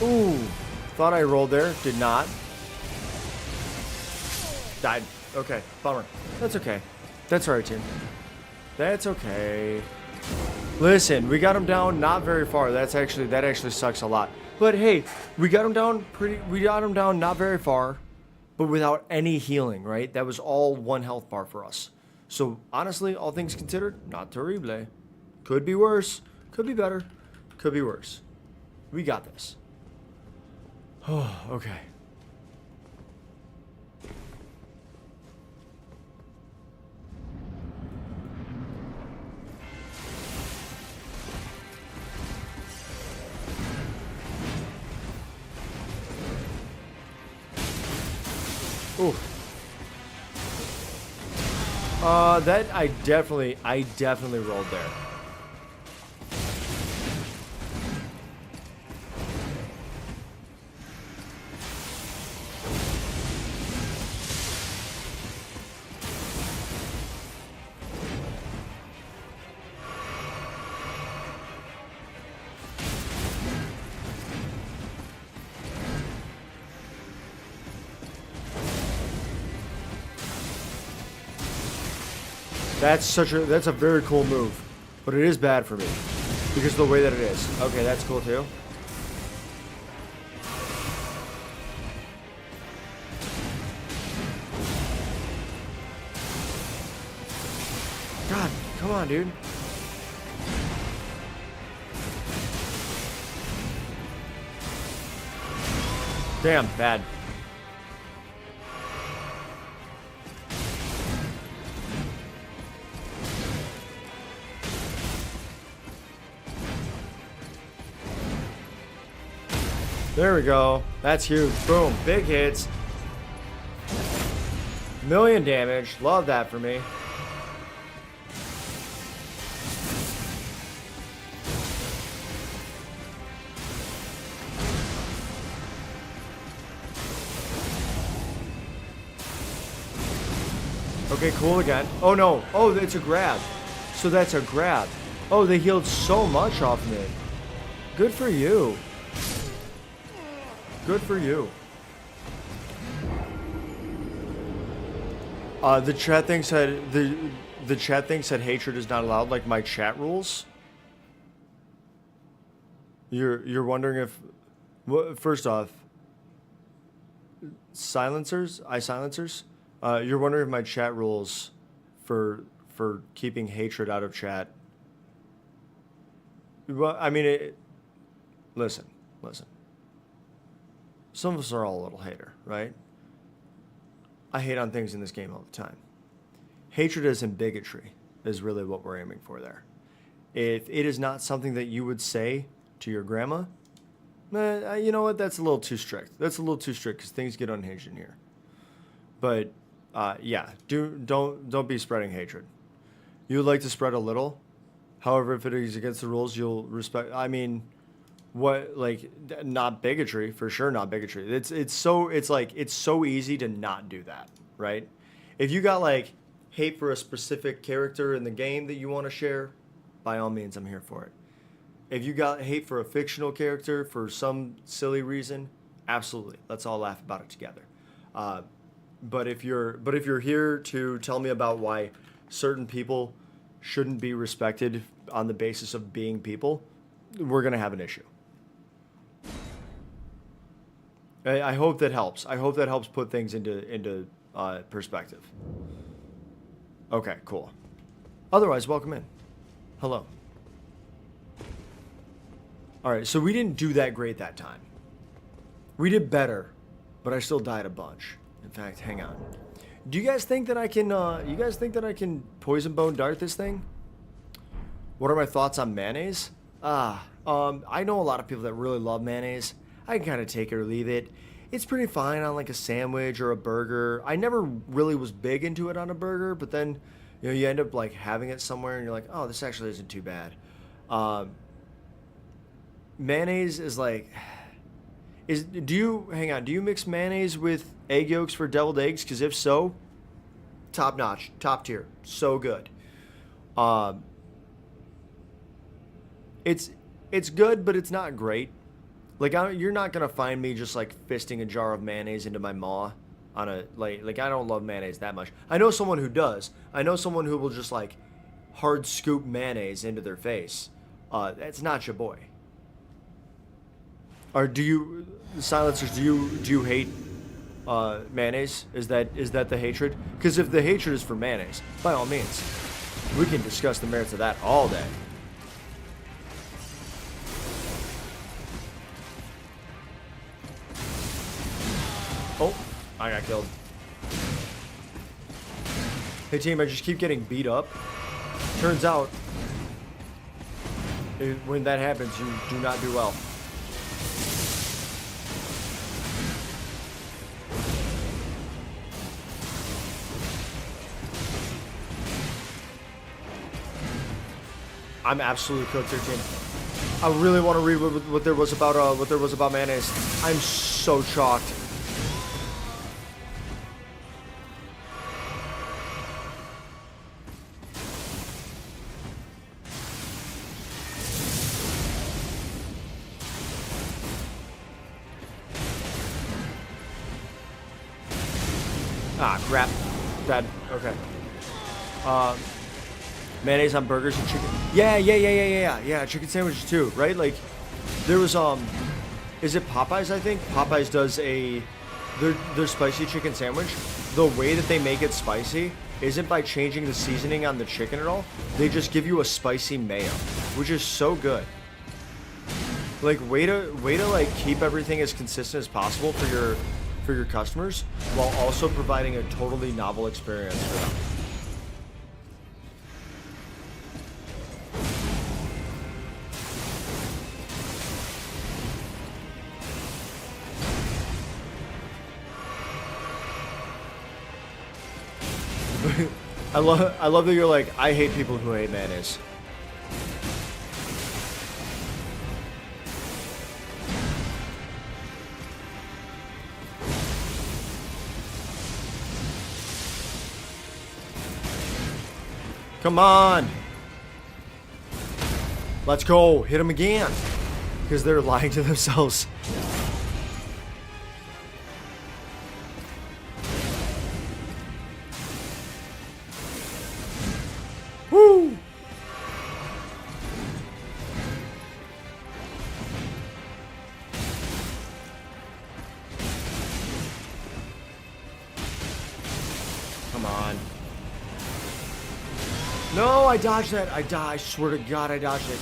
Ooh, thought I rolled there. Did not. Died. Okay, bummer. That's okay. That's all right, team. That's okay. Listen, we got him down not very far. That actually sucks a lot. But hey, we got him down not very far, but without any healing, right? That was all 1 health bar for us. So honestly, all things considered, not terrible. Could be worse, could be better, could be worse. We got this. Oh, okay. Ooh. That I definitely rolled there. That's a very cool move, but it is bad for me because of the way that it is. Okay, that's cool too. God, come on, dude. Damn, bad. There we go. That's huge. Boom. Big hits. Million damage. Love that for me. Okay, cool again. Oh no. Oh, it's a grab. So that's a grab. Oh, they healed so much off me. Good for you. Good for you. The chat thing said the chat thing said hatred is not allowed, like my chat rules. You're wondering if, well, first off, silencers. You're wondering if my chat rules for keeping hatred out of chat. Well, I mean, listen. Some of us are all a little hater, right? I hate on things in this game all the time. Hatred and bigotry is really what we're aiming for there. If it is not something that you would say to your grandma, you know what? That's a little too strict. That's a little too strict because things get unhinged in here. But yeah, don't be spreading hatred. You would like to spread a little. However, if it is against the rules, you'll respect. I mean, what, like, not bigotry, for sure, not bigotry. It's so easy to not do that, right? If you got like hate for a specific character in the game that you want to share, by all means, I'm here for it. If you got hate for a fictional character for some silly reason, absolutely, let's all laugh about it together. But if you're here to tell me about why certain people shouldn't be respected on the basis of being people, we're gonna have an issue. I hope that helps. I hope that helps put things into perspective. Okay, cool. Otherwise, welcome in. Hello. All right, so we didn't do that great that time. We did better, but I still died a bunch. In fact, hang on. Do you guys think that I can? You guys think that I can poison bone dart this thing? What are my thoughts on mayonnaise? I know a lot of people that really love mayonnaise. I can kind of take it or leave it. It's pretty fine on like a sandwich or a burger. I never really was big into it on a burger, but then, you know, you end up like having it somewhere and you're like, oh, this actually isn't too bad. Mayonnaise is like, do you mix mayonnaise with egg yolks for deviled eggs? Because if so, top notch, top tier, so good. It's good, but it's not great. Like, you're not gonna find me just like fisting a jar of mayonnaise into my maw on a like I don't love mayonnaise that much. I know someone who does. I know someone who will just like hard scoop mayonnaise into their face. That's not your boy. Or do you, silencers? Do you hate mayonnaise? Is that the hatred? Because if the hatred is for mayonnaise, by all means, we can discuss the merits of that all day. Oh, I got killed. Hey team, I just keep getting beat up. Turns out, when that happens, you do not do well. I'm absolutely cooked here, team. I really want to read what there was about mayonnaise. I'm so shocked. Ah, crap. Dead. Okay. Mayonnaise on burgers and chicken. Yeah, chicken sandwiches too, right? Like, there was, is it Popeyes, I think? Popeyes does their spicy chicken sandwich. The way that they make it spicy isn't by changing the seasoning on the chicken at all. They just give you a spicy mayo, which is so good. Like, way to like keep everything as consistent as possible for your customers, while also providing a totally novel experience for them. I love that you're like, I hate people who hate mayonnaise. Come on. Let's go. Hit them again. Because they're lying to themselves. Woo! Come on. No, I dodged that. I swear to God, I dodged it.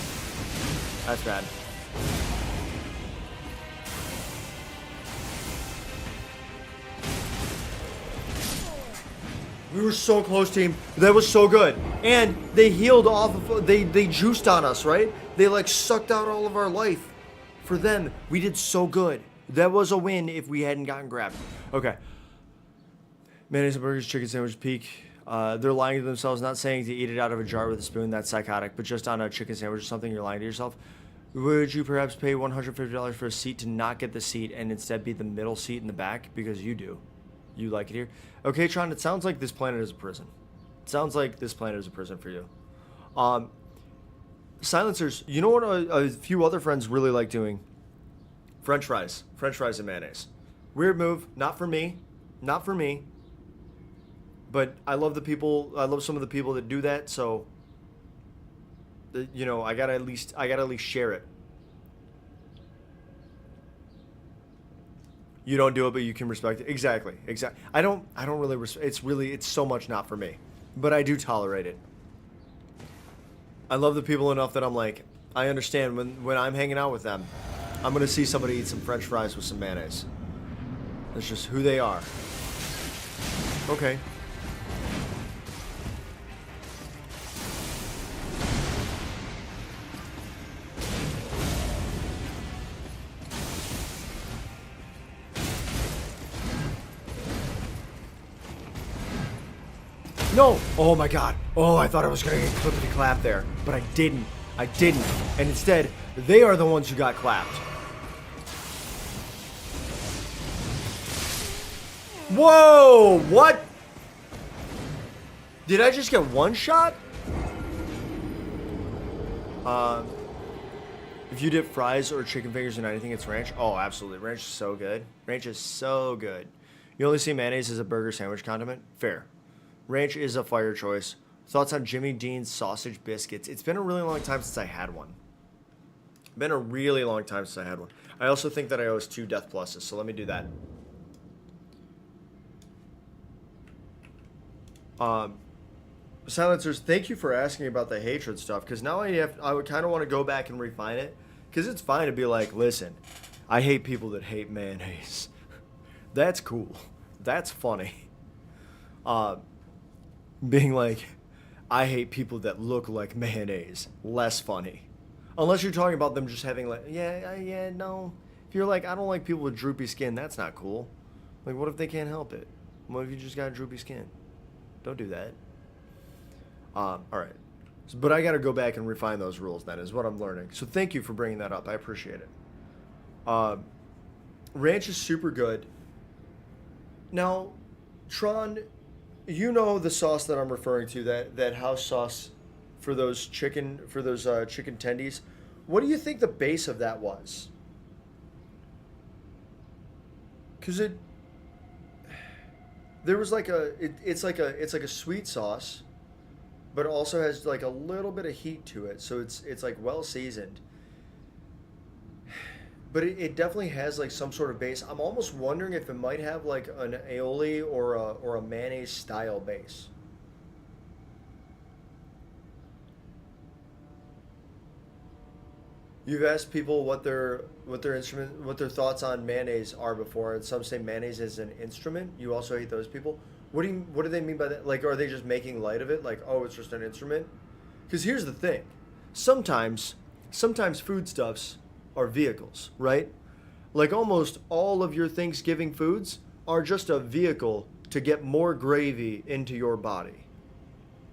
That's bad. We were so close, team. That was so good. And they healed off of, they juiced on us, right? They like sucked out all of our life. For them, we did so good. That was a win if we hadn't gotten grabbed. Okay. Mayonnaise and burgers, chicken sandwich, peak. They're lying to themselves, not saying to eat it out of a jar with a spoon. That's psychotic. But just on a chicken sandwich or something, you're lying to yourself. Would you perhaps pay $150 for a seat to not get the seat and instead be the middle seat in the back? Because you do. You like it here. Okay, Tron, it sounds like this planet is a prison. It sounds like this planet is a prison for you. Silencers, you know what a few other friends really like doing? French fries. French fries and mayonnaise. Weird move. Not for me. Not for me. But I love the people. I love some of the people that do that. So, you know, I gotta at least share it. You don't do it, but you can respect it. Exactly. I don't really it's so much not for me, but I do tolerate it. I love the people enough that I'm like, I understand when I'm hanging out with them, I'm gonna see somebody eat some French fries with some mayonnaise. That's just who they are. Okay. No! Oh my God. Oh, I thought I was going to get clippity clapped there. But I didn't. And instead, they are the ones who got clapped. Whoa! What? Did I just get one shot? If you dip fries or chicken fingers in anything, it's ranch. Oh, absolutely. Ranch is so good. Ranch is so good. You only see mayonnaise as a burger sandwich condiment? Fair. Ranch is a fire choice. Thoughts on Jimmy Dean's sausage biscuits? It's been a really long time since I had one. Been a really long time since I had one. I also think that I owe us 2 Death Pluses, so let me do that. Silencers, thank you for asking about the hatred stuff, because now I would kind of want to go back and refine it, because it's fine to be like, listen, I hate people that hate mayonnaise. That's cool. That's funny. Being like, I hate people that look like mayonnaise. Less funny. Unless you're talking about them just having like, no. If you're like, I don't like people with droopy skin, that's not cool. Like, what if they can't help it? What if you just got droopy skin? Don't do that. All right. But I got to go back and refine those rules then, is what I'm learning. So thank you for bringing that up. I appreciate it. Ranch is super good. Now, Tron, you know the sauce that I'm referring to, that house sauce for those chicken tendies. What do you think the base of that was? Because there was like it's like a sweet sauce, but it also has like a little bit of heat to it, so it's like well seasoned. But it definitely has like some sort of base. I'm almost wondering if it might have like an aioli or a mayonnaise style base. You've asked people what their thoughts on mayonnaise are before, and some say mayonnaise is an instrument. You also hate those people. What do they mean by that? Like, are they just making light of it? Like, oh, it's just an instrument? Because here's the thing. Sometimes foodstuffs are vehicles, right? Like almost all of your Thanksgiving foods are just a vehicle to get more gravy into your body.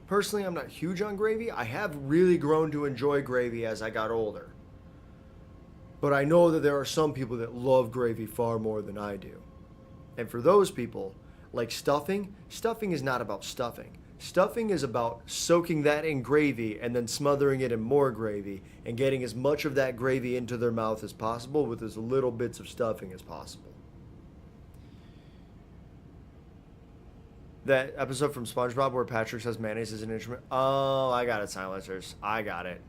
Personally, I'm not huge on gravy. I have really grown to enjoy gravy as I got older. But I know that there are some people that love gravy far more than I do. And for those people, like stuffing is not about stuffing. Stuffing is about soaking that in gravy and then smothering it in more gravy and getting as much of that gravy into their mouth as possible with as little bits of stuffing as possible. That episode from SpongeBob where Patrick says mayonnaise is an instrument. Oh, I got it, silencers. I got it.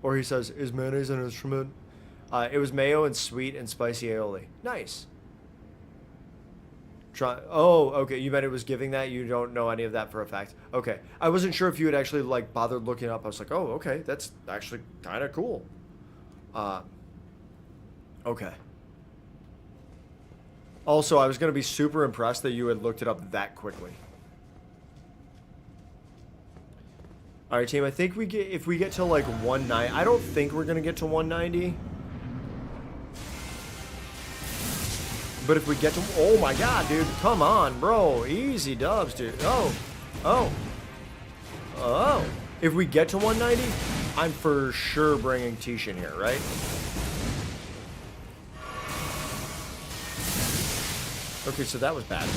Or he says, is mayonnaise an instrument? It was mayo and sweet and spicy aioli. Nice. Oh, okay. You meant it was giving that? You don't know any of that for a fact. Okay. I wasn't sure if you had actually like bothered looking up. I was like, oh, okay. That's actually kind of cool. Okay. Also, I was going to be super impressed that you had looked it up that quickly. All right, team. I think if we get to like 190, I don't think we're going to get to 190. But if we get to... Oh, my God, dude. Come on, bro. Easy dubs, dude. Oh. If we get to 190, I'm for sure bringing Tish in here, right? Okay, so that was bad.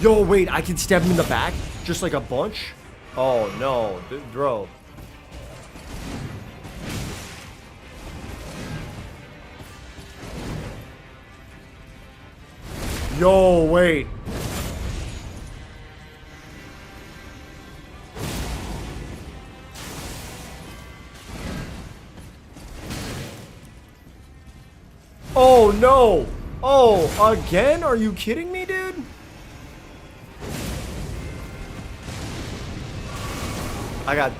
Yo, wait. I can stab him in the back? Just like a bunch? Oh, no. Bro. Yo, wait. Oh, no. Oh, again? Are you kidding me, dude? I got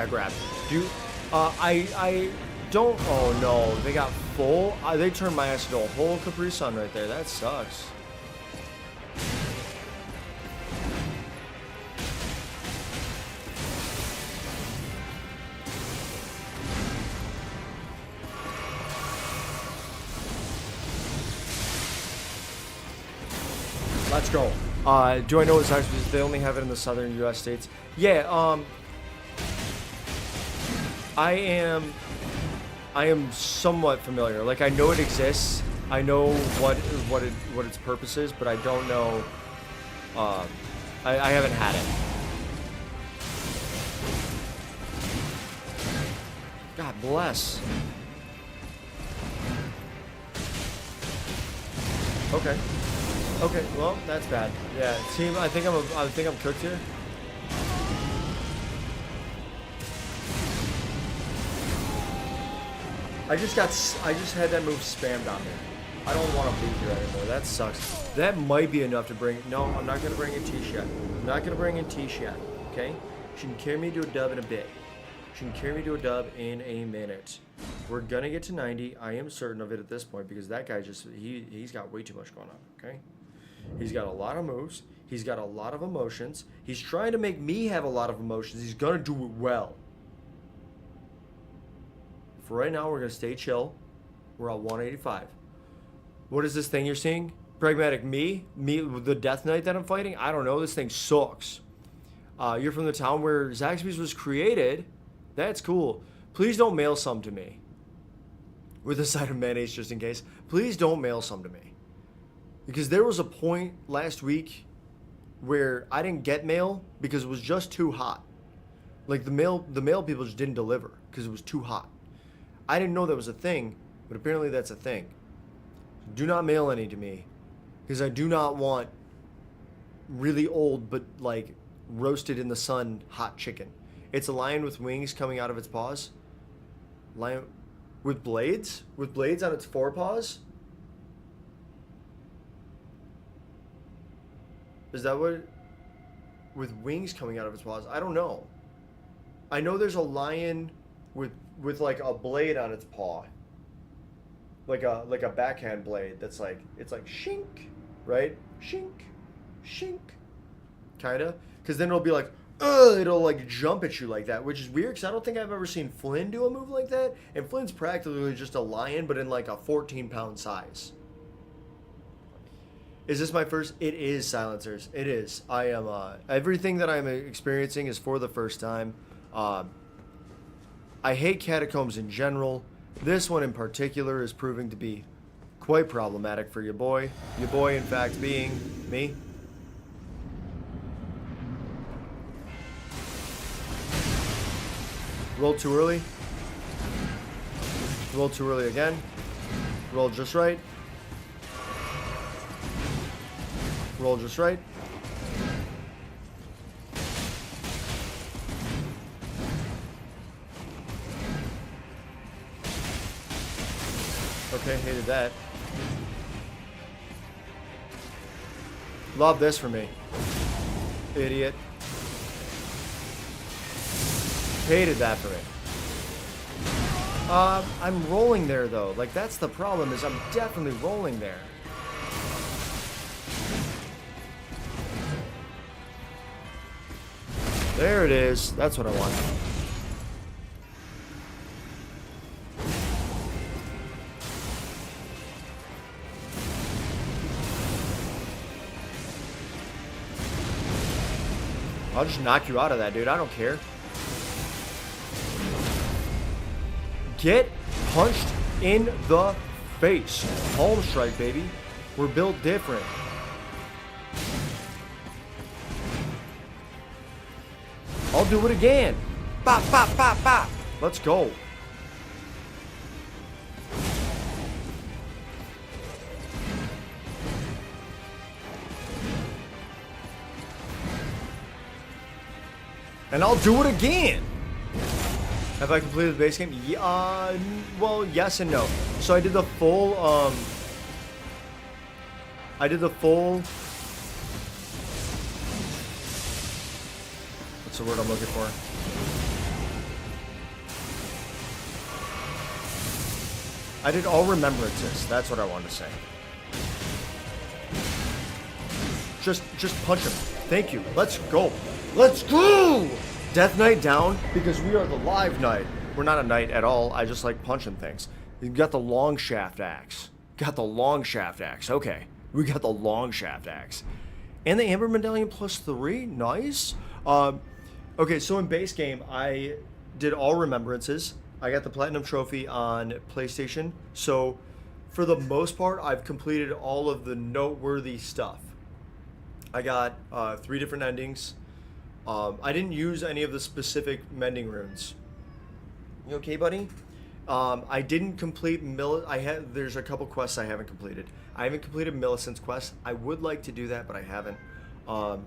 grabbed. Dude, I don't... Oh, no. They got full... they turned my ass into a whole Capri Sun right there. That sucks. Let's go. Do I know what size they only have it in the southern U.S. states? Yeah, I am somewhat familiar. Like, I know it exists. I know what its purpose is, but I don't know. I haven't had it. God bless. Okay. Okay. Well, that's bad. Yeah. Team, I think I'm cooked here. I just had that move spammed on me. I don't want to be here anymore. That sucks. That might be enough to bring. No, I'm not gonna bring in T-Shat. I'm not gonna bring in T-Shat. Okay? She can carry me to a dub in a bit. She can carry me to a dub in a minute. We're gonna get to 90. I am certain of it at this point because that guy he's got way too much going on. Okay? He's got a lot of moves. He's got a lot of emotions. He's trying to make me have a lot of emotions. He's gonna do it well. For right now, we're going to stay chill. We're at 185. What is this thing you're seeing? Pragmatic me, the Death Knight that I'm fighting? I don't know. This thing sucks. You're from the town where Zaxby's was created. That's cool. Please don't mail some to me. With a side of mayonnaise just in case. Please don't mail some to me. Because there was a point last week where I didn't get mail because it was just too hot. Like the mail people just didn't deliver because it was too hot. I didn't know that was a thing, but apparently that's a thing. Do not mail any to me, because I do not want really old but like roasted in the sun hot chicken. It's a lion with wings coming out of its paws. Lion with blades? With blades on its forepaws? Is that what? With wings coming out of its paws? I don't know. I know there's a lion with like a blade on its paw, like a backhand blade that's like, it's like shink, right? Shink, kinda, because then it'll be like, it'll like jump at you like that, which is weird because I don't think I've ever seen Flynn do a move like that, and Flynn's practically just a lion but in like a 14-pound size. Is this my first? It is, Silencers. It is. I am everything that I'm experiencing is for the first time. I hate catacombs in general. This one in particular is proving to be quite problematic for your boy. Your boy, in fact, being me. Roll too early. Roll too early again. Roll just right. Roll just right. Okay, hated that. Love this for me. Idiot. Hated that for me. I'm rolling there though. Like that's the problem, is I'm definitely rolling there. There it is. That's what I want. I'll just knock you out of that, dude. I don't care. Get punched in the face. Palm strike, baby. We're built different. I'll do it again. Bop, bop, bop, bop. Let's go. And I'll do it again. Have I completed the base game? Yeah, well, yes and no. So I did the full, what's the word I'm looking for? I did all remembrances. That's what I wanted to say. Just punch him. Thank you. Let's go. Let's go! Death Knight down because we are the live knight. We're not a knight at all. I just like punching things. You've got the long shaft axe. Got the long shaft axe. Okay. We got the long shaft axe. And the Amber Medallion +3. Nice. Okay, so in base game, I did all remembrances. I got the Platinum Trophy on PlayStation. So for the most part, I've completed all of the noteworthy stuff. I got 3 different endings. I didn't use any of the specific mending runes. You okay, buddy? I didn't complete there's a couple quests I haven't completed. I haven't completed Millicent's quest. I would like to do that, but I haven't. I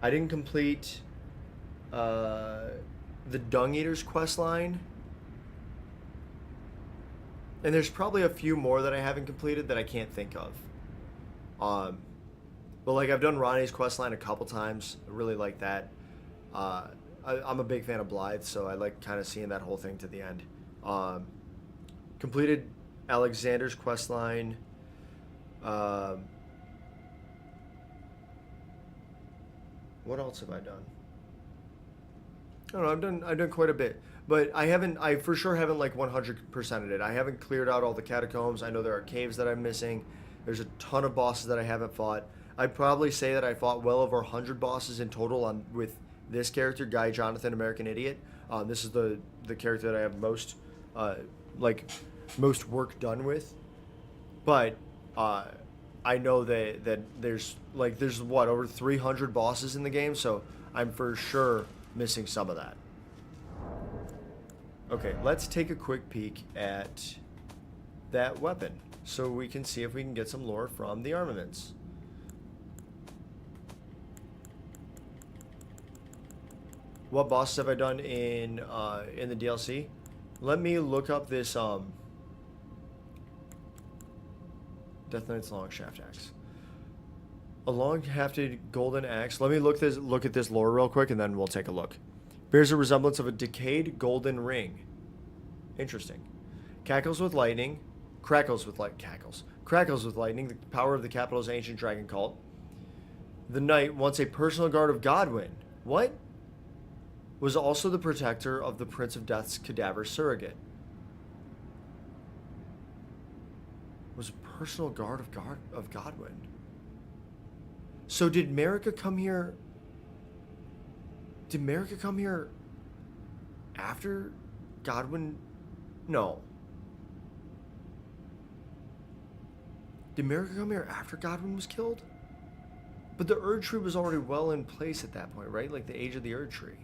didn't complete the Dung Eater's quest line. And there's probably a few more that I haven't completed that I can't think of. But like I've done Ronnie's quest line a couple times. I really like that. I'm a big fan of Blythe, so I like kind of seeing that whole thing to the end. Completed Alexander's quest line. What else have I done? I don't know. I've done quite a bit, but I for sure haven't like 100%ed it. I haven't cleared out all the catacombs. I know there are caves that I'm missing. There's a ton of bosses that I haven't fought. I'd probably say that I fought well over 100 bosses in total with this character, Guy Jonathan American Idiot. This is the character that I have most work done with. But I know that there's what, over 300 bosses in the game, so I'm for sure missing some of that. Okay, let's take a quick peek at that weapon so we can see if we can get some lore from the armaments. What bosses have I done in the DLC? Let me look up this Death Knight's long shaft axe. A long-hafted golden axe. Let me look at this lore real quick, and then we'll take a look. Bears a resemblance of a decayed golden ring. Interesting. Crackles with lightning. Crackles with lightning. The power of the capital's ancient dragon cult. The knight, once a personal guard of Godwyn. What? Was also the protector of the Prince of Death's cadaver surrogate. Was a personal guard of Godwyn. So did Marika come here? Did Marika come here after Godwyn? No. Did Marika come here after Godwyn was killed? But the Erdtree was already well in place at that point, right? Like the age of the Erdtree.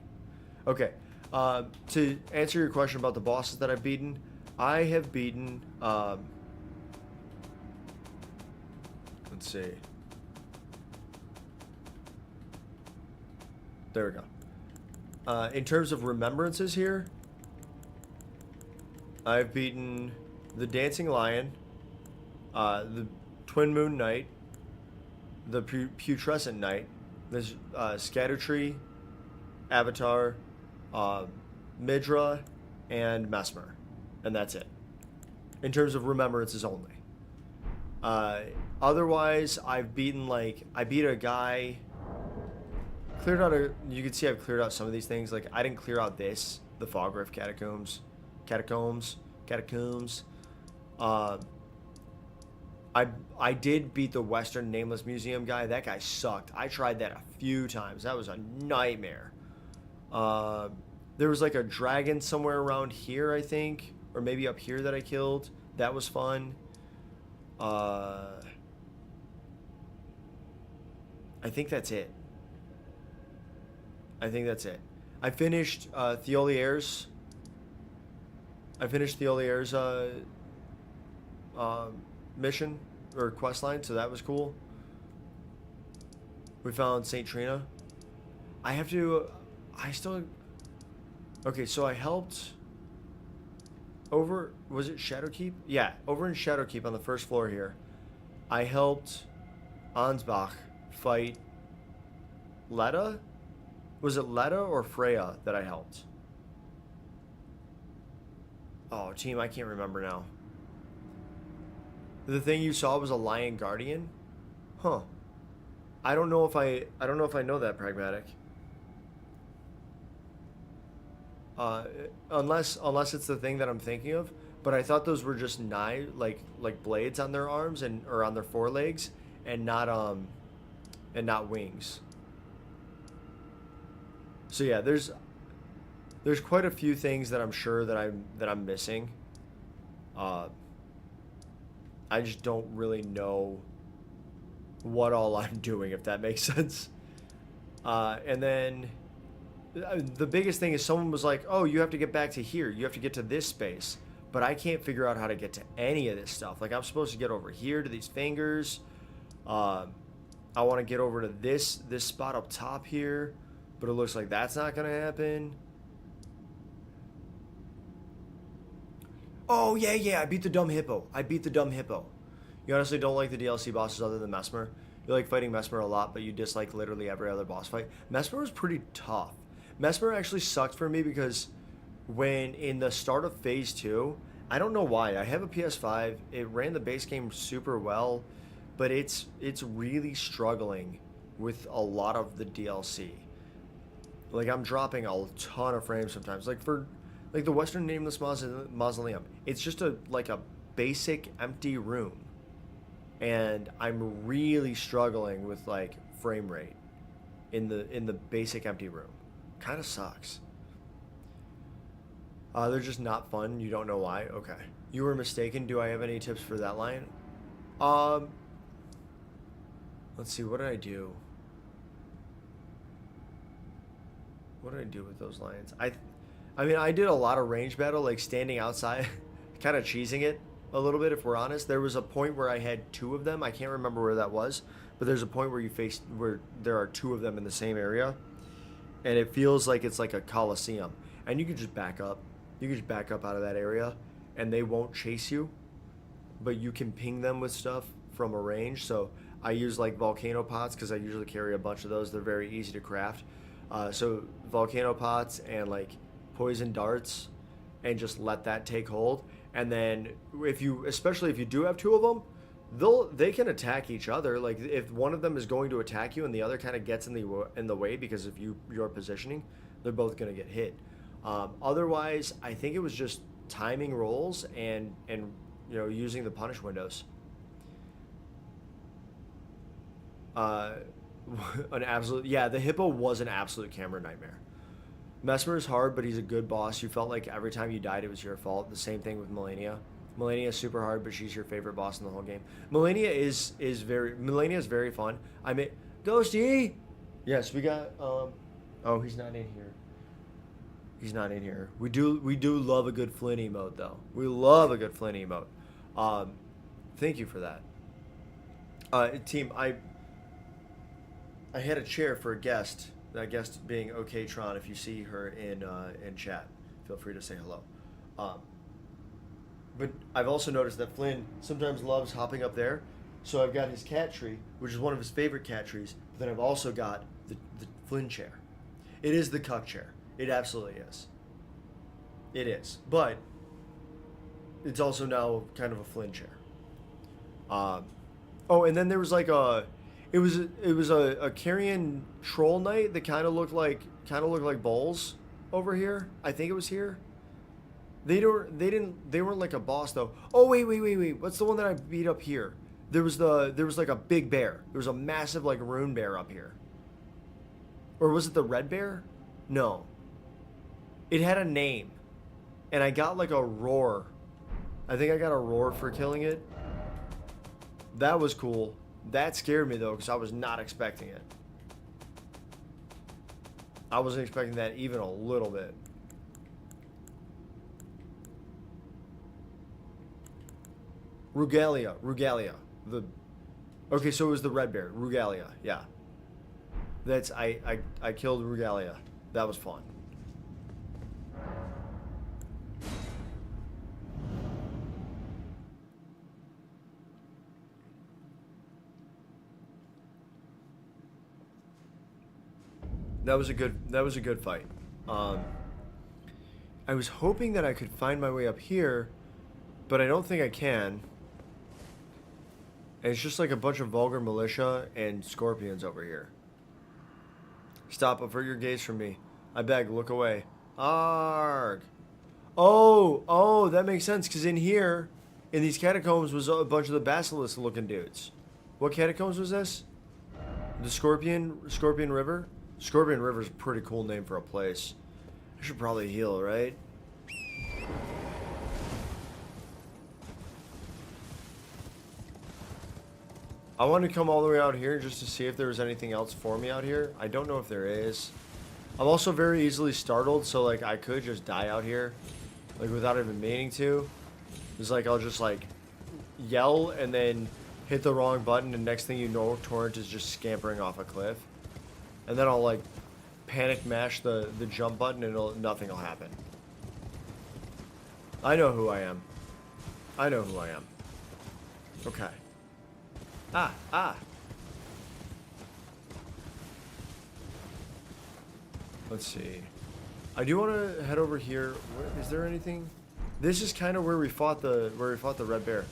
Okay. To answer your question about the bosses that I've beaten, I have beaten. Let's see. There we go. In terms of remembrances here, I've beaten the Dancing Lion, the Twin Moon Knight, the Putrescent Knight, the Scattertree, Avatar, Midra, and Mesmer. And that's it. In terms of remembrances only. Otherwise, I've beaten, I beat a guy... You can see I've cleared out some of these things. Like, I didn't clear out the Fog-Rift Catacombs. I did beat the Western Nameless Museum guy. That guy sucked. I tried that a few times. That was a nightmare. There was like a dragon somewhere around here, I think. Or maybe up here that I killed. That was fun. I think that's it. I finished Thiolier's. Mission or quest line, so that was cool. We found Saint Trina. Okay, so I helped over, was it Shadowkeep? Yeah, over in Shadowkeep on the first floor here. I helped Ansbach fight Letta? Was it Letta or Freya that I helped? Oh, team, I can't remember now. The thing you saw was a Lion Guardian? Huh. I don't know if I know that, Pragmatic. Unless it's the thing that I'm thinking of, but I thought those were just knives, like blades on their arms or on their forelegs, and not wings. So yeah, there's quite a few things that I'm sure that I'm missing. I just don't really know what all I'm doing, if that makes sense. And then the biggest thing is someone was like, oh, you have to get back to here. You have to get to this space. but I can't figure out how to get to any of this stuff. Like, I'm supposed to get over here to these fingers. I want to get over to this spot up top here, but it looks like that's not going to happen. Oh, yeah, I beat the dumb hippo. You honestly don't like the DLC bosses other than Mesmer? You like fighting Mesmer a lot, but you dislike literally every other boss fight? Mesmer was pretty tough. Mesmer actually sucked for me because when in the start of Phase 2, I don't know why. I have a PS5. It ran the base game super well, but it's really struggling with a lot of the DLC. Like, I'm dropping a ton of frames sometimes. Like, for like the Western Nameless Mausoleum, it's just a basic empty room, and I'm really struggling with like frame rate in the basic empty room. Kind of sucks. They're just not fun. You don't know why. Okay, you were mistaken. Do I have any tips for that line? Let's see. What did I do? What did I do with those lines? I mean, I did a lot of range battle, like standing outside, kind of cheesing it a little bit, if we're honest. There was a point where I had 2 of them. I can't remember where that was, but there's a point where there are 2 of them in the same area, and it feels like it's like a coliseum. And you can just back up. You can just back up out of that area, and they won't chase you, but you can ping them with stuff from a range. So I use like volcano pots because I usually carry a bunch of those. They're very easy to craft. So volcano pots and like poison darts, and just let that take hold. And then especially if you do have 2 of them, they can attack each other. Like, if one of them is going to attack you and the other kind of gets in the way because of your positioning, they're both going to get hit. Otherwise, I think it was just timing rolls and using the punish windows. The hippo was an absolute camera nightmare. Mesmer is hard, but he's a good boss. You felt like every time you died, it was your fault. The same thing with Melania. Melania is super hard, but she's your favorite boss in the whole game. Melania is very fun. I mean, Ghosty. Yes, we got. Oh, he's not in here. He's not in here. We do love a good Flynn emote, though. We love a good Flynn emote. Thank you for that. Team, I had a chair for a guest. That guest being OKTron. If you see her in chat, feel free to say hello. But I've also noticed that Flynn sometimes loves hopping up there. So I've got his cat tree, which is one of his favorite cat trees. But then I've also got the Flynn chair. It is the cuck chair. It absolutely is. It is. But it's also now kind of a Flynn chair. And then there was like it was a carrion troll knight that kind of looked like bowls over here. I think it was here. They weren't like a boss though. Oh wait. What's the one that I beat up here? There was like a big bear. There was a massive like rune bear up here. Or was it the red bear? No. It had a name. And I got like a roar. I think I got a roar for killing it. That was cool. That scared me though, because I was not expecting it. I wasn't expecting that even a little bit. Rugalia. Okay, so it was the red bear. Rugalia, yeah. I killed Rugalia. That was fun. That was a good fight. I was hoping that I could find my way up here, but I don't think I can. And it's just like a bunch of vulgar militia and scorpions over here. Stop, avert your gaze from me. I beg, look away. Arg. Oh, that makes sense, because in here, in these catacombs, was a bunch of the basilisk-looking dudes. What catacombs was this? The Scorpion River? Scorpion River is a pretty cool name for a place. I should probably heal, right? I wanted to come all the way out here just to see if there was anything else for me out here. I don't know if there is. I'm also very easily startled, so like I could just die out here, like without even meaning to. It's like I'll just like yell and then hit the wrong button, and next thing you know, Torrent is just scampering off a cliff. And then I'll like panic mash the jump button and nothing will happen. I know who I am. I know who I am. Okay. Ah. Let's see. I do want to head over here. Is there anything? This is kind of where we fought the red bear.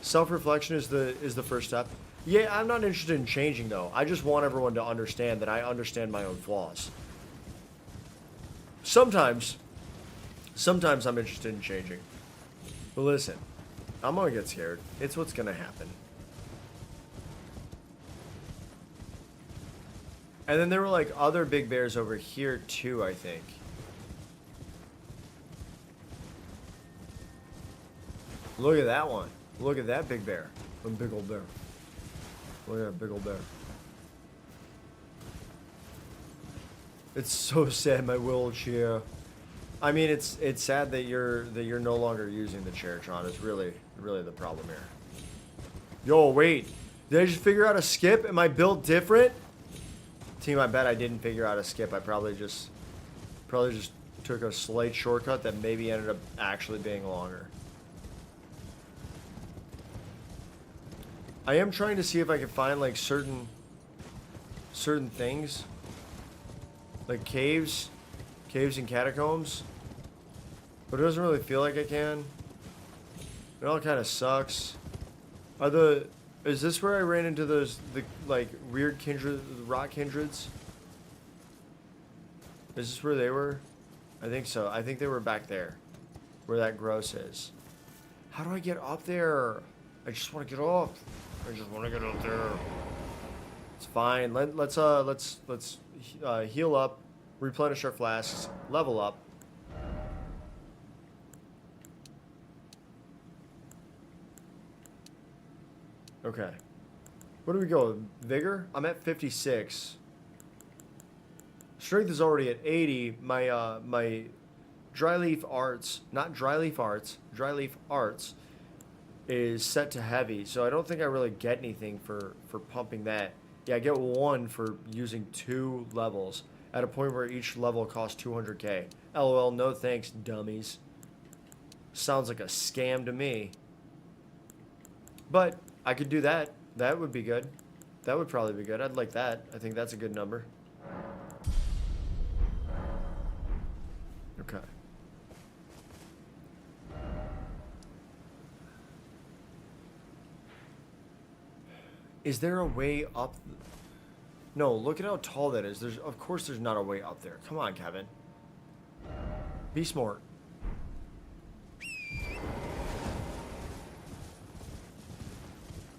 Self-reflection is the first step. Yeah, I'm not interested in changing though. I just want everyone to understand that I understand my own flaws. Sometimes I'm interested in changing. But listen, I'm gonna get scared. It's what's gonna happen. And then there were like other big bears over here too, I think. Look at that one. Look at that big bear. One big old bear. Look at that big old bear. It's so sad, my wheelchair. I mean, it's sad that you're no longer using the chair, Tron. It's really the problem here. Yo, wait. Did I just figure out a skip? Am I built different? Team, I bet I didn't figure out a skip. I probably just took a slight shortcut that maybe ended up actually being longer. I am trying to see if I can find like certain things, like caves and catacombs, but it doesn't really feel like I can. It all kind of sucks. Is this where I ran into the like weird rock kindreds? Is this where they were? I think so. I think they were back there, where that gross is. How do I get up there? I just want to get up. I just want to get up there. It's fine. Let's heal up, replenish our flasks, level up. Okay. Where do we go? Vigor? I'm at 56. Strength is already at 80. My dry leaf arts is set to heavy, so I don't think I really get anything for pumping that. Yeah, I get 1 for using 2 levels at a point where each level costs 200k. LOL, no thanks, dummies. Sounds like a scam to me. But I could do that. That would be good. That would probably be good. I'd like that. I think that's a good number. Okay. Is there a way up? No, look at how tall that is. Of course there's not a way up there. Come on, Kevin. Be smart.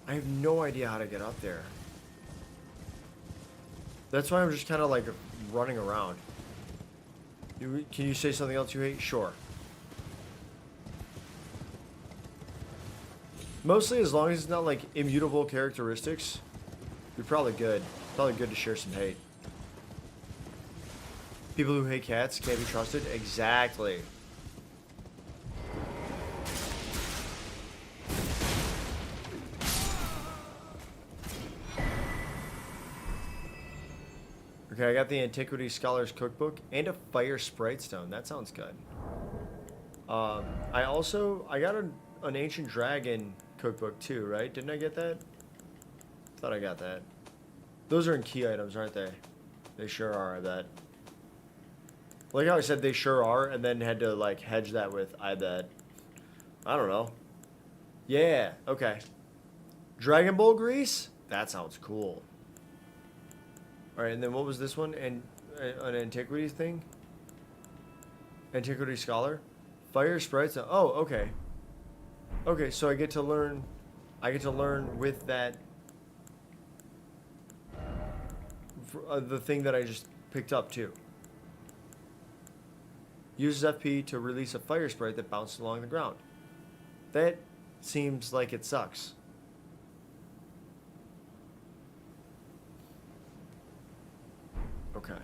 I have no idea how to get up there. That's why I'm just kind of like running around. Can you say something else you hate? Sure. Mostly as long as it's not like immutable characteristics, you're probably good. Probably good to share some hate. People who hate cats can't be trusted? Exactly. Okay, I got the Antiquity Scholars Cookbook and a Fire Sprite Stone. That sounds good. I got an Ancient Dragon Cookbook too, right? Didn't I get that? Thought I got that. Those are in key items, aren't they? They sure are, I bet. Like how I said they sure are, and then had to like hedge that with I bet. I don't know. Yeah, okay. Dragon Bowl grease? That sounds cool. Alright, and then what was this one? And an antiquity thing? Antiquity Scholar? Fire Sprites? Oh, okay. Okay, so I get to learn with that the thing that I just picked up too. Uses FP to release a fire sprite that bounces along the ground. That seems like it sucks. Okay.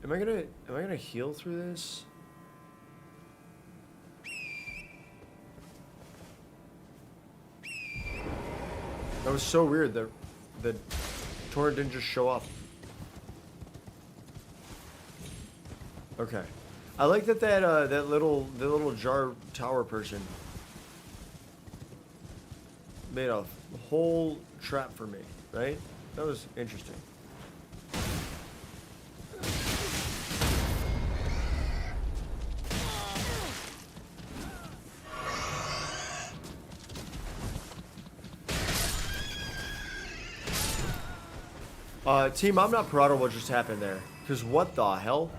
Am I gonna heal through this? That was so weird. The torrent didn't just show up. Okay. I like that little jar tower person made a whole trap for me, right? That was interesting. Team, I'm not proud of what just happened there. Because what the hell?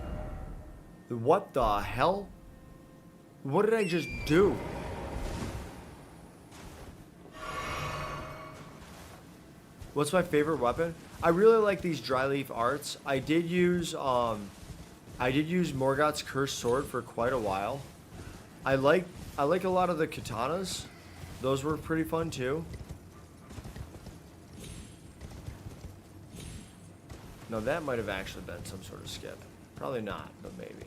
What the hell? What did I just do? What's my favorite weapon? I really like these dry leaf arts. I did use Morgoth's cursed sword for quite a while. I like a lot of the katanas. Those were pretty fun too. No, that might have actually been some sort of skip. Probably not, but maybe.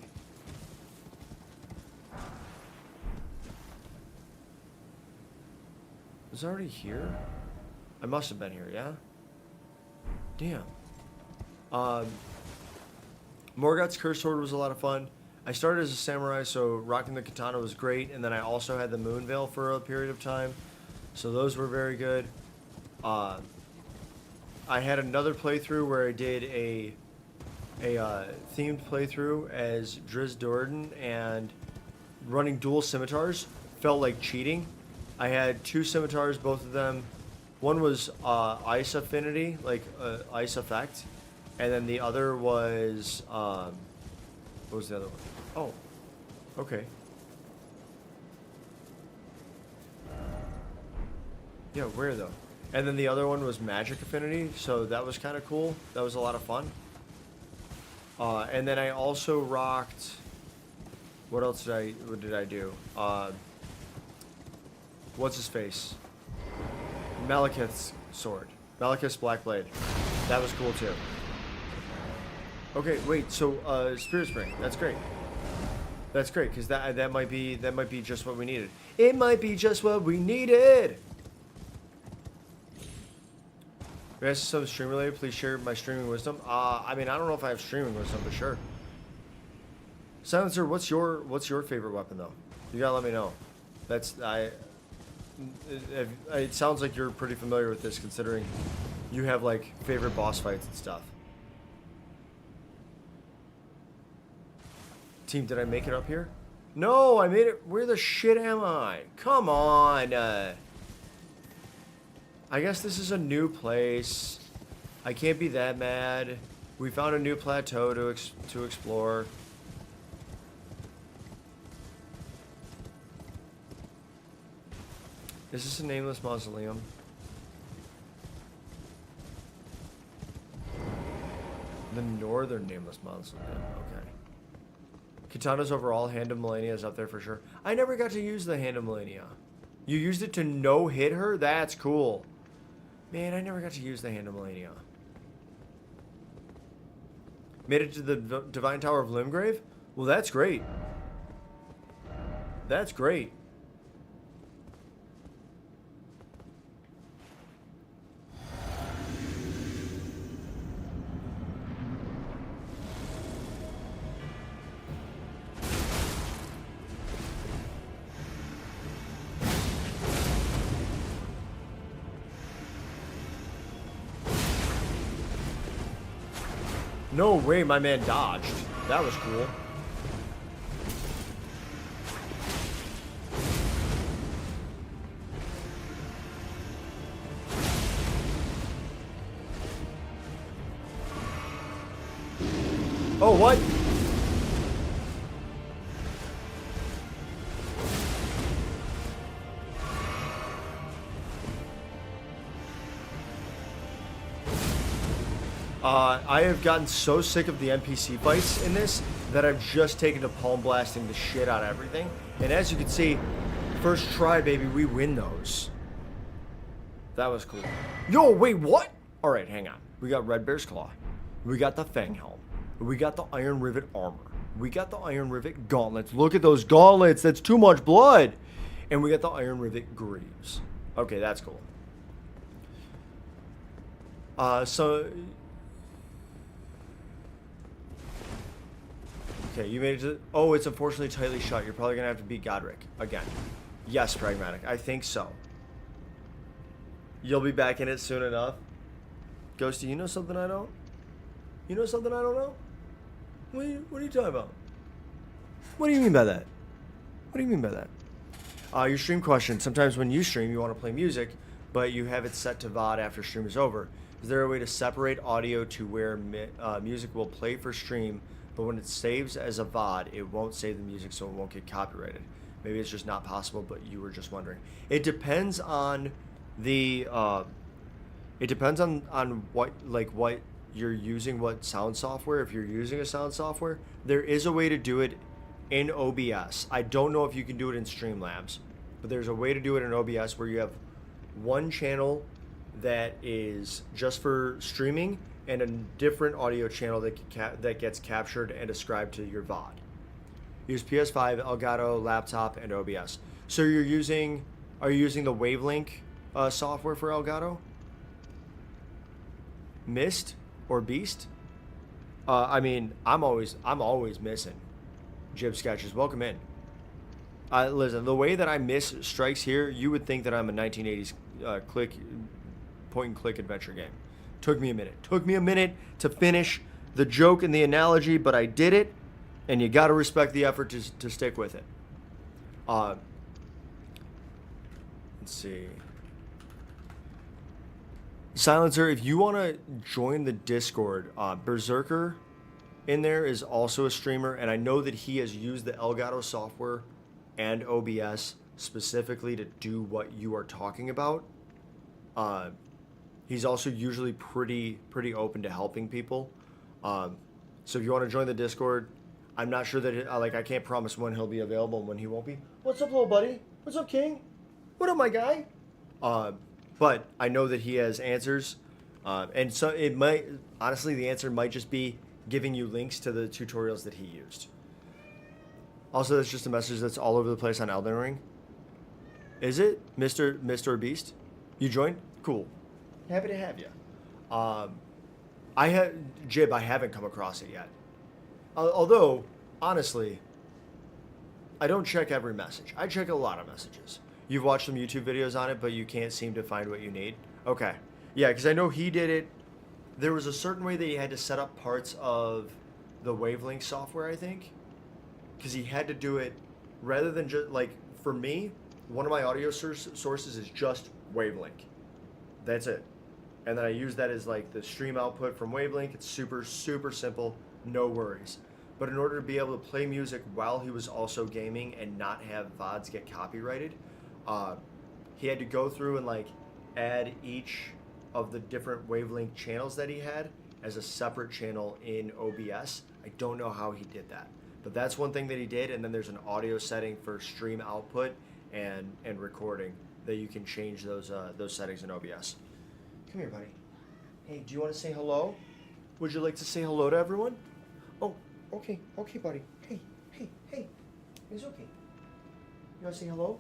Was I already here? I must have been here, yeah? Damn. Morgoth's cursed sword was a lot of fun. I started as a samurai, so rocking the katana was great, and then I also had the moon veil for a period of time. So those were very good. I had another playthrough where I did a themed playthrough as Driz Do'Urden, and running dual scimitars felt like cheating. I had two scimitars, both of them. One was ice affinity, like ice effect, and then the other was what was the other one? Oh, okay. Yeah, where though? And then the other one was magic affinity, so that was kind of cool. That was a lot of fun. And then I also rocked. What else did I do? What's his face? Malekith's sword. Malekith's black blade. That was cool too. Okay, wait. So Spirit Spring. That's great. That's great because that might be just what we needed. It might be just what we needed. If you guys some stream related, please share my streaming wisdom. I mean, I don't know if I have streaming wisdom, but sure. Silencer, what's your favorite weapon though? You gotta let me know. It sounds like you're pretty familiar with this, considering you have like favorite boss fights and stuff. Team, did I make it up here? No, I made it. Where the shit am I? Come on. I guess this is a new place. I can't be that mad. We found a new plateau to explore. Is this a nameless mausoleum? The northern nameless mausoleum. Okay. Katana's overall, Hand of Millennia is up there for sure. I never got to use the Hand of Millennia. You used it to no-hit her? That's cool. Man, I never got to use the Hand of Millennia. Made it to the Divine Tower of Limgrave? Well, that's great. That's great. No way my man dodged. That was cool. Oh, what? I have gotten so sick of the NPC fights in this that I've just taken to palm blasting the shit out of everything. And as you can see, first try, baby, we win those. That was cool. Yo, wait, what? All right, hang on. We got Red Bear's Claw. We got the Fang Helm. We got the Iron Rivet Armor. We got the Iron Rivet Gauntlets. Look at those gauntlets. That's too much blood. And we got the Iron Rivet Greaves. Okay, that's cool. So. Okay, you made it to. Oh, it's unfortunately tightly shut. You're probably gonna have to beat Godric again. Yes, pragmatic. I think so. You'll be back in it soon enough. Ghosty, you know something I don't? You know something I don't know? What are you talking about? What do you mean by that? What do you mean by that? Your stream question. Sometimes when you stream, you want to play music, but you have it set to VOD after stream is over. Is there a way to separate audio to where music will play for stream, but when it saves as a VOD, it won't save the music so it won't get copyrighted? Maybe it's just not possible, but you were just wondering. It depends on the... it depends on what you're using, what sound software. If you're using a sound software, there is a way to do it in OBS. I don't know if you can do it in Streamlabs, but there's a way to do it in OBS where you have one channel that is just for streaming and a different audio channel that gets captured and ascribed to your VOD. Use PS5, Elgato, laptop, and OBS. So are you using the Wavelink software for Elgato? Mist or Beast? I mean, I'm always missing. Jib Sketches, welcome in. Listen, the way that I miss strikes here, you would think that I'm a 1980s point and click adventure game. Took me a minute to finish the joke and the analogy, but I did it, and you got to respect the effort to stick with it. Let's see. Silencer, if you want to join the Discord, Berserker in there is also a streamer, and I know that he has used the Elgato software and OBS specifically to do what you are talking about. He's also usually pretty open to helping people. So if you want to join the Discord, I'm not sure that I can't promise when he'll be available and when he won't be. What's up, little buddy? What's up, King? What up, my guy? But I know that he has answers, and so it might honestly the answer might just be giving you links to the tutorials that he used. Also, that's just a message that's all over the place on Elden Ring. Is it, Mr. Beast? You joined? Cool. Happy to have you. I haven't come across it yet. Although, honestly, I don't check every message. I check a lot of messages. You've watched some YouTube videos on it, but you can't seem to find what you need? Okay. Yeah, because I know he did it. There was a certain way that he had to set up parts of the Wavelink software, I think. Because he had to do it rather than just, for me, one of my audio sources is just Wavelink. That's it. And then I use that as the stream output from Wavelink. It's super, super simple. No worries. But in order to be able to play music while he was also gaming and not have VODs get copyrighted, he had to go through and add each of the different Wavelink channels that he had as a separate channel in OBS. I don't know how he did that, but that's one thing that he did. And then there's an audio setting for stream output and recording that you can change those settings in OBS. Come here, buddy. Hey, do you want to say hello? Would you like to say hello to everyone? Oh, okay, buddy. Hey, it's okay. You want to say hello?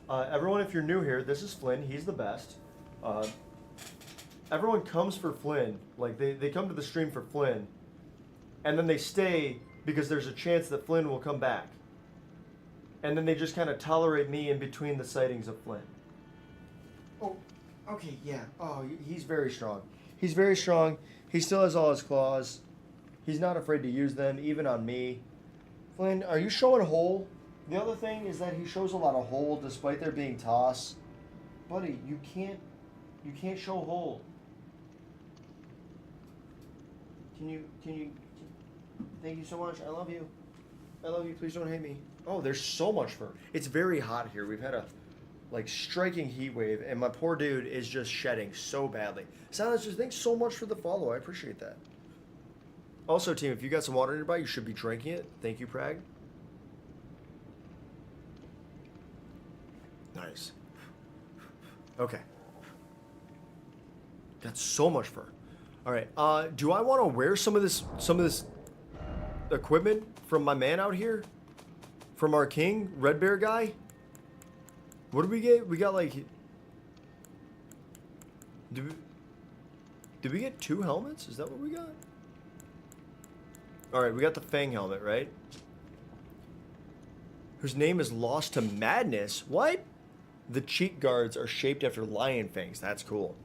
Everyone, if you're new here, this is Flynn. He's the best. Everyone comes for Flynn. They come to the stream for Flynn, and then they stay because there's a chance that Flynn will come back. And then they just kind of tolerate me in between the sightings of Flynn. Oh, okay, yeah. Oh, he's very strong. He's very strong. He still has all his claws. He's not afraid to use them, even on me. Flynn, are you showing hole? The other thing is that he shows a lot of hole despite there being toss. Buddy, you can't show hole. Can you thank you so much. I love you. Please don't hate me. Oh, there's so much fur. It's very hot here. We've had a striking heat wave, and my poor dude is just shedding so badly. Silencer, thanks so much for the follow. I appreciate that. Also, team, if you got some water nearby, you should be drinking it. Thank you, Prag. Nice. Okay. That's so much fur. All right. Do I want to wear some of this equipment from my man out here? From our king, Red Bear guy? What did we get? We got Did we get 2 helmets? Is that what we got? Alright, we got the Fang helmet, right? Whose name is Lost to Madness. What? The cheek guards are shaped after lion fangs. That's cool.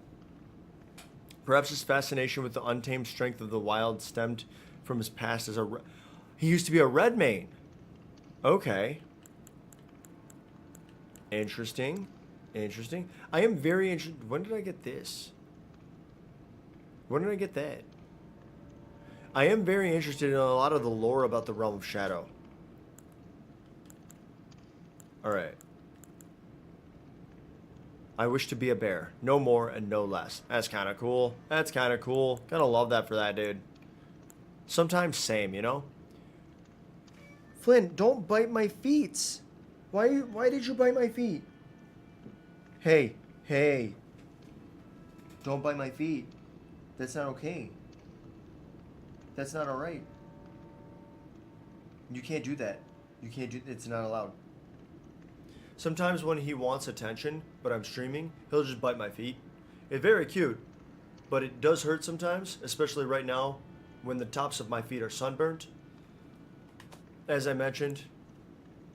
Perhaps his fascination with the untamed strength of the wild stemmed from his past as a... He used to be a red mane. Okay. Interesting. Interesting. I am very interested. When did I get this? When did I get that? I am very interested in a lot of the lore about the Realm of Shadow. Alright. I wish to be a bear. No more and no less. That's kind of cool. That's kind of cool. Gotta love that for that, dude. Sometimes same, you know? Flynn, don't bite my feet. Why did you bite my feet? Hey, hey. Don't bite my feet. That's not okay. That's not alright. You can't do that. You can't do... It's not allowed. Sometimes when he wants attention, but I'm streaming, he'll just bite my feet. It's very cute, but it does hurt sometimes, especially right now when the tops of my feet are sunburnt. As I mentioned,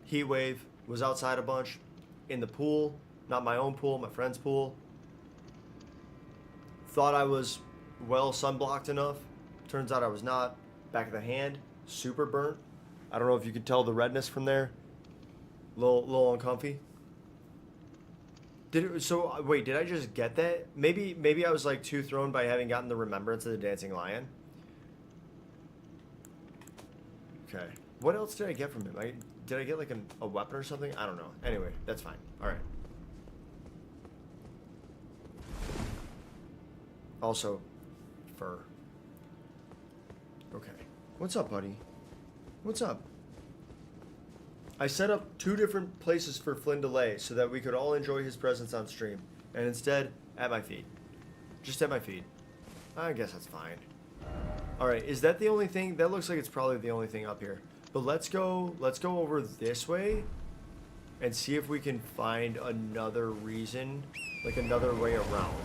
heat wave, was outside a bunch, in the pool, not my own pool, my friend's pool. Thought I was well sunblocked enough. Turns out I was not. Back of the hand, super burnt. I don't know if you could tell the redness from there. Little uncomfy. Wait, did I just get that? Maybe I was like too thrown by having gotten the remembrance of the dancing lion. Okay. What else did I get from him? Did I get like a weapon or something? I don't know. Anyway, that's fine. Alright. Also, fur. Okay. What's up, buddy? What's up? I set up 2 different places for Flynn to lay so that we could all enjoy his presence on stream. And instead, at my feet. Just at my feet. I guess that's fine. Alright, is that the only thing? That looks like it's probably the only thing up here. But let's go over this way and see if we can find another reason, like another way around.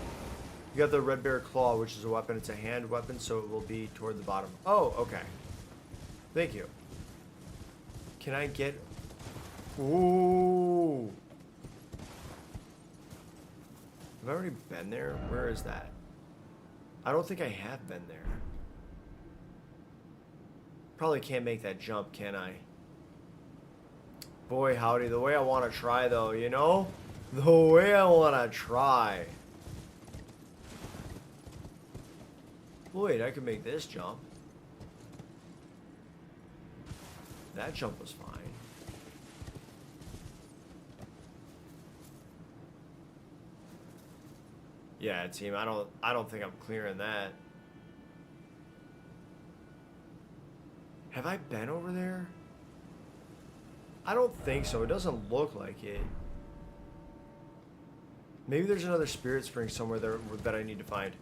You got the Red Bear Claw, which is a weapon. It's a hand weapon, so it will be toward the bottom. Oh, okay. Thank you. Can I get... Ooh. Have I already been there? Where is that? I don't think I have been there. Probably can't make that jump, can I? Boy, howdy. The way I want to try, though, you know? The way I want to try. Wait, I could make this jump. That jump was fine. Yeah, team, I don't think I'm clearing that. Have I been over there? I don't think so. It doesn't look like it. Maybe there's another spirit spring somewhere there that I need to find.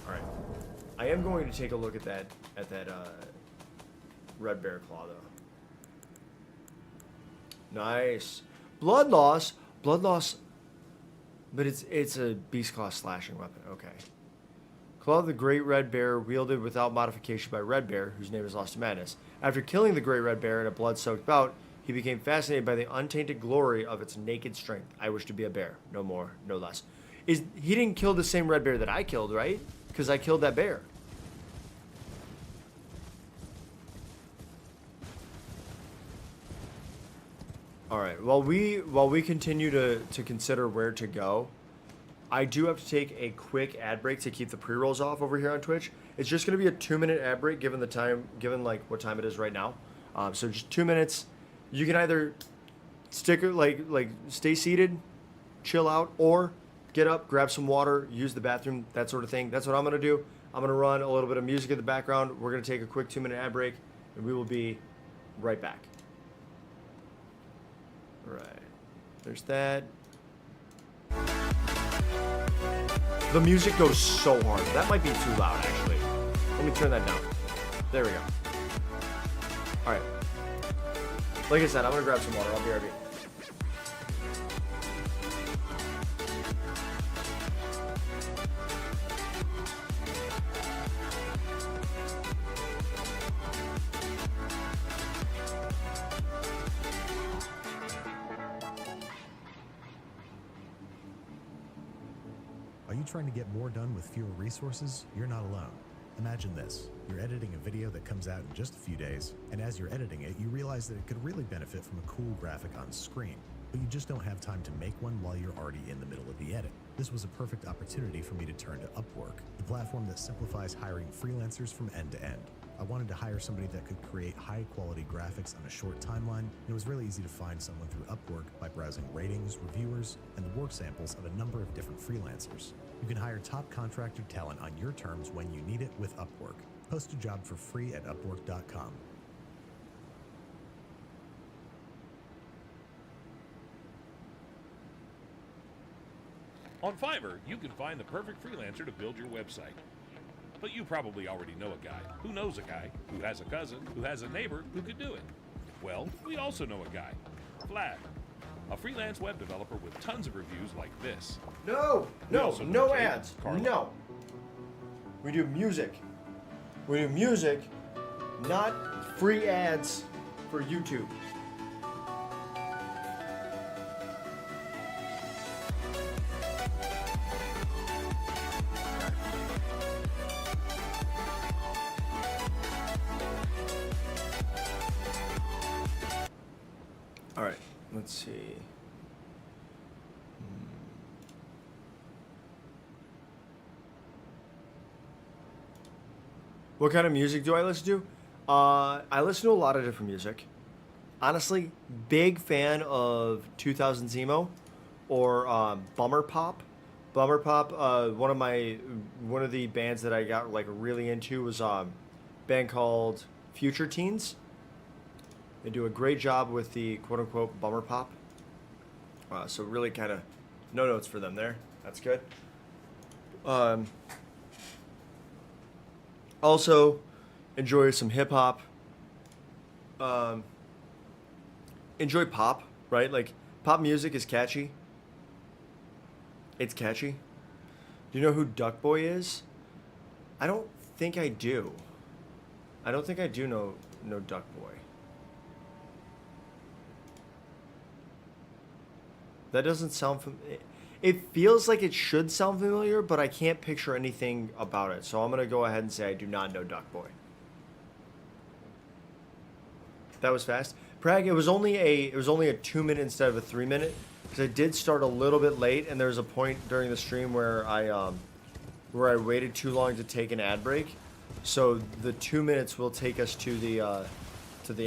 Alright. I am going to take a look at that Red Bear Claw, though. Nice. Blood loss. Blood loss. But it's a beast claw slashing weapon. Okay. Claw of the Great Red Bear, wielded without modification by Red Bear, whose name is Lost to Madness. After killing the Great Red Bear in a blood-soaked bout, he became fascinated by the untainted glory of its naked strength. I wish to be a bear. No more, no less. He didn't kill the same red bear that I killed, right? Because I killed that bear. Alright, while we continue to consider where to go, I do have to take a quick ad break to keep the pre-rolls off over here on Twitch. It's just going to be a 2-minute ad break given the time, like what time it is right now. So just 2 minutes. You can either stick like stay seated, chill out, or get up, grab some water, use the bathroom, that sort of thing. That's what I'm going to do. I'm going to run a little bit of music in the background. We're going to take a quick 2-minute ad break, and we will be right back. Right. There's that. The music goes so hard. That might be too loud, actually. Let me turn that down. There we go. Alright. Like I said, I'm going to grab some water. I'll be right back. you trying to get more done with fewer resources? You're not alone. Imagine this. You're editing a video that comes out in just a few days, and as you're editing it, you realize that it could really benefit from a cool graphic on screen, but you just don't have time to make one while you're already in the middle of the edit. This was a perfect opportunity for me to turn to Upwork, the platform that simplifies hiring freelancers from end to end. I wanted to hire somebody that could create high-quality graphics on a short timeline, and it was really easy to find someone through Upwork by browsing ratings, reviewers, and the work samples of a number of different freelancers. You can hire top contractor talent on your terms when you need it with Upwork. Post a job for free at Upwork.com. On Fiverr, you can find the perfect freelancer to build your website. But you probably already know a guy who knows a guy who has a cousin who has a neighbor who could do it. Well, we also know a guy, Vlad, a freelance web developer with tons of reviews like this. No, We no, also know no Jake, ads. Carla. No. We do music. We do music, not free ads for YouTube. All right, let's see. What kind of music do I listen to? I listen to a lot of different music. Honestly, big fan of 2000s emo or bummer pop. Bummer pop. One of the bands that I got like really into was a band called Future Teens. They do a great job with the quote unquote bummer pop. So really kind of no notes for them there. That's good. Also, enjoy some hip hop. Enjoy pop, right? Like pop music is catchy. It's catchy. Do you know who Duck Boy is? I don't think I do. I don't think I do know Duck Boy. That doesn't sound familiar. It feels like it should sound familiar, but I can't picture anything about it. So I'm going to go ahead and say I do not know Duck Boy. That was fast. Prag, it was only a 2-minute instead of a 3-minute because I did start a little bit late, and there was a point during the stream where I waited too long to take an ad break. So the 2 minutes will take us to the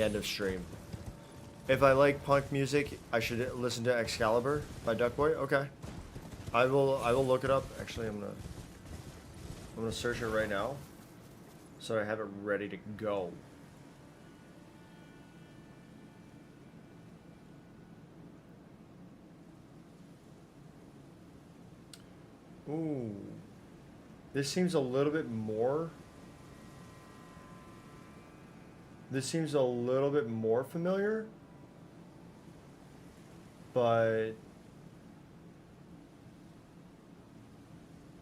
end of stream. If I like punk music, I should listen to Excalibur by Duck Boy. Okay, I will look it up. Actually, I'm gonna search it right now, so I have it ready to go. Ooh, this seems a little bit more. This seems a little bit more familiar. But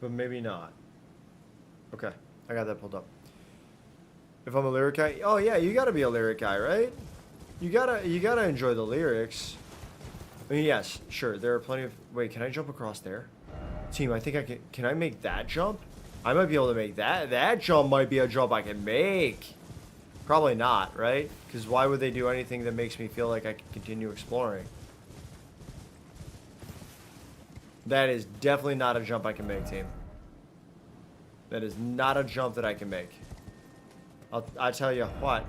maybe not. Okay, I got that pulled up. If I'm a lyric guy, oh yeah, you gotta be a lyric guy, right? You gotta enjoy the lyrics. I mean, yes, sure. There are plenty of. Wait, can I jump across there? Team, I think I can. Can I make that jump? I might be able to make that. That jump might be a jump I can make. Probably not, right? Because why would they do anything that makes me feel like I can continue exploring? That is definitely not a jump I can make, team. That is not a jump that I can make. I'll tell you what.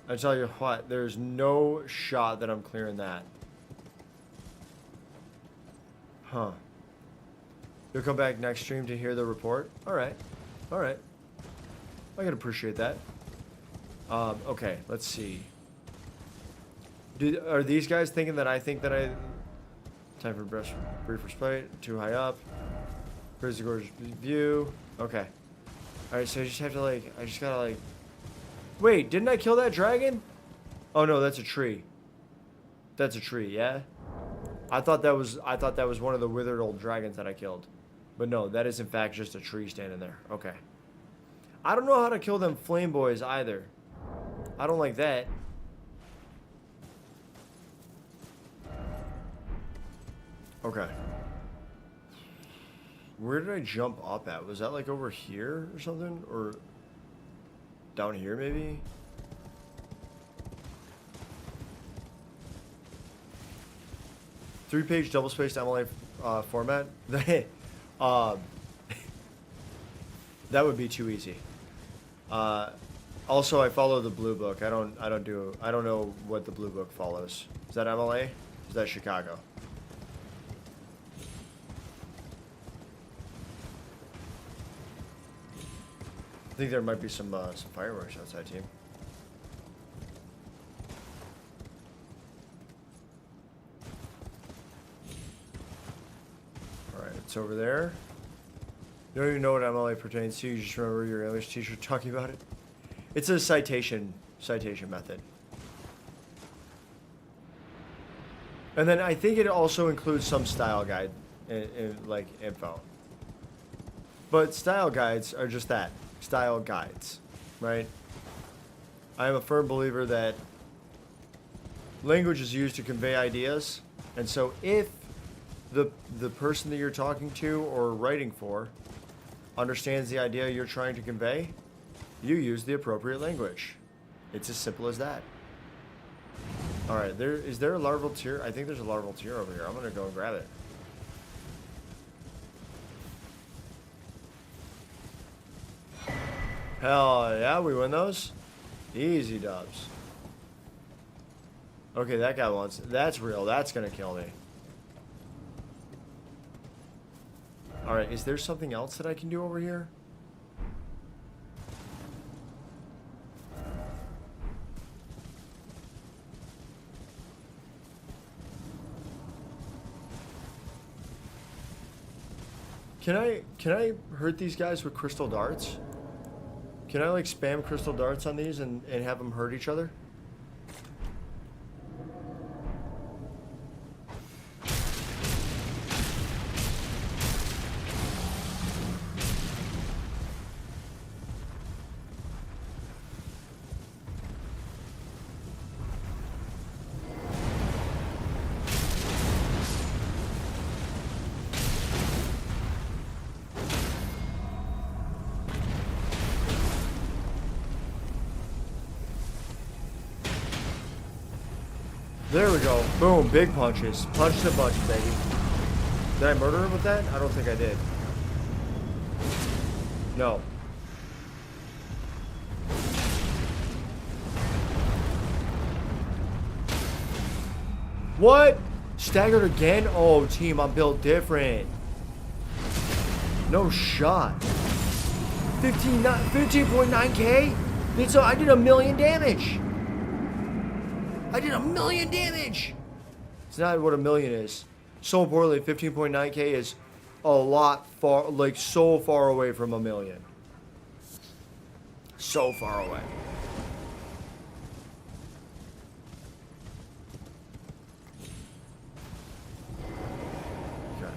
I tell you what, there's no shot that I'm clearing that. Huh. You'll come back next stream to hear the report? Alright. Alright. I can appreciate that. Okay, let's see. Are these guys thinking that I think that I... Time for briefer spite. Too high up. Crazy gorgeous view. Okay. Alright, so I just have to like... I just gotta like... Wait, didn't I kill that dragon? Oh no, that's a tree. That's a tree, yeah? I thought that was one of the withered old dragons that I killed. But no, that is in fact just a tree standing there. Okay. I don't know how to kill them flame boys either. I don't like that. Okay. Where did I jump up at? Was that like over here or something? Or down here maybe? Three-page double-spaced MLA format? That would be too easy. Also, I follow the blue book. I don't know what the blue book follows. Is that MLA? Is that Chicago? I think there might be some fireworks outside, team. All right, it's over there. You don't even know what MLA pertains to. You just remember your English teacher talking about it. It's a citation method. And then I think it also includes some style guide in like info. But style guides are just that, style guides, right? I am a firm believer that language is used to convey ideas, and so if the person that you're talking to or writing for understands the idea you're trying to convey, you use the appropriate language. It's as simple as that. All right, is there a larval tier? I think there's a larval tier over here. I'm gonna go and grab it. Hell yeah, we win those. Easy dubs. Okay, that guy wants. That's real. That's gonna kill me. All right, is there something else that I can do over here? Can I hurt these guys with crystal darts? Can I like spam crystal darts on these and have them hurt each other? There we go. Boom. Big punches. Punch to bunch, baby. Did I murder him with that? I don't think I did. No. What? Staggered again? Oh, team, I'm built different. No shot. 15.9k? I did 1,000,000 damage. I did 1,000,000 damage. It's not what 1,000,000 is. So importantly, 15.9k is a lot far, like so far away from 1,000,000. So far away. Okay.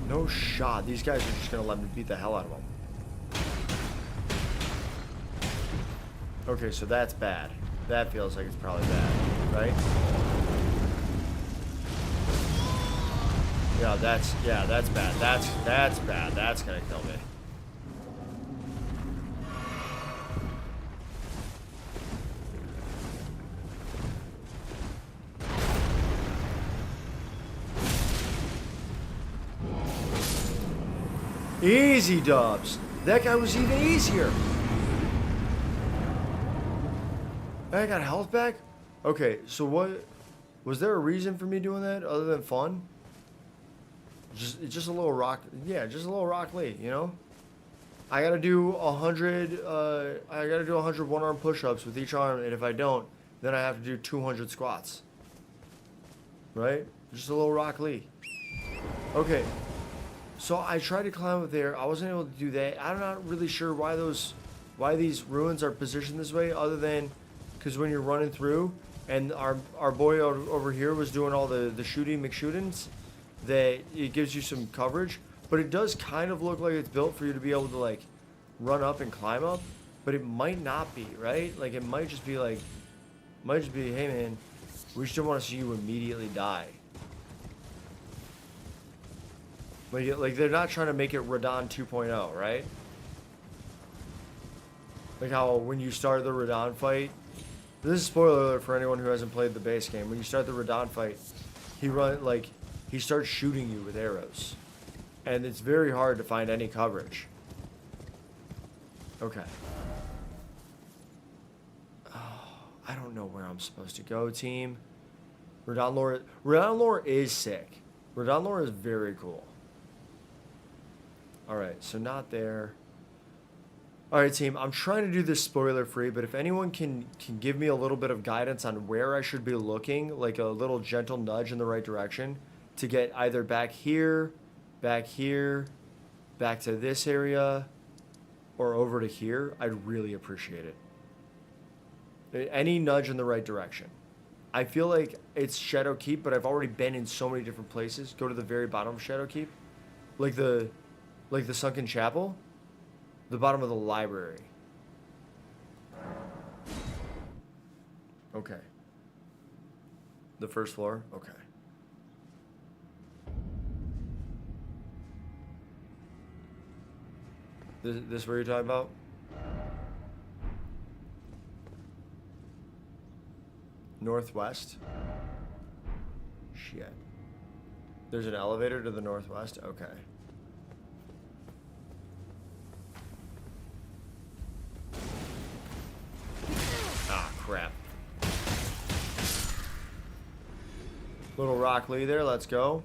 No shot. These guys are just gonna let me beat the hell out of them. Okay, so that's bad. That feels like it's probably bad, right? Yeah, that's bad. That's bad. That's gonna kill me. Easy dubs. That guy was even easier. I got health back? Okay, so what was there a reason for me doing that other than fun? Just a little rock, yeah, just a little Rock Lee, you know? I gotta do 100 one-arm push-ups with each arm, and if I don't, then I have to do 200 squats. Right? Just a little Rock Lee. Okay. So I tried to climb up there. I wasn't able to do that. I'm not really sure why these ruins are positioned this way, other than because when you're running through, and our boy over here was doing all the McShootings, that it gives you some coverage. But it does kind of look like it's built for you to be able to like run up and climb up, but it might not be, right? Like, it might just be like, hey man, we just don't want to see you immediately die. Like they're not trying to make it Radon 2.0, right? Like how when you start the Radon fight, this is spoiler alert for anyone who hasn't played the base game. When you start the Radon fight, he starts shooting you with arrows, and it's very hard to find any coverage. Okay. Oh, I don't know where I'm supposed to go, team. Radon lore is sick. Radon lore is very cool. Alright, so not there. Alright, team, I'm trying to do this spoiler free, but if anyone can give me a little bit of guidance on where I should be looking, like a little gentle nudge in the right direction, to get either back here, back to this area, or over to here, I'd really appreciate it. Any nudge in the right direction. I feel like it's Shadow Keep, but I've already been in so many different places. Go to the very bottom of Shadow Keep. Like the Sunken Chapel. The bottom of the library. Okay. The first floor? Okay. This what you're talking about? Northwest? Shit. There's an elevator to the northwest? Okay. Ah, crap. Little Rock Lee there, let's go.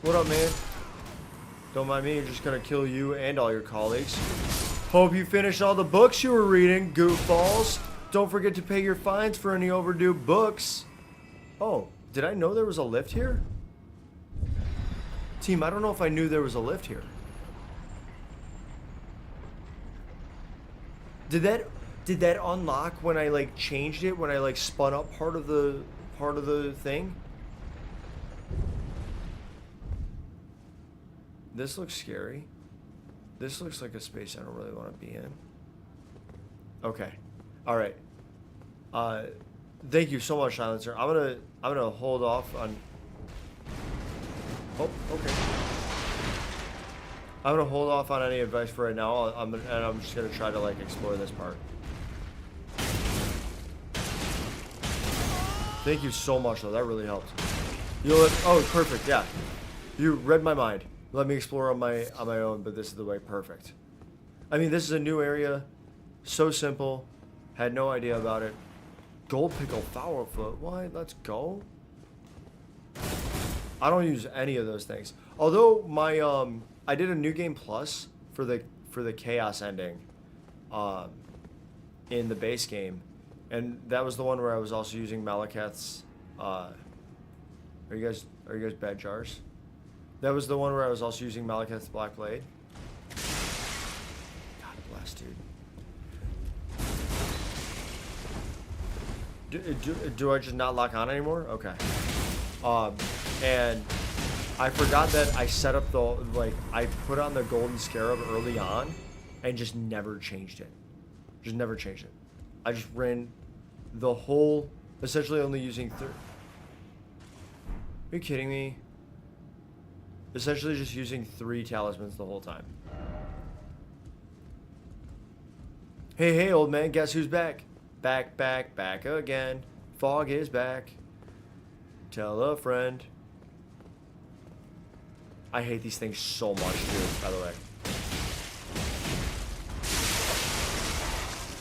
What up, man? Don't mind me, I'm just gonna kill you and all your colleagues. Hope you finished all the books you were reading, goofballs. Don't forget to pay your fines for any overdue books. Oh, did I know there was a lift here? Team, I don't know if I knew there was a lift here. Did that unlock when I like changed it, when I like spun up part of the thing? This looks scary. This looks like a space I don't really want to be in. Okay. All right. Thank you so much, Silencer. I'm gonna hold off on. Oh, okay. I'm gonna hold off on any advice for right now. I'm just gonna try to like explore this part. Thank you so much, though. That really helped. Oh, perfect. Yeah, you read my mind. Let me explore on my own, but this is the way. Perfect. I mean, this is a new area. So simple. Had no idea about it. Gold pickle Foulfoot. What? Let's go. I don't use any of those things. Although my I did a new game plus for the chaos ending, in the base game, and that was the one where I was also using Malekith's. Are you guys bad jars? That was the one where I was also using Malekith's Black Blade. God bless, dude. Do I just not lock on anymore? Okay. And I forgot that I set up I put on the golden scarab early on and just never changed it. Just never changed it. I just ran the whole, essentially only using Are you kidding me? Essentially just using 3 talismans the whole time. Hey, old man, guess who's back? Back again. Fog is back. Tell a friend. I hate these things so much, dude, by the way.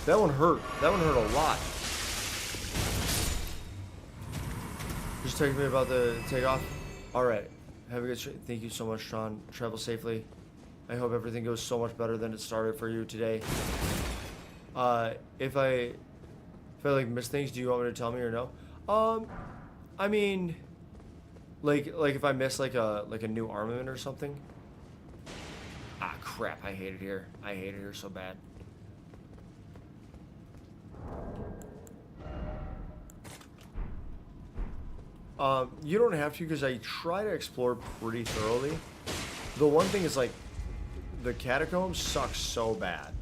That one hurt. That one hurt a lot. Just text me about the takeoff. Alright. Have a good thank you so much, Sean. Travel safely. I hope everything goes so much better than it started for you today. If I like miss things, do you want me to tell me or no? I mean, like if I miss like a new armament or something. Ah, crap! I hate it here. I hate it here so bad. You don't have to, because I try to explore pretty thoroughly. The one thing is like, the catacombs suck so bad.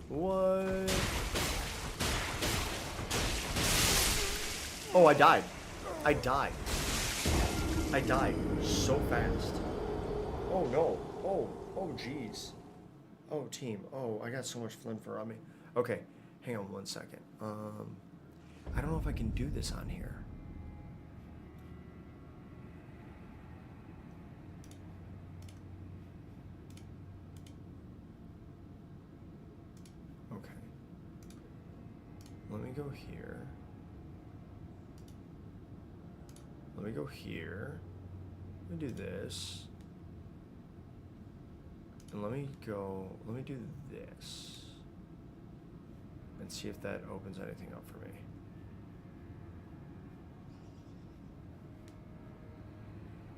What? Oh, I died. I died. I died so fast. Oh no. Oh jeez. Oh team. Oh, I got so much flimfer on me. Okay, hang on 1 second. I don't know if I can do this on here. Okay. Let me go here. Let me go here. Let me do this. And let me do this. And see if that opens anything up for me.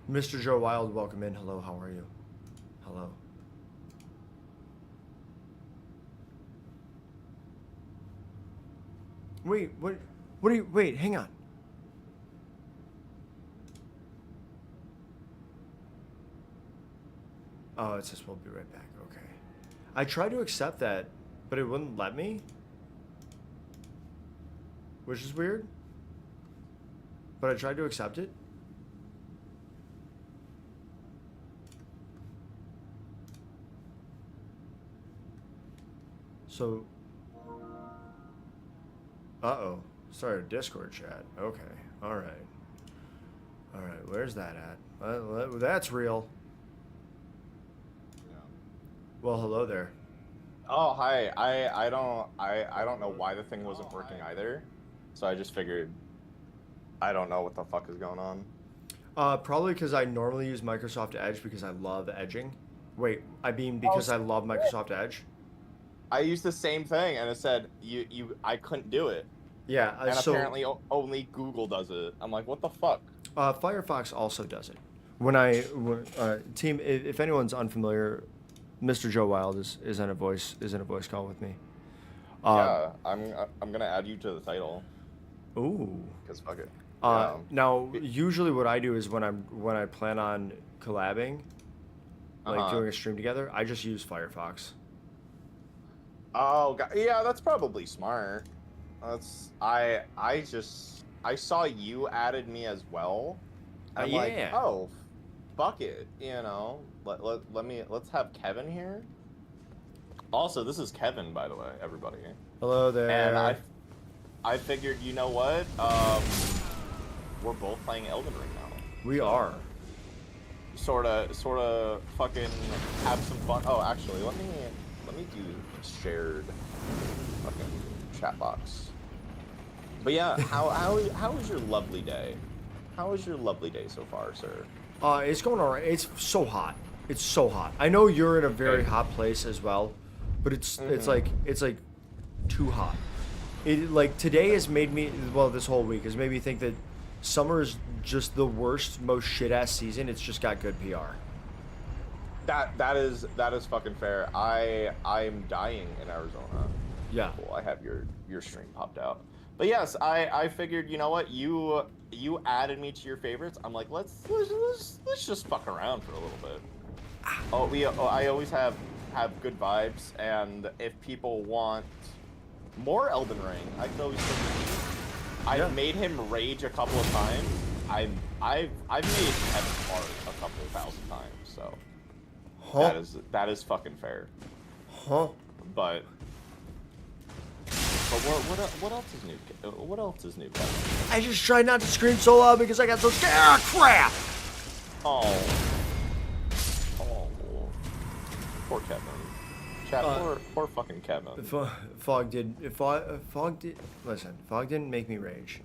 Mr. Joe Wild, welcome in. Hello, how are you? Hello. Wait, what are you, wait, hang on. Oh, it says we'll be right back. Okay. I tried to accept that, but it wouldn't let me. Which is weird. But I tried to accept it. So. Uh-oh. Started a Discord chat. Okay. Alright. Alright, where's that at? That's real. Well, hello there. Oh, hi. I don't know why the thing wasn't working either. So I just figured I don't know what the fuck is going on. Probably because I normally use Microsoft Edge because I love edging. Wait, I mean because I love Microsoft Edge. I used the same thing and it said I couldn't do it. Yeah, and so apparently only Google does it. I'm like, what the fuck? Firefox also does it. Team, if anyone's unfamiliar, Mr. Joe Wild is in a voice call with me. Yeah, I'm gonna add you to the title. Ooh. Cause fuck it. Now, usually what I do is when I plan on collabing, like doing a stream together, I just use Firefox. Oh, yeah, that's probably smart. I saw you added me as well. I'm like, oh, fuck it, you know. Let's have Kevin here. Also, this is Kevin, by the way, everybody. Hello there. And I figured, you know what? We're both playing Elden Ring now. We are. Sorta fucking have some fun. Oh, actually, let me do shared fucking chat box. But yeah, how was your lovely day? How was your lovely day so far, sir? It's going alright. It's so hot. It's so hot. I know you're in a very hot place as well, but it's like too hot. It like today has made me this whole week has made me think that summer is just the worst, most shit ass season. It's just got good PR. That is fucking fair. I'm dying in Arizona. Yeah. Cool. I have your stream popped out. But yes, I figured, you know what, you added me to your favorites. I'm like, let's just fuck around for a little bit. I always have good vibes, and if people want more Elden Ring, I can always still I've made him rage a couple of times. I've made Kevin fart a couple of thousand times, so that is fucking fair. But what else is new? What else is new, Kevin? I just tried not to scream so loud because I got so scared. Ah, crap! Oh, poor Kevin. Chat, poor fucking Kevin. Fog didn't make me rage.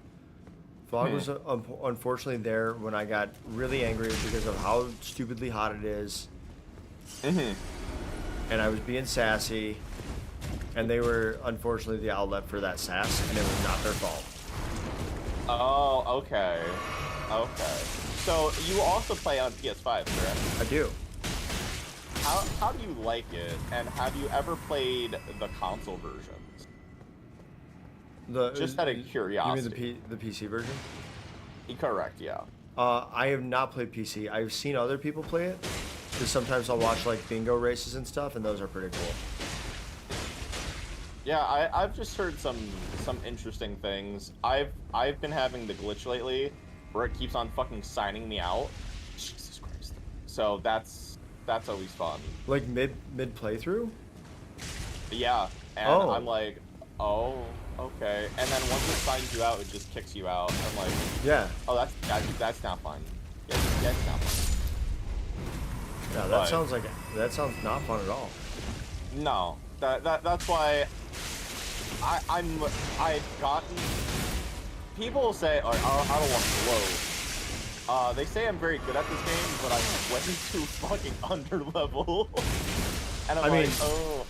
Fog was unfortunately there when I got really angry because of how stupidly hot it is. And I was being sassy, and they were unfortunately the outlet for that sass, and it was not their fault. Oh, okay. So you also play on PS5, correct? I do. How do you like it, and have you ever played the console versions? Just out of curiosity. You mean the PC version? Correct, yeah. I have not played PC. I've seen other people play it. Because sometimes I'll watch like bingo races and stuff, and those are pretty cool. Yeah, I've just heard some interesting things. I've been having the glitch lately where it keeps on fucking signing me out. Jesus Christ. So that's always fun. Like mid playthrough? Yeah, and Oh. I'm like, oh, okay. And then once it signs you out, it just kicks you out. I'm like, Yeah. oh, that's not fun. Yeah, that's not fun. Yeah, that But- sounds not fun at all. No, that's why I've gotten. People say, I don't want to blow. They say I'm very good at this game, but I'm way too fucking under level. And I'm I like, mean- oh,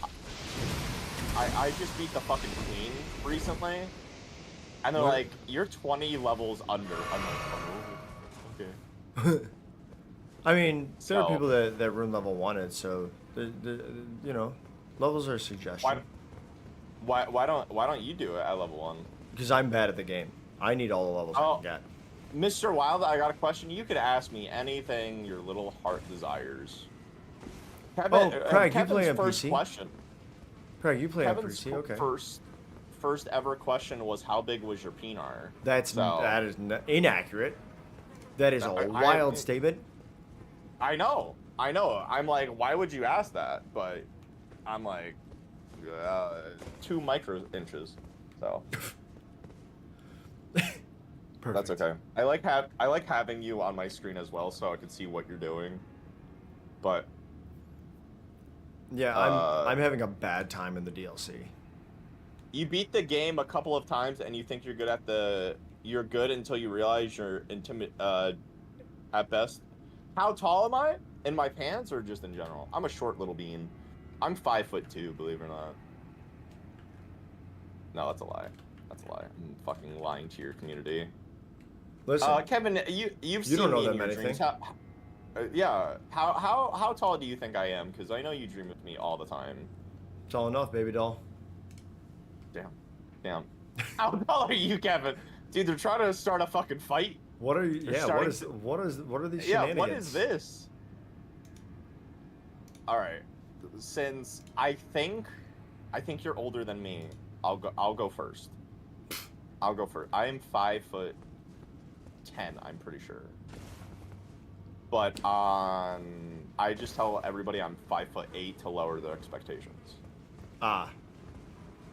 I just beat the fucking queen recently, and they're What? like, you're 20 levels under. I'm like, oh, okay. I mean, there are So- people that run level 1 so you know, levels are a suggestion. Why don't you do it at level 1? Because I'm bad at the game. I need all the levels I Oh. can get. Mr. Wild, I got a question. You could ask me anything your little heart desires. Kevin, Oh, Craig, you Kevin's play on first PC? question. Craig, you play on Kevin's PC, okay? first ever question was, how big was your peenar? That is inaccurate. That is a wild statement. I know. I'm like, why would you ask that? But I'm like, 2 micro inches. So Perfect. that's okay. I like having you on my screen as well, so I can see what you're doing. But Yeah, I'm having a bad time in the DLC. you beat the game a couple of times, and you think you're good you're good until you realize you're at best. How tall am I? In my pants or just in general? I'm a short little bean. I'm 5'2", believe it or not. No, that's a lie. That's a lie. I'm fucking lying to your community. Listen, Kevin, you've seen don't know me that in your many dreams. things. Yeah. How tall do you think I am? Because I know you dream with me all the time. tall enough, baby doll. Damn. How tall are you, Kevin? Dude, they're trying to start a fucking fight. What are you? They're Yeah, starting what are these Yeah, shenanigans? what is this? All right. Since I think you're older than me, I'll go first. I'll go first. I am 5'10", I'm pretty sure. But I just tell everybody I'm 5'8" to lower their expectations. Ah.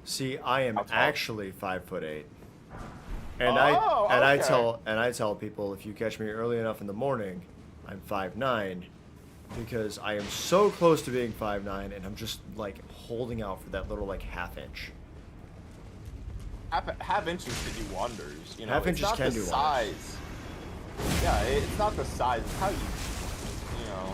See, I am How tall? actually 5'8". And Oh, I okay. tell people, if you catch me early enough in the morning, I'm 5'9", because I am so close to being 5'9", and I'm just like holding out for that little like half inch. Half inches can do wonders, you know. Half It's inches not can the do wonders. size. Yeah, it's not the size. It's how you know.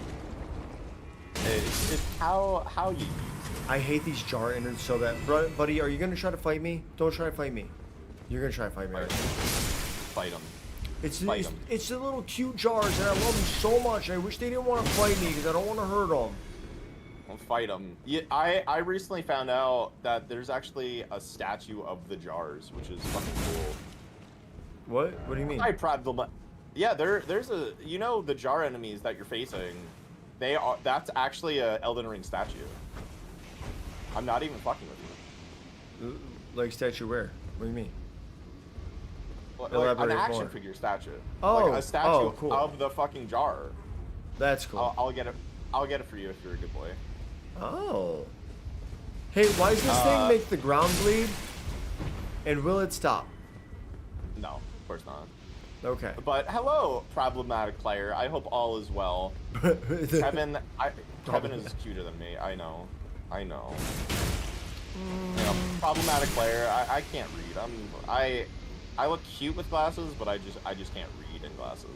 It's how you use it. I hate these jar innards so bad. Buddy, are you gonna try to fight me? Don't try to fight me. You're gonna try to fight me. Right? Fight them. Fight 'em. It's the little cute jars, and I love them so much. I wish they didn't want to fight me because I don't want to hurt them. Fight them. Yeah, I recently found out that there's actually a statue of the jars, which is fucking cool. What? What do you mean? I problem. Yeah, there's a the jar enemies that you're facing. That's actually a Elden Ring statue. I'm not even fucking with you. Like statue where? What do you mean? Like Elaborate an action more. figure statue. Oh, like a statue oh, cool. of the fucking jar. That's cool. I'll get it. I'll get it for you if you're a good boy. Oh. Hey, why does this thing make the ground bleed? And will it stop? No, of course not. Okay. But hello, problematic player. I hope all is well. Kevin, Kevin is cuter than me. I know. You know, problematic player. I can't read. I look cute with glasses, but I just can't read in glasses.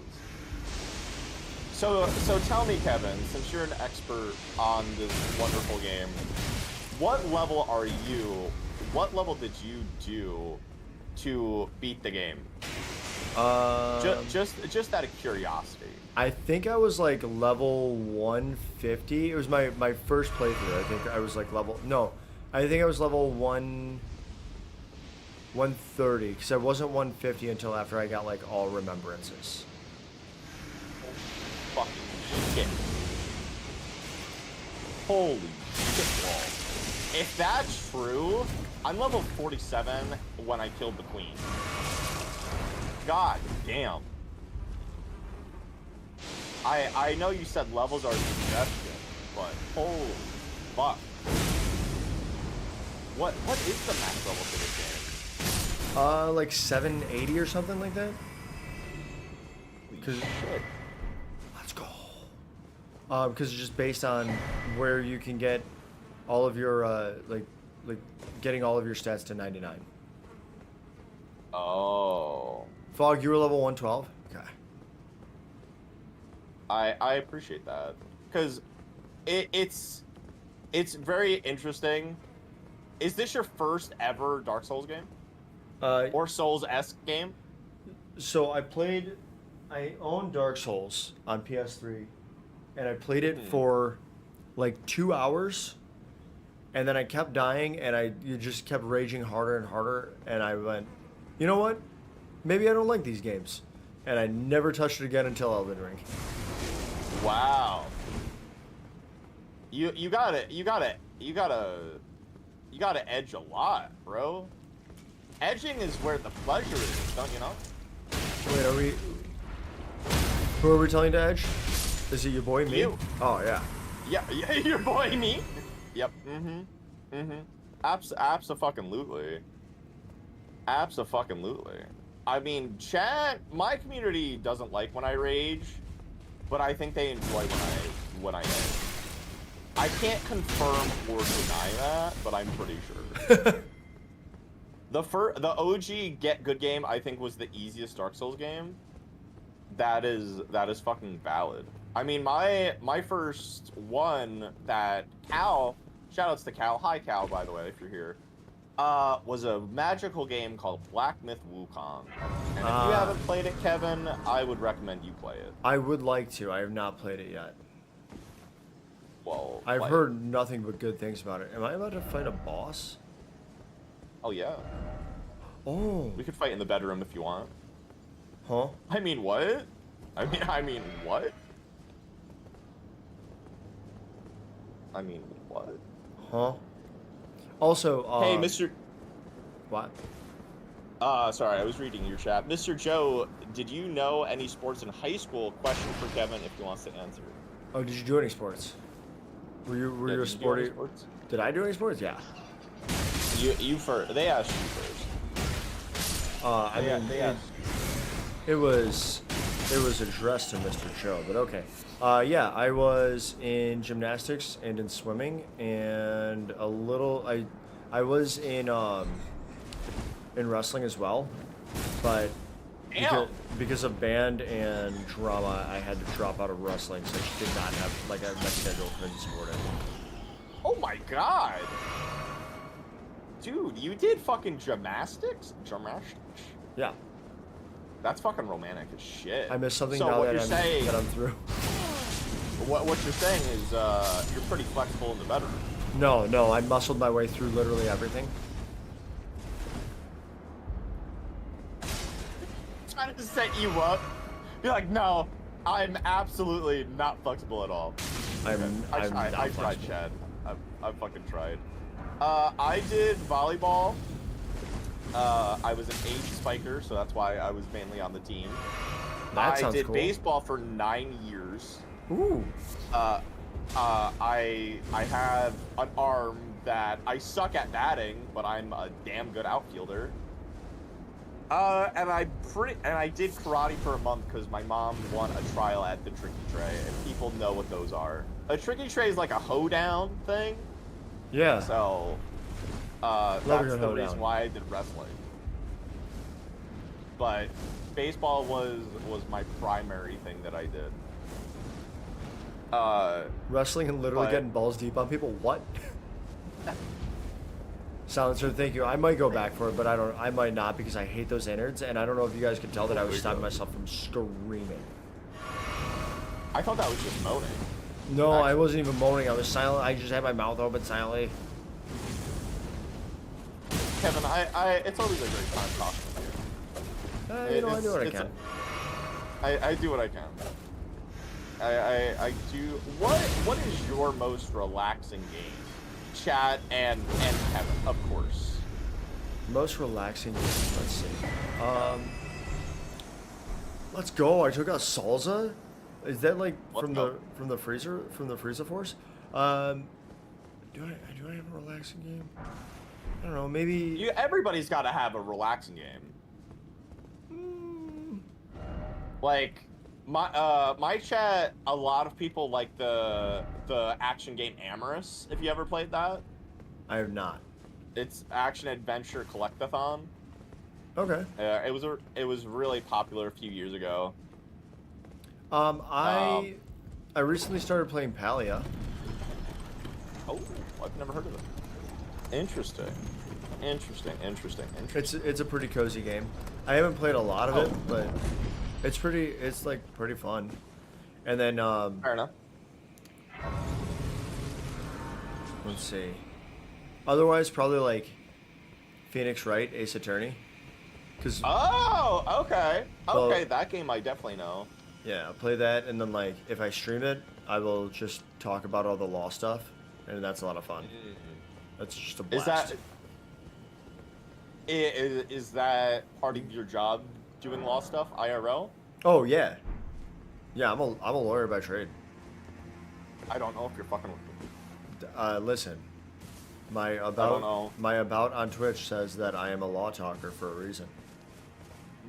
So tell me, Kevin, since you're an expert on this wonderful game, what level are you? What level did you do to beat the game? Just out of curiosity. I think I was like level 150. It was my first playthrough. I think I was like level... No. I think I was level 1... 130, because I wasn't 150 until after I got like all remembrances. Fucking shit. Holy shit balls. If that's true, I'm level 47 when I killed the queen. God damn. I know you said levels are a suggestion, but holy fuck. What is the max level for this game? Like 780 or something like that. Because Shit. let's go. Because it's just based on where you can get all of your like getting all of your stats to 99. Oh. Fog, you were level 112. Okay. I appreciate that because it's very interesting. Is this your first ever Dark Souls game or Souls-esque game? So I own Dark Souls on PS3, and I played it for like 2 hours, and then I kept dying, and you just kept raging harder and harder, and I went, you know what? Maybe I don't like these games, and I never touched it again until Elden Ring. Wow. You gotta edge a lot, bro. Edging is where the pleasure is, don't you know? Wait, who are we telling to edge? Is it your boy, me? You. Oh, yeah. Yeah, your boy me. Yep. Abso-fucking-lutely. Abso-fucking-lutely. I mean, chat. My community doesn't like when I rage, but I think they enjoy when I edge. I can't confirm or deny that, but I'm pretty sure. The OG Get Good game I think was the easiest Dark Souls game. That is fucking valid. I mean, my first one that Cal, shoutouts to Cal. Hi Cal, by the way, if you're here. Was a magical game called Black Myth Wukong. And if you haven't played it, Kevin, I would recommend you play it. I would like to. I have not played it yet. Well, I've heard nothing but good things about it. Am I allowed to fight a boss? Oh yeah. Oh. We could fight in the bedroom if you want. Huh? I mean, what? I mean, what? I mean, what? Huh? Also, Hey, Mr. What? Sorry, I was reading your chat. Mr. Joe, did you know any sports in high school? Question for Kevin if he wants to answer. Oh, did you do any sports? Were you Yeah, a did you do any sporty? sports? Did I do any sports? Yeah. You first. They asked you first. I mean, they asked. it was addressed to Mr. Cho, but okay. Yeah, I was in gymnastics and in swimming and a little. I was in wrestling as well, but because of band and drama, I had to drop out of wrestling, so I did not have my schedule couldn't support it. Oh my god. Dude, you did fucking gymnastics? Gymnastics? Yeah, That's fucking romantic as shit. I missed something so now what that you're saying, I'm through. What you're saying is you're pretty flexible in the bedroom. No, I muscled my way through literally everything. Trying to set you up. You're like, no, I'm absolutely not flexible at all. I tried, Chad. I fucking tried. I did volleyball. I was an H spiker, so that's why I was mainly on the team. That I sounds did cool. baseball for 9 years. Ooh. I have an arm that I suck at batting, but I'm a damn good outfielder. And I did karate for a month because my mom won a trial at the Tricky Tray, and people know what those are. A Tricky Tray is like a hoedown thing. Yeah. So, a that's good the hoedown. reason why I did wrestling. But baseball was my primary thing that I did. Wrestling and literally but- getting balls deep on people. What? Silencer, thank you. I might go back for it, but I might not because I hate those innards, and I don't know if you guys could tell that I was stopping myself from screaming. I thought that was just moaning. No, I Actually. wasn't even moaning. I was silent. I just had my mouth open silently. Kevin, it's always a great time talking with you. You know, I do what I It's- can. I do what I can. I do. What is your most relaxing game? Chat and Kevin, of course. Most relaxing game. Let's see. Let's go. I took out Salsa. Is that like Let's from go. the freezer force? Do I have a relaxing game? I don't know. Maybe. Everybody's got to have a relaxing game. Like my chat, a lot of people like the action game Amorous. If you ever played that, I have not. it's action adventure collectathon. Okay. It was really popular a few years ago. I recently started playing Palia. Oh, I've never heard of it. Interesting. It's a pretty cozy game. I haven't played a lot of it, Oh. but it's like pretty fun. And then Fair enough. let's see. Otherwise, probably like Phoenix Wright, Ace Attorney. Cause Oh, okay. Well- Okay, that game I definitely know. yeah, I play that, and then like if I stream it, I will just talk about all the law stuff, and that's a lot of fun. That's just a blast. Is that part of your job doing law stuff IRL? Oh yeah, yeah. I'm a lawyer by trade. I don't know if you're fucking with me. Listen, my don't about know. my about on Twitch says that I am a law talker for a reason.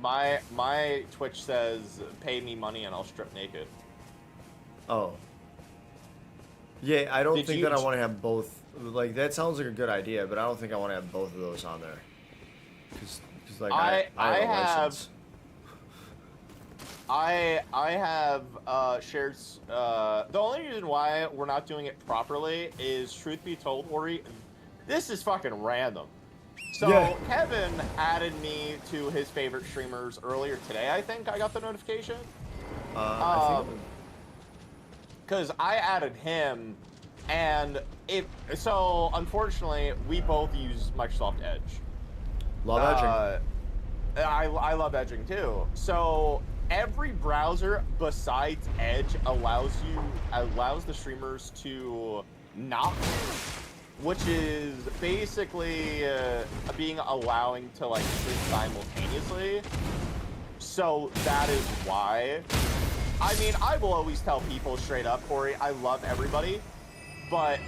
My Twitch says pay me money and I'll strip naked. Oh. Yeah, I don't Did think you- that I want to have both. Like that sounds like a good idea, but I don't think I want to have both of those on there. Cause like I have a have- license. I have shared. The only reason why we're not doing it properly is, truth be told, Ori, this is fucking random. So Yeah. Kevin added me to his favorite streamers earlier today. I think I got the notification I think because I added him, and so unfortunately we both use Microsoft Edge. love edging. I love edging too. So every browser besides Edge allows the streamers to not, which is basically being allowing to like stream simultaneously. So that is why. I mean, I will always tell people straight up, Corey, I love everybody, but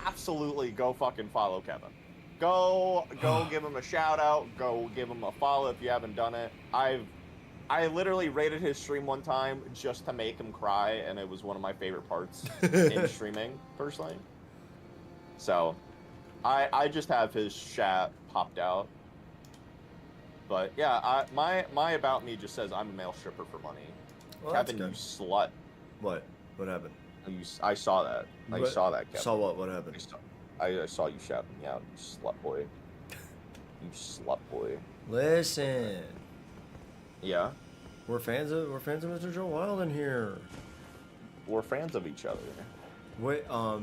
absolutely go fucking follow Kevin. Go give him a shout out. Go give him a follow if you haven't done it. I literally rated his stream one time just to make him cry, and it was one of my favorite parts in streaming, personally. So, I just have his chat popped out. But yeah, my about me just says I'm a male stripper for money. Well, that's Kevin, you good. slut. What? What happened? I saw that. I What- saw that, Kevin. Saw what? What happened? I saw you shouting me out, you slut boy. You slut boy. Listen, Yeah, we're fans of Mr. Joe Wild in here. we're fans of each other. Wait, Oh,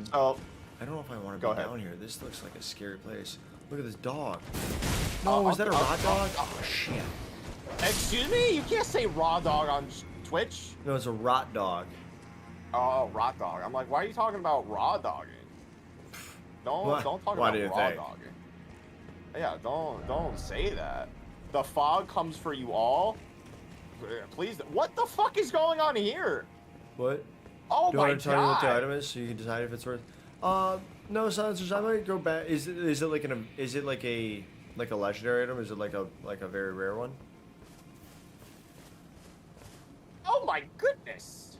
I don't know if I want to Go be ahead. down here. This looks like a scary place. Look at this dog. Oh, No, is that a raw okay. dog? Oh shit. excuse me? You can't say raw dog on Twitch. No, it's a rot dog. Oh, raw dog. I'm like, why are you talking about raw dogging? Why- Don't talk why about do you raw think? dogging. Yeah, don't say that. The fog comes for you all. Please, what the fuck is going on here? What? Oh Do you my want to tell me what the god. item is so you can decide if it's worth? No, silencers. I might go back. Is it like a legendary item? Is it like a very rare one? Oh my goodness.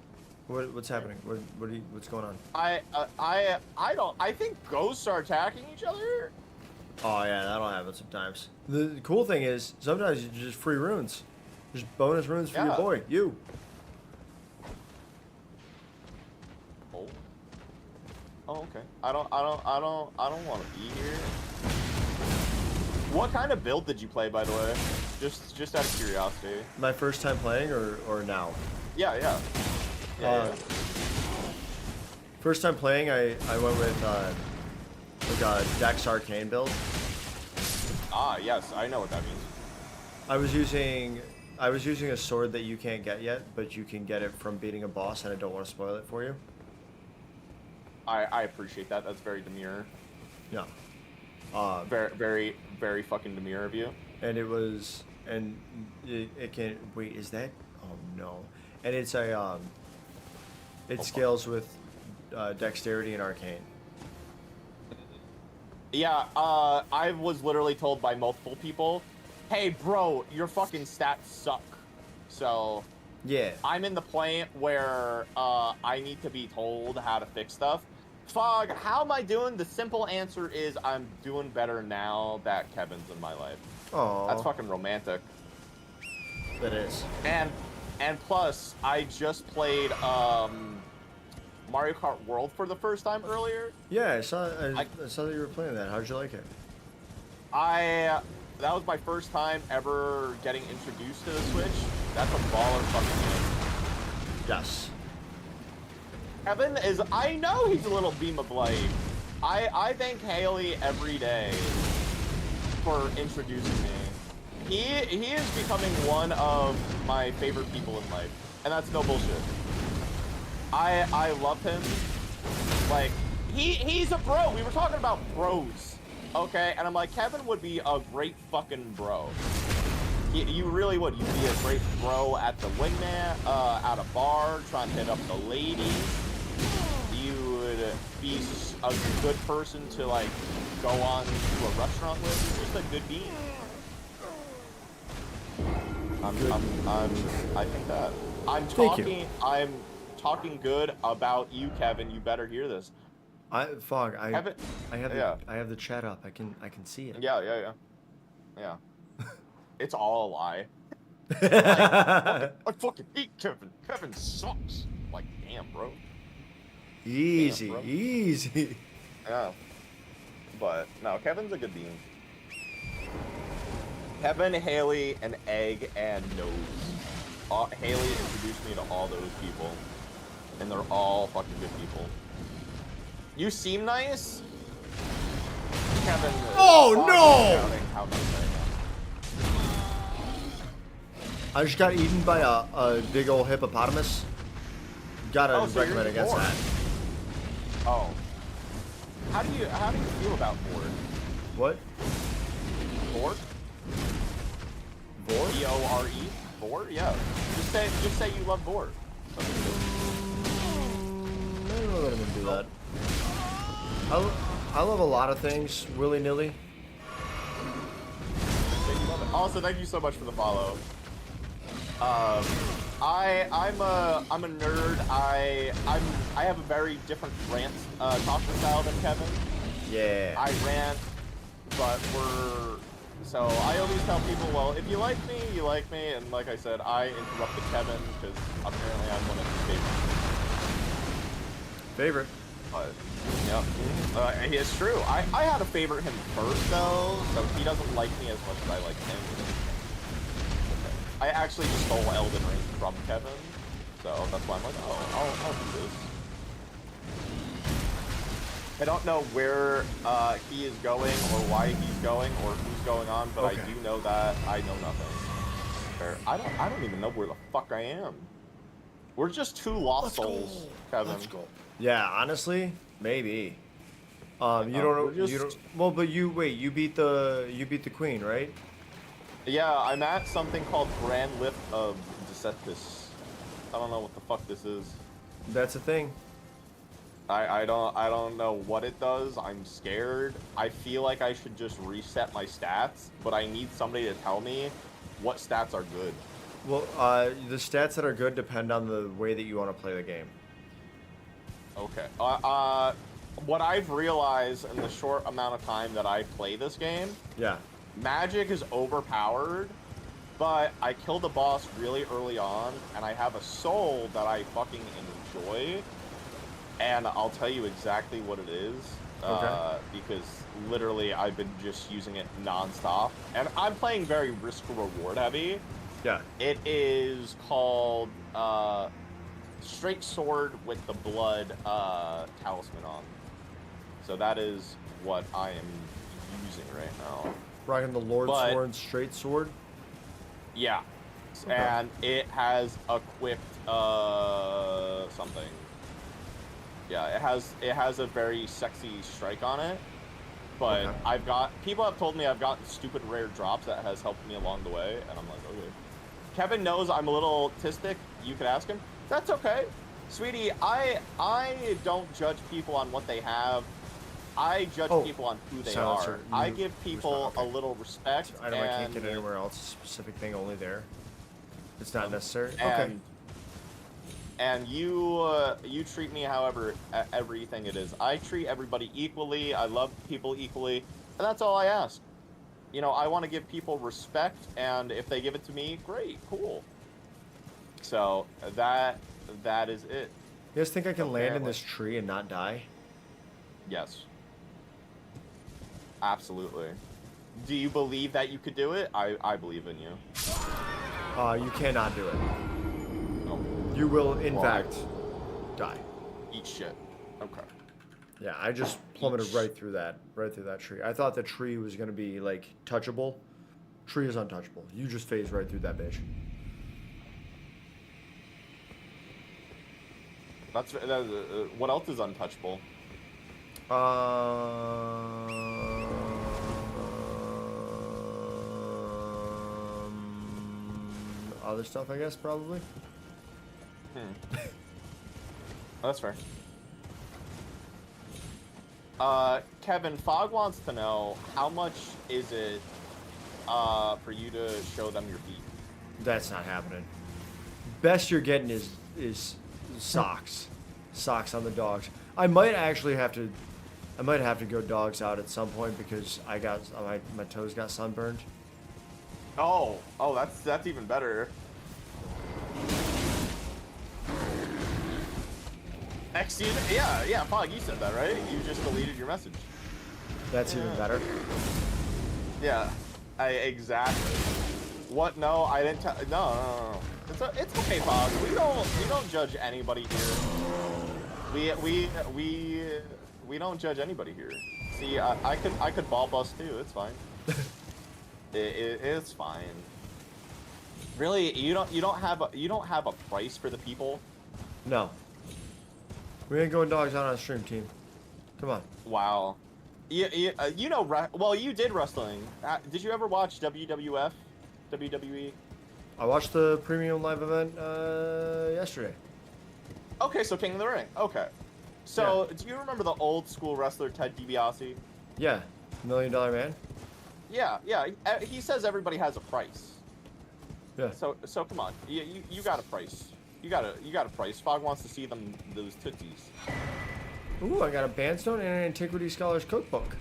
What's happening? What's going on? I think ghosts are attacking each other. Oh yeah, that'll happen sometimes. The cool thing is sometimes you just free runes, just bonus runes for your Yeah. boy. You. Oh. Oh, okay. I don't want to be here. What kind of build did you play, by the way? Just out of curiosity. My first time playing or now? Yeah. Yeah. First time playing, I went with like a Dex Arcane build. Ah, yes, I know what that means. I was using a sword that you can't get yet, but you can get it from beating a boss, and I don't want to spoil it for you. I appreciate that. That's very demure. Yeah. Very, very, very fucking demure of you. And it can wait. Is that? Oh no. And it's a it scales with dexterity and arcane. Yeah, I was literally told by multiple people, hey, bro, your fucking stats suck. So, Yeah. I'm in the point where I need to be told how to fix stuff. Fog, how am I doing? The simple answer is I'm doing better now that Kevin's in my life. Oh. That's fucking romantic. That is. And plus, I just played Mario Kart World for the first time earlier. Yeah, I saw that you were playing that. How'd you like it? That was my first time ever getting introduced to the Switch. That's a baller fucking game. Yes. Kevin is, I know he's a little beam of light. I thank Haley every day for introducing me. He is becoming one of my favorite people in life, and that's no bullshit. I love him. Like, he's a bro. We were talking about bros, okay? And I'm like, Kevin would be a great fucking bro. You really would. You'd be a great bro at the wingman, at a bar, trying to hit up the ladies. You would be a good person to, like, go on to a restaurant with. You're just a good bean. I think that. I'm talking good about you, Kevin. You better hear this. Fog. Kevin, I have the chat up. I can see it. Yeah. It's all a lie. I fucking hate Kevin. Kevin sucks. I'm like, damn, bro. Easy, Damn, bro. easy. Yeah. But no, Kevin's a good bean. Kevin, Haley, and Egg, and Nose. Haley introduced me to all those people, and they're all fucking good people. You seem nice, Kevin. Oh no! How nice I am. I just got eaten by a big old hippopotamus. Gotta So you're recommend against bored. that. Oh. How do you feel about board? What? Board? Vor? B-O-R-E? Board? Yeah. Just say you love board. I don't know that I'm gonna do that. I love a lot of things willy-nilly. Also, thank you so much for the follow. I'm a nerd. I have a very different rant talking style than Kevin. Yeah. I rant, but so I always tell people, well, if you like me, you like me, and like I said, I interrupted Kevin because apparently I'm one of his favorites. Favorite. But yeah, it's true. I had to favorite him first though, so he doesn't like me as much as I like him. I actually just stole Elden Ring from Kevin, so that's why I'm like, oh, I'll do this. I don't know where he is going or why he's going or who's going on, but Okay. I do know that I know nothing. I don't even know where the fuck I am. We're just two lost souls, Kevin. Let's go. Yeah, honestly, maybe. You don't know. we're You just- don't. Well, but you beat the queen, right? Yeah, I'm at something called Grand Lift of Deceptus. I don't know what the fuck this is. That's a thing. I don't know what it does. I'm scared. I feel like I should just reset my stats, but I need somebody to tell me what stats are good. Well, the stats that are good depend on the way that you want to play the game. Okay. What I've realized in the short amount of time that I play this game, Yeah. magic is overpowered, but I killed the boss really early on, and I have a soul that I fucking enjoy, and I'll tell you exactly what it is, because literally I've been just using it non-stop, and I'm playing very risk-reward heavy. Yeah. It is called Straight Sword with the Blood Talisman on. So that is what I am using right now. Rocking the Lord But- Sworn straight sword. Yeah. Okay. And it has equipped something. Yeah, it has a very sexy strike on it. But Okay. people have told me I've gotten stupid rare drops that has helped me along the way, and I'm like, okay. Kevin knows I'm a little autistic. You could ask him. That's okay. Sweetie, I don't judge people on what they have. I judge people on who they silencer. are. I You give people respect- okay. a little respect. I know I can't get anywhere else. A specific thing only there. It's not necessary. Okay. And you treat me however everything it is. I treat everybody equally. I love people equally, and that's all I ask. You know, I want to give people respect, and if they give it to me, great, cool. So that is it. You guys think I can land in Apparently. this tree and not die? Yes. Absolutely. Do you believe that you could do it? I believe in you. You cannot do it. No. You will, in Why? fact, die. Eat shit. Okay. Yeah, I just plummeted right through that tree. I thought the tree was gonna be like touchable. Tree is untouchable. You just phased right through that bitch. That's what else is untouchable? Other stuff, I guess, probably. That's fair. Kevin, Fog wants to know how much is it for you to show them your feet? That's not happening. Best you're getting is socks. Socks on the dogs. I might have to go dogs out at some point because I got my toes got sunburned. Oh, that's even better. Excuse me? Yeah, Fog, you said that, right? You just deleted your message. That's even better. Yeah, exactly. What? No, I didn't. No. It's okay, Fog. We don't judge anybody here. We don't judge anybody here. See, I could ball bust too. It's fine. It's fine. Really, you don't have a price for the people. No. We ain't going dogs out on a stream, team. Come on. Wow. You know, well, you did wrestling. Did you ever watch WWF? WWE? I watched the premium live event yesterday. Okay, so King of the Ring. Okay. So, do you remember the old school wrestler Ted DiBiase? Yeah. $1 Million Man. Yeah. He says everybody has a price. Yeah. So come on. You got a price. You got a price. Fog wants to see those tootsies. Ooh, I got a bandstone and an Antiquity Scholars Cookbook.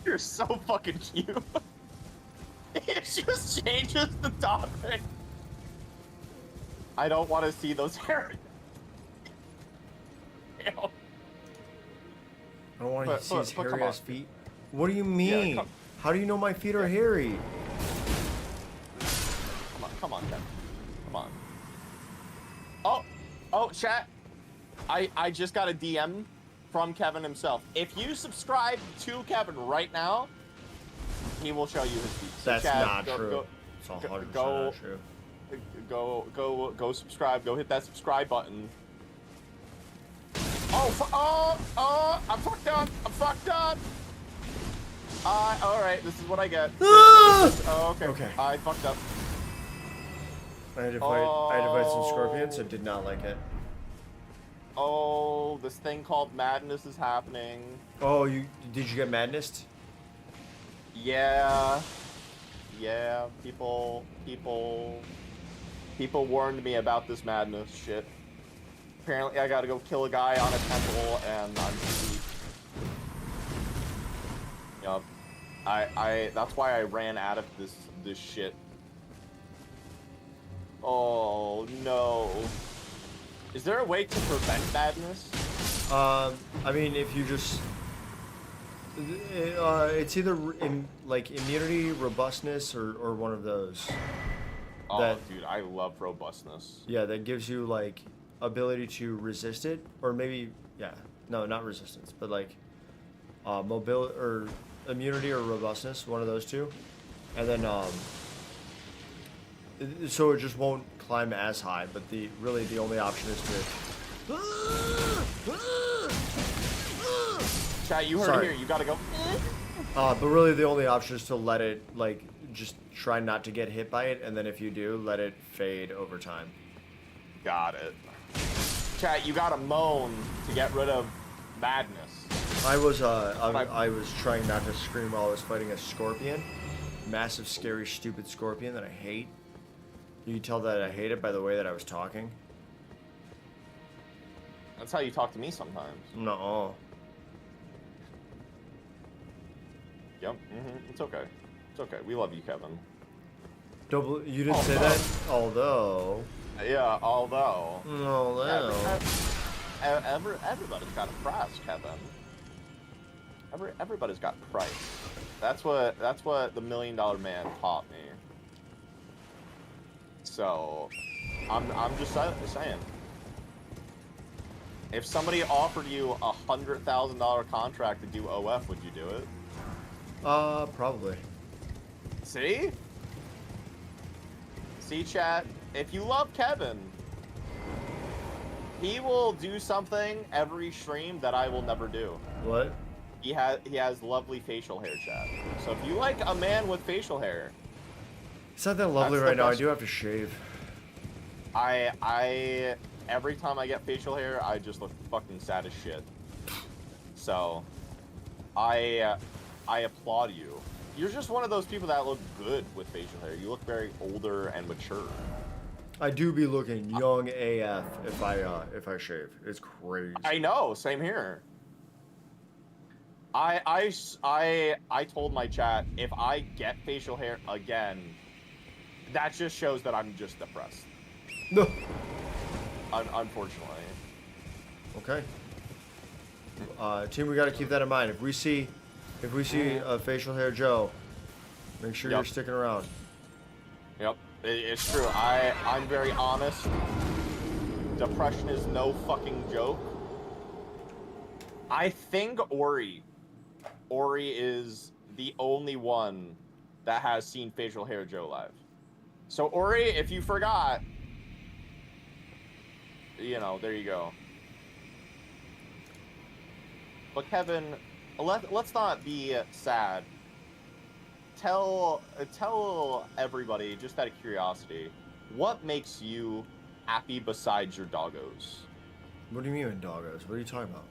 You're so fucking cute. It just changes the topic. I don't want to see those hairs. Ew. I don't want to see his but come hairy on. ass feet. What do you mean? come- How do you know my feet are hairy? Come on, Kevin. Come on. Oh, chat. I just got a DM from Kevin himself. If you subscribe to Kevin right now, he will show you his feet. So That's Chad, not true. Go, It's 100% go- not true. go subscribe. Go hit that subscribe button. I'm fucked up. All right. This is what I get. Oh, okay. Okay. I fucked up. I had to fight some scorpions. I did not like it. Oh, this thing called madness is happening. Oh, did you get madness? Yeah. People warned me about this madness shit. Apparently, I gotta go kill a guy on a temple, and I'm too weak. Yup. That's why I ran out of this shit. Oh no. Is there a way to prevent madness? I mean, if you just, it's either immunity, robustness, or one of those. Oh, dude, I love robustness. Yeah, that gives you like ability to resist it, or maybe not resistance, but like mobility or immunity or robustness, one of those two, and then so it just won't climb as high. But really the only option is to. Chat, you heard Sorry. it here. You gotta go. But really the only option is to let it like just try not to get hit by it, and then if you do, let it fade over time. Got it. Chat, you gotta moan to get rid of madness. I was trying not to scream while I was fighting a scorpion, massive, scary, stupid scorpion that I hate. You can tell that I hate it by the way that I was talking. That's how you talk to me sometimes. No. Yep. It's okay. It's okay. We love you, Kevin. You didn't say that. Although. Yeah. Although. Everybody's got a price, Kevin. Everybody's got price. That's what the $1 Million Man taught me. So, I'm just saying. If somebody offered you a $100,000 contract to do OF, would you do it? Probably. See? See, chat? If you love Kevin, he will do something every stream that I will never do. What? He has lovely facial hair, chat. So if you like a man with facial hair, It's not that lovely That's the right now. I best- do have to shave. I every time I get facial hair, I just look fucking sad as shit. So, I applaud you. You're just one of those people that look good with facial hair. You look very older and mature. I do be looking young AF if I shave. It's crazy. I know, same here. I told my chat, if I get facial hair again, that just shows that I'm just depressed. No. Unfortunately. Okay. Team, we got to keep that in mind. If we see a facial hair Joe, make sure you're Yep. sticking around. Yep, it's true. I'm very honest. Depression is no fucking joke. I think Ori is the only one that has seen facial hair Joe live. So Ori, if you forgot, there you go. But Kevin, let's not be sad. Tell everybody, just out of curiosity, what makes you happy besides your doggos? What do you mean doggos? What are you talking about?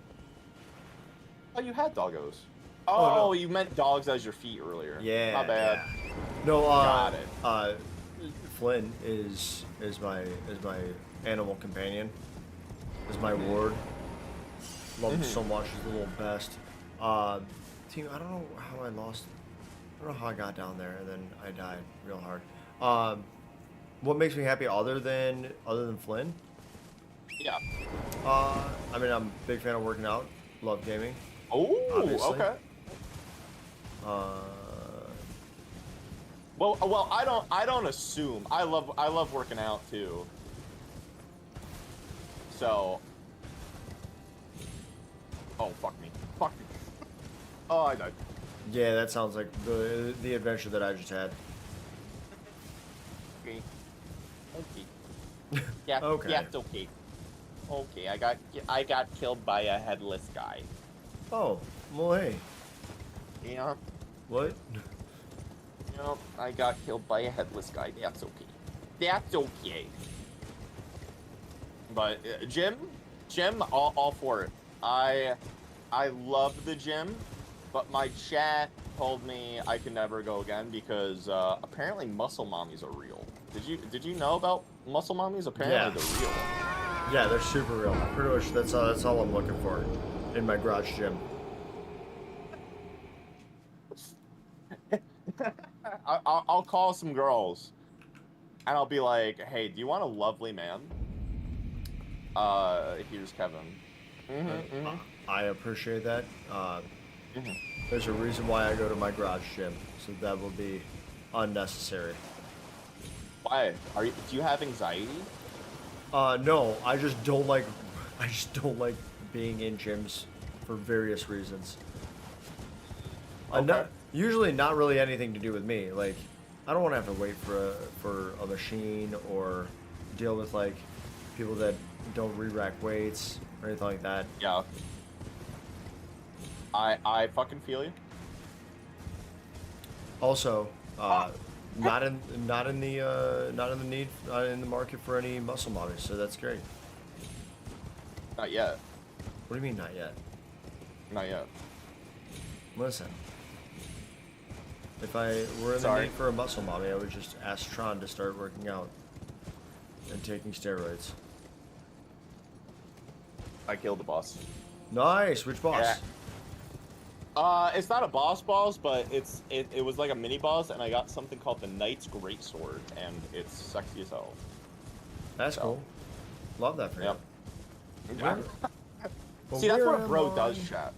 Oh, you had doggos. Oh, no. Oh, you meant dogs as your feet earlier. Yeah. My bad. yeah. No, Got it. Flynn is my animal companion. Is my ward. Love him so much. He's the little best. Team, I don't know how I lost. I don't know how I got down there and then I died real hard. What makes me happy other than Flynn? Yeah. I mean, I'm a big fan of working out. Love gaming. Oh, Obviously. okay. Well, I don't assume. I love working out too. So. Oh, fuck me. Fuck me. Oh, I died. Yeah, that sounds like the adventure that I just had. Okay. Okay. Yeah. Okay. Yeah, it's okay. Okay, I got killed by a headless guy. Oh, well, hey. Yeah. What? I got killed by a headless guy. That's okay. That's okay. But gym, all for it. I love the gym, but my chat told me I can never go again because apparently muscle mommies are real. Did you know about muscle mommies? Apparently they're real. Yeah, they're super real. Pretty much that's all I'm looking for in my garage gym. I'll call some girls, and I'll be like, "Hey, do you want a lovely man? Here's Kevin." I appreciate that. There's a reason why I go to my garage gym, so that will be unnecessary. Why? Do you have anxiety? No, I just don't like being in gyms for various reasons. Okay. Usually not really anything to do with me. Like, I don't want to have to wait for a machine or deal with like people that don't re-rack weights or anything like that. Yeah. I fucking feel you. Also, not in the market for any muscle mommies, so that's great. Not yet. What do you mean not yet? Not yet. Listen, if I were in the Sorry. need for a muscle mommy, I would just ask Tron to start working out and taking steroids. I killed the boss. Nice. Which boss? Yeah. It's not a boss, but it was like a mini boss, and I got something called the Knight's Greatsword, and it's sexy as hell. That's So. cool. Love that for you. Yep. Where- See, that's what a where bro am does, I? chat.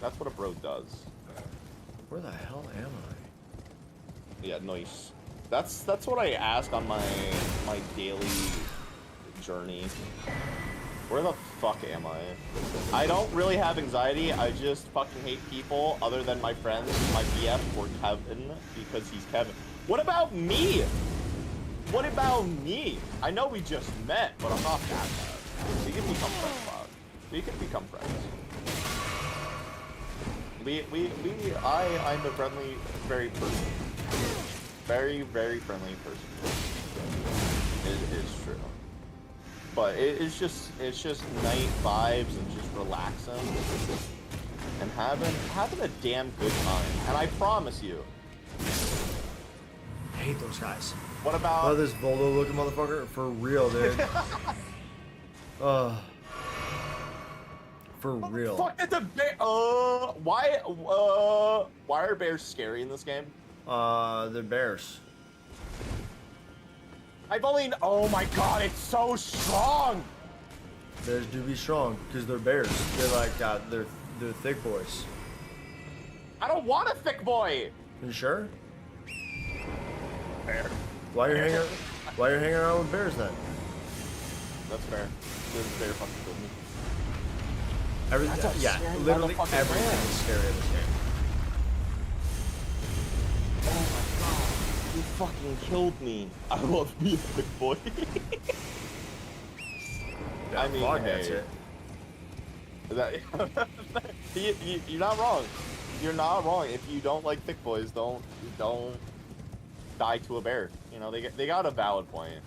That's what a bro does. Where the hell am I? Yeah, nice. That's what I ask on my daily journey. Where the fuck am I? I don't really have anxiety. I just fucking hate people other than my friends, my BF, or Kevin, because he's Kevin. What about me? What about me? I know we just met, but I'm not that bad. We can become friends, Bob. We can become friends. I'm a friendly, very person. Very, very friendly person. It is true. But it's just night vibes and just relaxing and having a damn good time. And I promise you. I hate those guys. What about Oh, this Voldo looking motherfucker? For real, dude. For real. fuck did the bear? Why are bears scary in this game? The Bears. I've only. Oh my god, it's so strong. Bears do be strong because they're bears. They're like they're thick boys. I don't want a thick boy. You sure? Bear. Why you hanging around with bears then? That's fair. This bear fucking killed me. Everything, That's a yeah, scary literally motherfucking everything bear. is scary in this game. Oh my god, you fucking killed me. I love being a thick boy. Yeah, I mean, fuck, that's hey. it. You're not wrong. You're not wrong. If you don't like thick boys, don't die to a bear. You know, they got a valid point.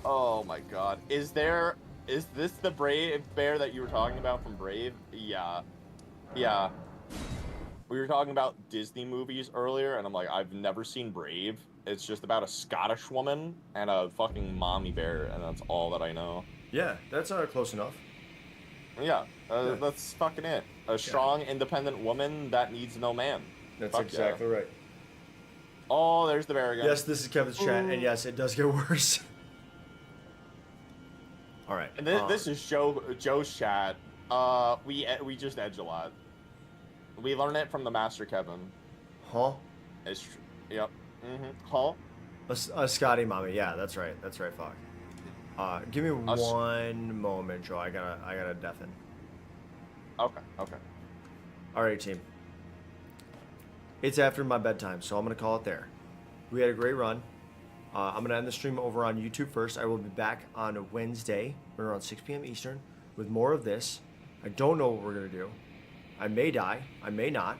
Oh my god. Is this the Brave bear that you were talking about from Brave? Yeah. Yeah. We were talking about Disney movies earlier, and I'm like, I've never seen Brave. It's just about a Scottish woman and a fucking mommy bear, and that's all that I know. Yeah, that's close enough. Yeah, Yeah. that's fucking it. A strong, independent woman that needs no man. That's Fuck exactly yeah. right. Oh, there's the bear again. Yes, this is Kevin's chat, and yes, it does get worse. All right. And this is Joe's chat. We just edge a lot. We learn it from the master Kevin. Huh? It's yep. Huh? A Scotty mommy. Yeah, that's right. That's right. Fuck. Give me one moment, Joe. I gotta deafen. Okay. All right, team. It's after my bedtime, so I'm gonna call it there. We had a great run. I'm gonna end the stream over on YouTube first. I will be back on Wednesday, around 6 p.m. Eastern, with more of this. I don't know what we're gonna do. I may die. I may not.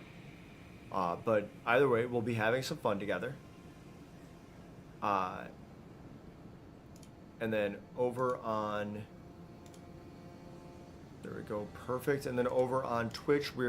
But either way, we'll be having some fun together. And then over on... There we go. Perfect. And then over on Twitch, we're